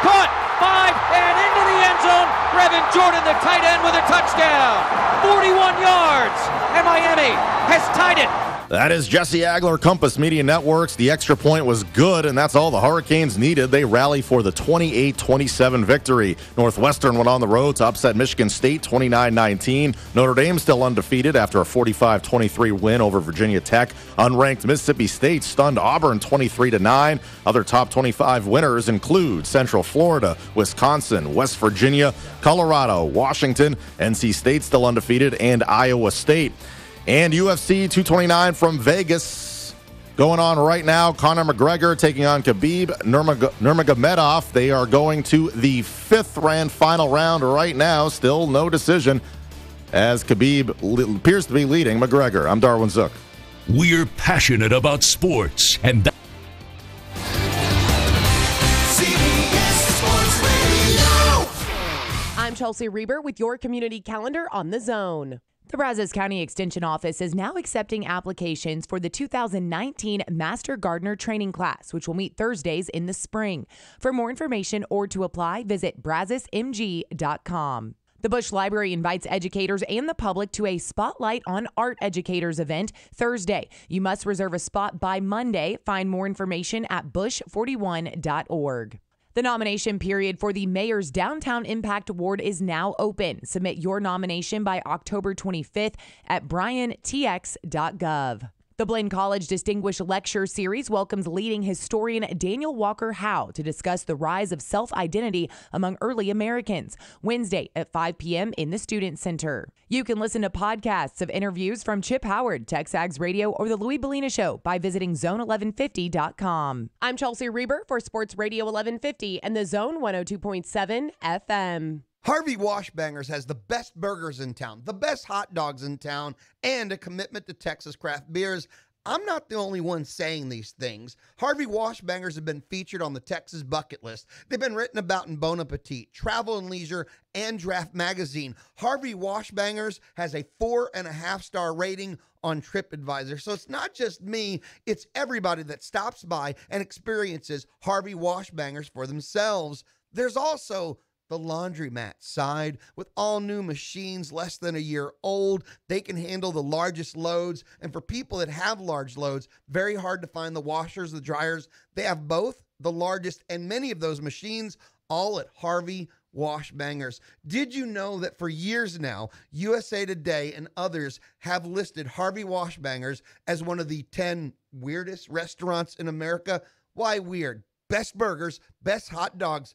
caught, 5, and into the end zone. Brevin Jordan, the tight end, with a touchdown. 41 yards, and Miami has tied it. That is Jesse Agler, Compass Media Networks. The extra point was good, and that's all the Hurricanes needed. They rally for the 28-27 victory. Northwestern went on the road to upset Michigan State 29-19. Notre Dame still undefeated after a 45-23 win over Virginia Tech. Unranked Mississippi State stunned Auburn 23-9. Other top 25 winners include Central Florida, Wisconsin, West Virginia, Colorado, Washington, NC State still undefeated, and Iowa State. And UFC 229 from Vegas going on right now. Conor McGregor taking on Khabib Nurmagomedov. They are going to the 5th final round right now. Still no decision as Khabib appears to be leading McGregor. I'm Darwin Zook. We're passionate about sports, and I'm Chelsea Reber with your community calendar on The Zone. The Brazos County Extension Office is now accepting applications for the 2019 Master Gardener Training Class, which will meet Thursdays in the spring. For more information or to apply, visit brazosmg.com. The Bush Library invites educators and the public to a Spotlight on Art Educators event Thursday. You must reserve a spot by Monday. Find more information at bush41.org. The nomination period for the Mayor's Downtown Impact Award is now open. Submit your nomination by October 25th at bryantx.gov. The Blaine College Distinguished Lecture Series welcomes leading historian Daniel Walker Howe to discuss the rise of self-identity among early Americans, Wednesday at 5 p.m. in the Student Center. You can listen to podcasts of interviews from Chip Howard, TexAgs Radio, or The Louis Bellina Show by visiting zone1150.com. I'm Chelsea Reber for Sports Radio 1150 and the Zone 102.7 FM. Harvey Washbangers has the best burgers in town, the best hot dogs in town, and a commitment to Texas craft beers. I'm not the only one saying these things. Harvey Washbangers have been featured on the Texas bucket list. They've been written about in Bon Appetit, Travel and Leisure, and Draft Magazine. Harvey Washbangers has a 4.5-star rating on TripAdvisor. So it's not just me, it's everybody that stops by and experiences Harvey Washbangers for themselves. There's also the laundromat side with all new machines less than a year old. They can handle the largest loads. And for people that have large loads, very hard to find the washers, the dryers. They have both the largest and many of those machines all at Harvey Washbangers. Did you know that for years now, USA Today and others have listed Harvey Washbangers as one of the 10 weirdest restaurants in America? Why weird? Best burgers, best hot dogs,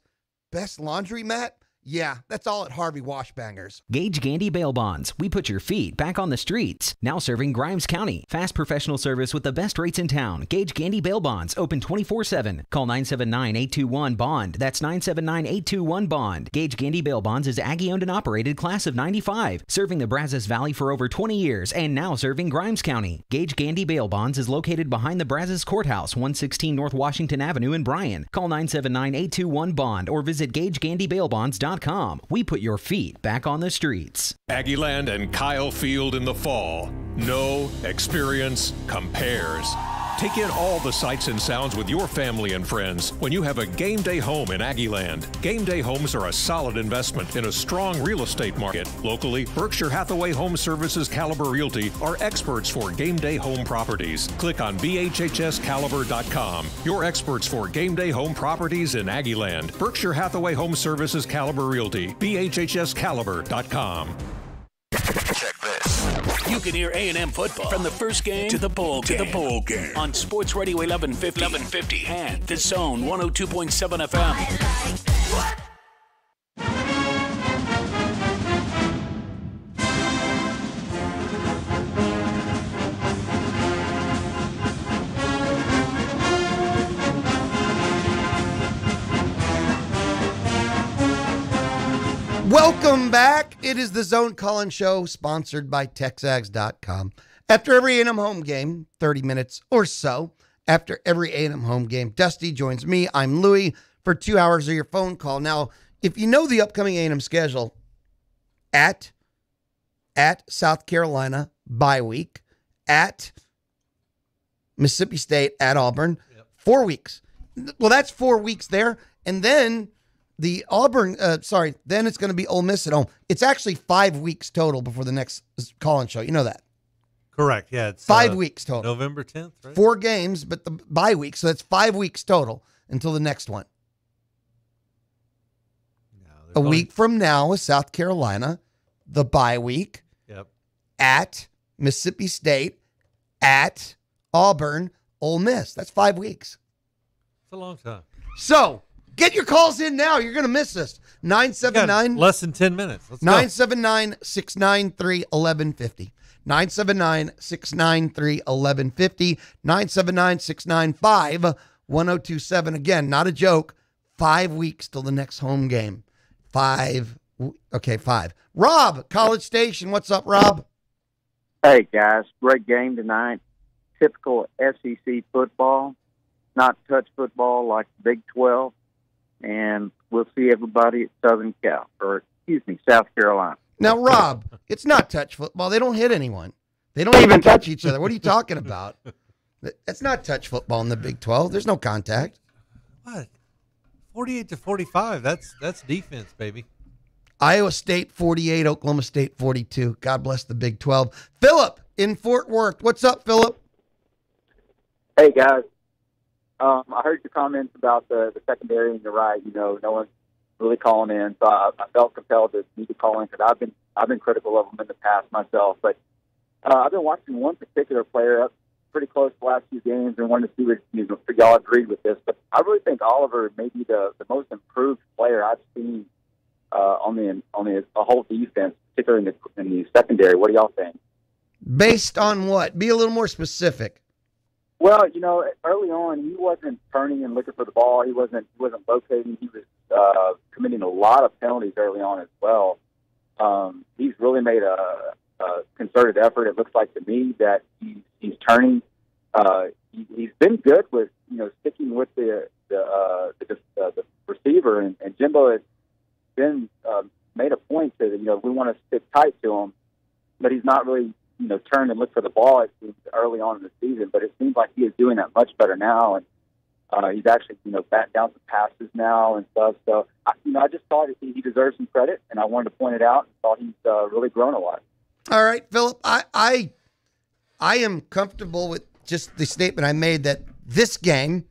best laundromat? Yeah, that's all at Harvey Washbangers. Gage Gandy Bail Bonds. We put your feet back on the streets. Now serving Grimes County. Fast professional service with the best rates in town. Gage Gandy Bail Bonds. Open 24/7. Call 979-821-BOND. That's 979-821-BOND. Gage Gandy Bail Bonds is Aggie owned and operated class of 95. Serving the Brazos Valley for over 20 years and now serving Grimes County. Gage Gandy Bail Bonds is located behind the Brazos Courthouse, 116 North Washington Avenue in Bryan. Call 979-821-BOND or visit GageGandyBailBonds.com. We put your feet back on the streets. Aggieland and Kyle Field in the fall. No experience compares. Take in all the sights and sounds with your family and friends when you have a game day home in Aggieland. Game day homes are a solid investment in a strong real estate market. Locally, Berkshire Hathaway Home Services Caliber Realty are experts for game day home properties. Click on bhhscaliber.com. Your experts for game day home properties in Aggieland. Berkshire Hathaway Home Services Caliber Realty. bhhscaliber.com. Check this. You can hear A&M football from the first game to the bowl game on Sports Radio 1150 and The Zone 102.7 FM. Welcome back. It is the Zone Call-In Show, sponsored by TexAgs.com. After every A&M home game, 30 minutes or so, after every A&M home game, Dusty joins me. I'm Louie for 2 hours of your phone call. Now, if you know the upcoming A&M schedule, at South Carolina, bye week, at Mississippi State, at Auburn, 4 weeks. Well, that's 4 weeks there. And then the Auburn, then it's going to be Ole Miss at home. It's actually 5 weeks total before the next call-in show. You know that. Correct. Yeah. It's 5 weeks total. November 10th, right? 4 games, but the bye week. So that's 5 weeks total until the next one. A week from now is South Carolina, the bye week. Yep. At Mississippi State, at Auburn, Ole Miss. That's 5 weeks. It's a long time. So get your calls in now. You're going to miss us. 979. Less than 10 minutes. Let's 979-693-1150. 979-693-1150. 979-695-1027. Again, not a joke. 5 weeks till the next home game. 5. Okay, 5. Rob, College Station. What's up, Rob? Hey, guys. Great game tonight. Typical SEC football. Not touch football like Big 12. And we'll see everybody at South Carolina. Now, Rob, it's not touch football. They don't hit anyone. They don't even touch each other. What are you talking about? That's not touch football in the Big 12. There's no contact. What? 48-45. That's defense, baby. Iowa State 48, Oklahoma State 42. God bless the Big 12. Philip in Fort Worth. What's up, Philip? Hey, guys. I heard your comments about the secondary, and you're right. You know, no one's really calling in, so I felt compelled to need to call in because I've been critical of them in the past myself. But I've been watching one particular player up pretty close the last few games, and wanted to see if y'all agreed with this. But I really think Oliver may be the most improved player I've seen on the whole defense, particularly in the secondary. What do y'all think? Based on what? Be a little more specific. Well, early on, he wasn't turning and looking for the ball. He wasn't locating. He was committing a lot of penalties early on as well. He's really made a concerted effort. It looks like to me that he's turning. He's been good with sticking with the receiver, and Jimbo has been made a point to we want to stick tight to him, but he's not really turn and look for the ball, it seems, early on in the season, but it seems like he is doing that much better now, and he's actually, backed down some passes now and stuff. So, I just thought he deserves some credit, and I wanted to point it out and thought he's really grown a lot. All right, Philip, I am comfortable with just the statement I made that this game,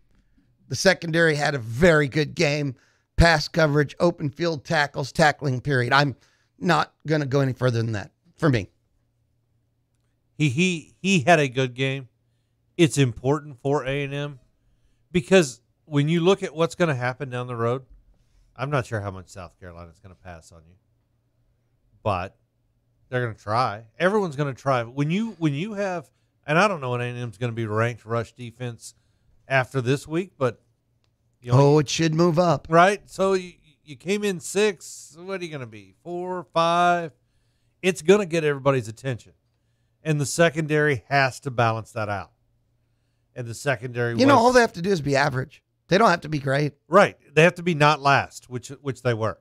the secondary had a very good game, pass coverage, open field tackles, tackling period. I'm not going to go any further than that for me. He had a good game. It's important for A&M because when you look at what's going to happen down the road, I'm not sure how much South Carolina is going to pass on you, but they're going to try. Everyone's going to try. When you have, and I don't know when A&M is going to be ranked rush defense after this week, but it should move up, right? So you came in 6. What are you going to be? 4, 5? It's going to get everybody's attention. And the secondary has to balance that out. And the secondary, all they have to do is be average. They don't have to be great. Right. They have to be not last, which they were.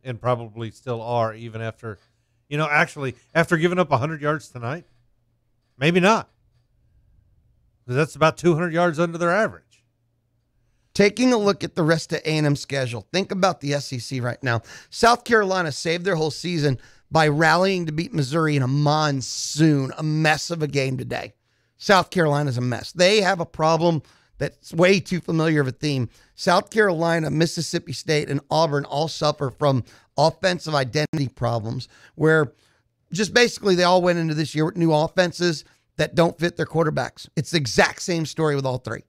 And probably still are, even after, after giving up 100 yards tonight. Maybe not. Because that's about 200 yards under their average. Taking a look at the rest of A&M's schedule, think about the SEC right now. South Carolina saved their whole season by rallying to beat Missouri in a monsoon, a mess of a game today. South Carolina's a mess. They have a problem that's way too familiar of a theme. South Carolina, Mississippi State, and Auburn all suffer from offensive identity problems where just basically they all went into this year with new offenses that don't fit their quarterbacks. It's the exact same story with all three.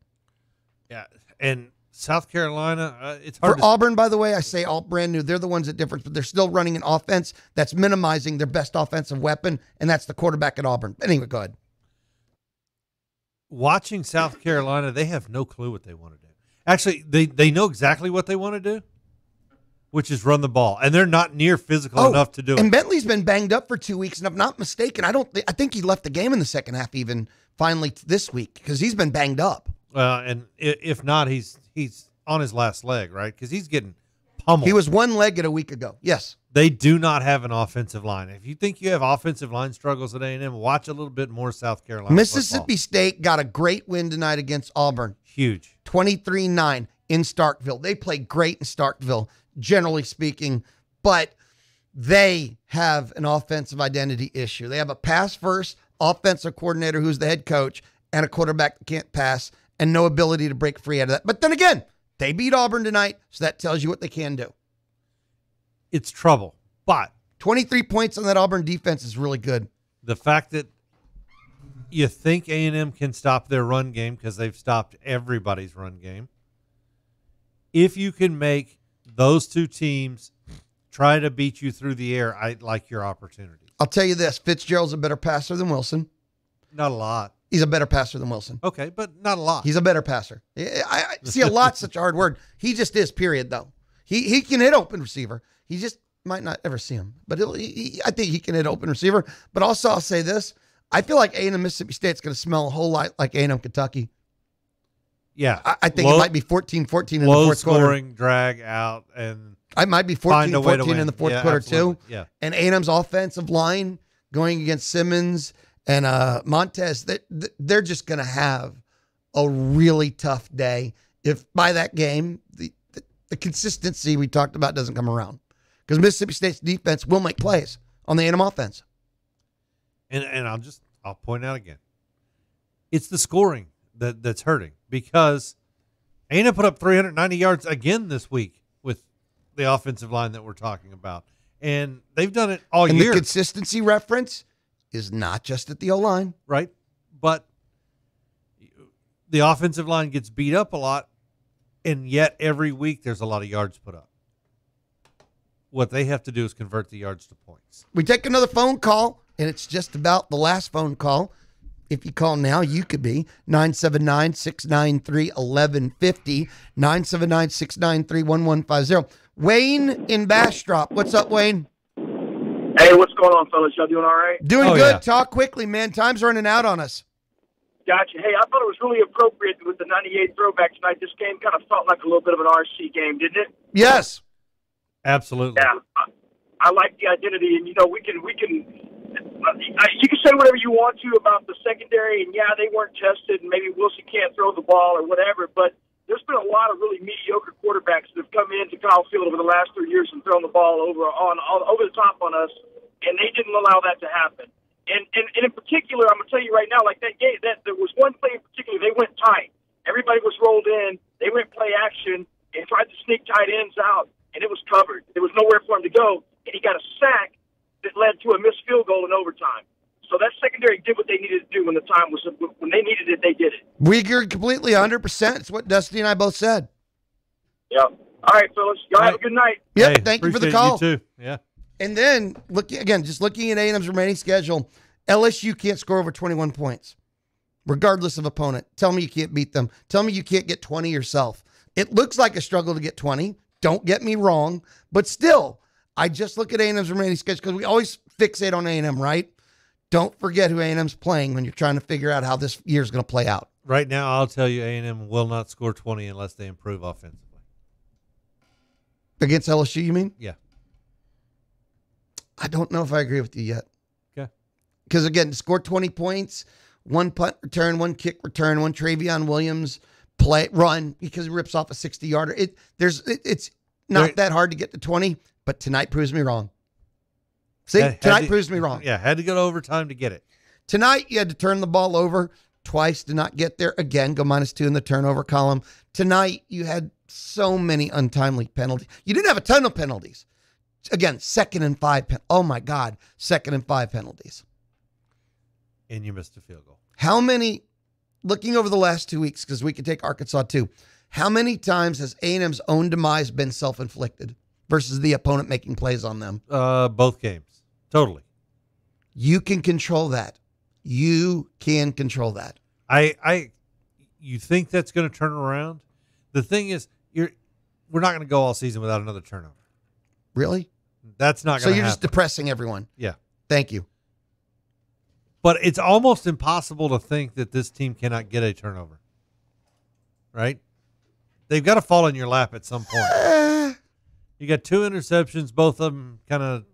Yeah, and South Carolina, it's hard for Auburn, by the way, I say all brand new. They're the ones that difference, but they're still running an offense that's minimizing their best offensive weapon, and that's the quarterback at Auburn. Anyway, go ahead. Watching South Carolina, they have no clue what they want to do. Actually, they know exactly what they want to do, which is run the ball, and they're not near physical enough to do it. And Bentley's been banged up for 2 weeks, and if I'm not mistaken, I think he left the game in the second half even finally this week because he's been banged up. And if not, he's on his last leg, right? Because he's getting pummeled. He was one-legged a week ago. Yes. They do not have an offensive line. If you think you have offensive line struggles at A&M, watch a little bit more South Carolina Mississippi football. State got a great win tonight against Auburn. Huge. 23-9 in Starkville. They play great in Starkville, generally speaking, but they have an offensive identity issue. They have a pass-first offensive coordinator who's the head coach and a quarterback that can't pass and no ability to break free out of that. But then again, they beat Auburn tonight, so that tells you what they can do. It's trouble, but 23 points on that Auburn defense is really good. The fact that you think A&M can stop their run game because they've stopped everybody's run game. If you can make those two teams try to beat you through the air, I like your opportunity. I'll tell you this, Fitzgerald's a better passer than Wilson. Not a lot. He's a better passer than Wilson. Okay, but not a lot. He's a better passer. I see a lot, such a hard word. He just is, period, though. He can hit open receiver. He just might not ever see him. But I think he can hit open receiver. But also, I'll say this. I feel like A&M Mississippi State's going to smell a whole lot like A&M Kentucky. Yeah. I think it might be 14-14 in the fourth quarter. Low scoring, drag out, and I might be 14-14 in the fourth quarter, absolutely. too. Yeah. And A&M's offensive line going against Simmons and Montez, they're just going to have a really tough day if by that game the consistency we talked about doesn't come around. Because Mississippi State's defense will make plays on the A&M offense. And I'll point out again, it's the scoring that's hurting because A&M put up 390 yards again this week with the offensive line that we're talking about. And they've done it all year. And the consistency reference is not just at the O-line. Right. But the offensive line gets beat up a lot, and yet every week there's a lot of yards put up. What they have to do is convert the yards to points. We take another phone call, and it's just about the last phone call. If you call now, you could be 979-693-1150, 979-693-1150. Wayne in Bastrop. What's up, Wayne? Hey, what's going on, fellas? Y'all doing all right? Doing good. Yeah. Talk quickly, man. Time's running out on us. Gotcha. Hey, I thought it was really appropriate with the 98 throwback tonight. This game kind of felt like a little bit of an RC game, didn't it? Yes. Absolutely. Yeah. I like the identity, and, you know, you can say whatever you want to about the secondary, and, yeah, they weren't tested, and maybe Wilson can't throw the ball or whatever, but there's been a lot of really mediocre quarterbacks that have come into Kyle Field over the last 3 years and thrown the ball over the top on us, and they didn't allow that to happen. And in particular, I'm going to tell you right now, like that game, there was one play in particular, they went tight. Everybody was rolled in. They went play action and tried to sneak tight ends out, and it was covered. There was nowhere for him to go, and he got a sack that led to a missed field goal in overtime. So that secondary did what they needed to do when they needed it, they did it. We agree completely, 100%. It's what Dusty and I both said. Yeah. All right, fellas. Y'all have a good night. Yep. Hey, thank you for the call. You too. Yeah. And then, looking at A&M's remaining schedule, LSU can't score over 21 points, regardless of opponent. Tell me you can't beat them. Tell me you can't get 20 yourself. It looks like a struggle to get 20. Don't get me wrong. But still, I just look at A&M's remaining schedule because we always fixate on A&M, right? Don't forget who A&M's playing when you're trying to figure out how this year's going to play out. Right now, I'll tell you A&M will not score 20 unless they improve offensively. Against LSU, you mean? Yeah. I don't know if I agree with you yet. Okay. Because, again, to score 20 points, one punt return, one kick return, one Travion Williams run because he rips off a 60-yarder. It's not that hard to get to 20, but tonight proves me wrong. See, tonight proves me wrong. Yeah, had to go to overtime to get it. Tonight, you had to turn the ball over twice to not get there. Again, go -2 in the turnover column. Tonight, you had so many untimely penalties. You didn't have a ton of penalties. Again, 2nd and 5. Oh, my God. 2nd and 5 penalties. And you missed a field goal. How many, looking over the last 2 weeks, because we could take Arkansas too, how many times has A&M's own demise been self-inflicted versus the opponent making plays on them? Both games. Totally. You can control that. You can control that. You think that's going to turn around? The thing is, we're not going to go all season without another turnover. Really? That's not going to So happen. you're just depressing everyone. Yeah. Thank you. But it's almost impossible to think that this team cannot get a turnover. Right? They've got to fall in your lap at some point. You got 2 interceptions, both of them kind of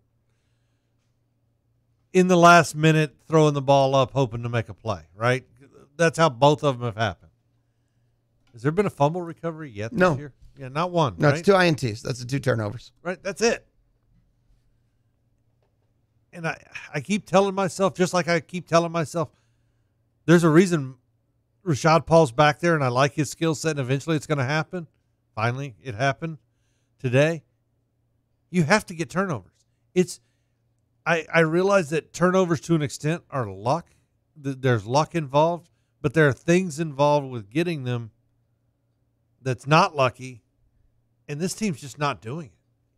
in the last minute throwing the ball up, hoping to make a play, right? That's how both of them have happened. Has there been a fumble recovery yet this year? Yeah, not one. No, right? it's 2 INTs. That's the 2 turnovers. Right, that's it. And I keep telling myself, just like I keep telling myself, there's a reason Rashad Paul's back there, and I like his skill set, and eventually it's going to happen. Finally, it happened today. You have to get turnovers. I realize that turnovers to an extent are luck. There's luck involved, but there are things involved with getting them that's not lucky, and this team's just not doing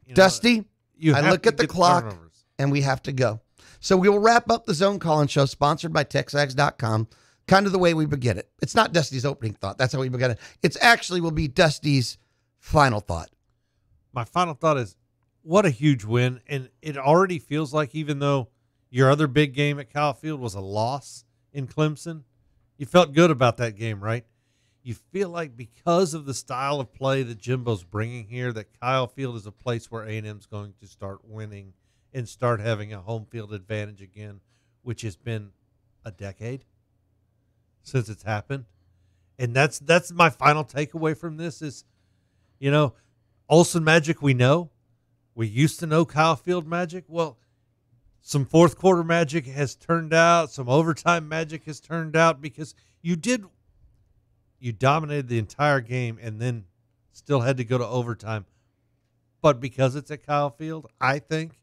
it. Dusty, I look at the clock, turnovers. And we have to go. So we will wrap up the Zone Call-In Show, sponsored by TexAgs.com, kind of the way we begin it. It's not Dusty's opening thought. That's how we begin it. It's actually will be Dusty's final thought. My final thought is, what a huge win. And it already feels like, even though your other big game at Kyle Field was a loss in Clemson, you felt good about that game, right? You feel like because of the style of play that Jimbo's bringing here, that Kyle Field is a place where A&M's going to start winning and start having a home field advantage again, which has been a decade since it's happened. And that's my final takeaway from this is, Olsen magic we know. We used to know Kyle Field magic. Well, some fourth quarter magic has turned out. Some overtime magic has turned out because you dominated the entire game and then still had to go to overtime. But because it's at Kyle Field, I think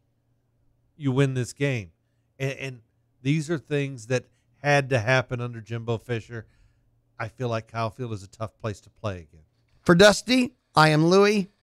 you win this game. And these are things that had to happen under Jimbo Fisher. I feel like Kyle Field is a tough place to play again. For Dusty, I am Louie.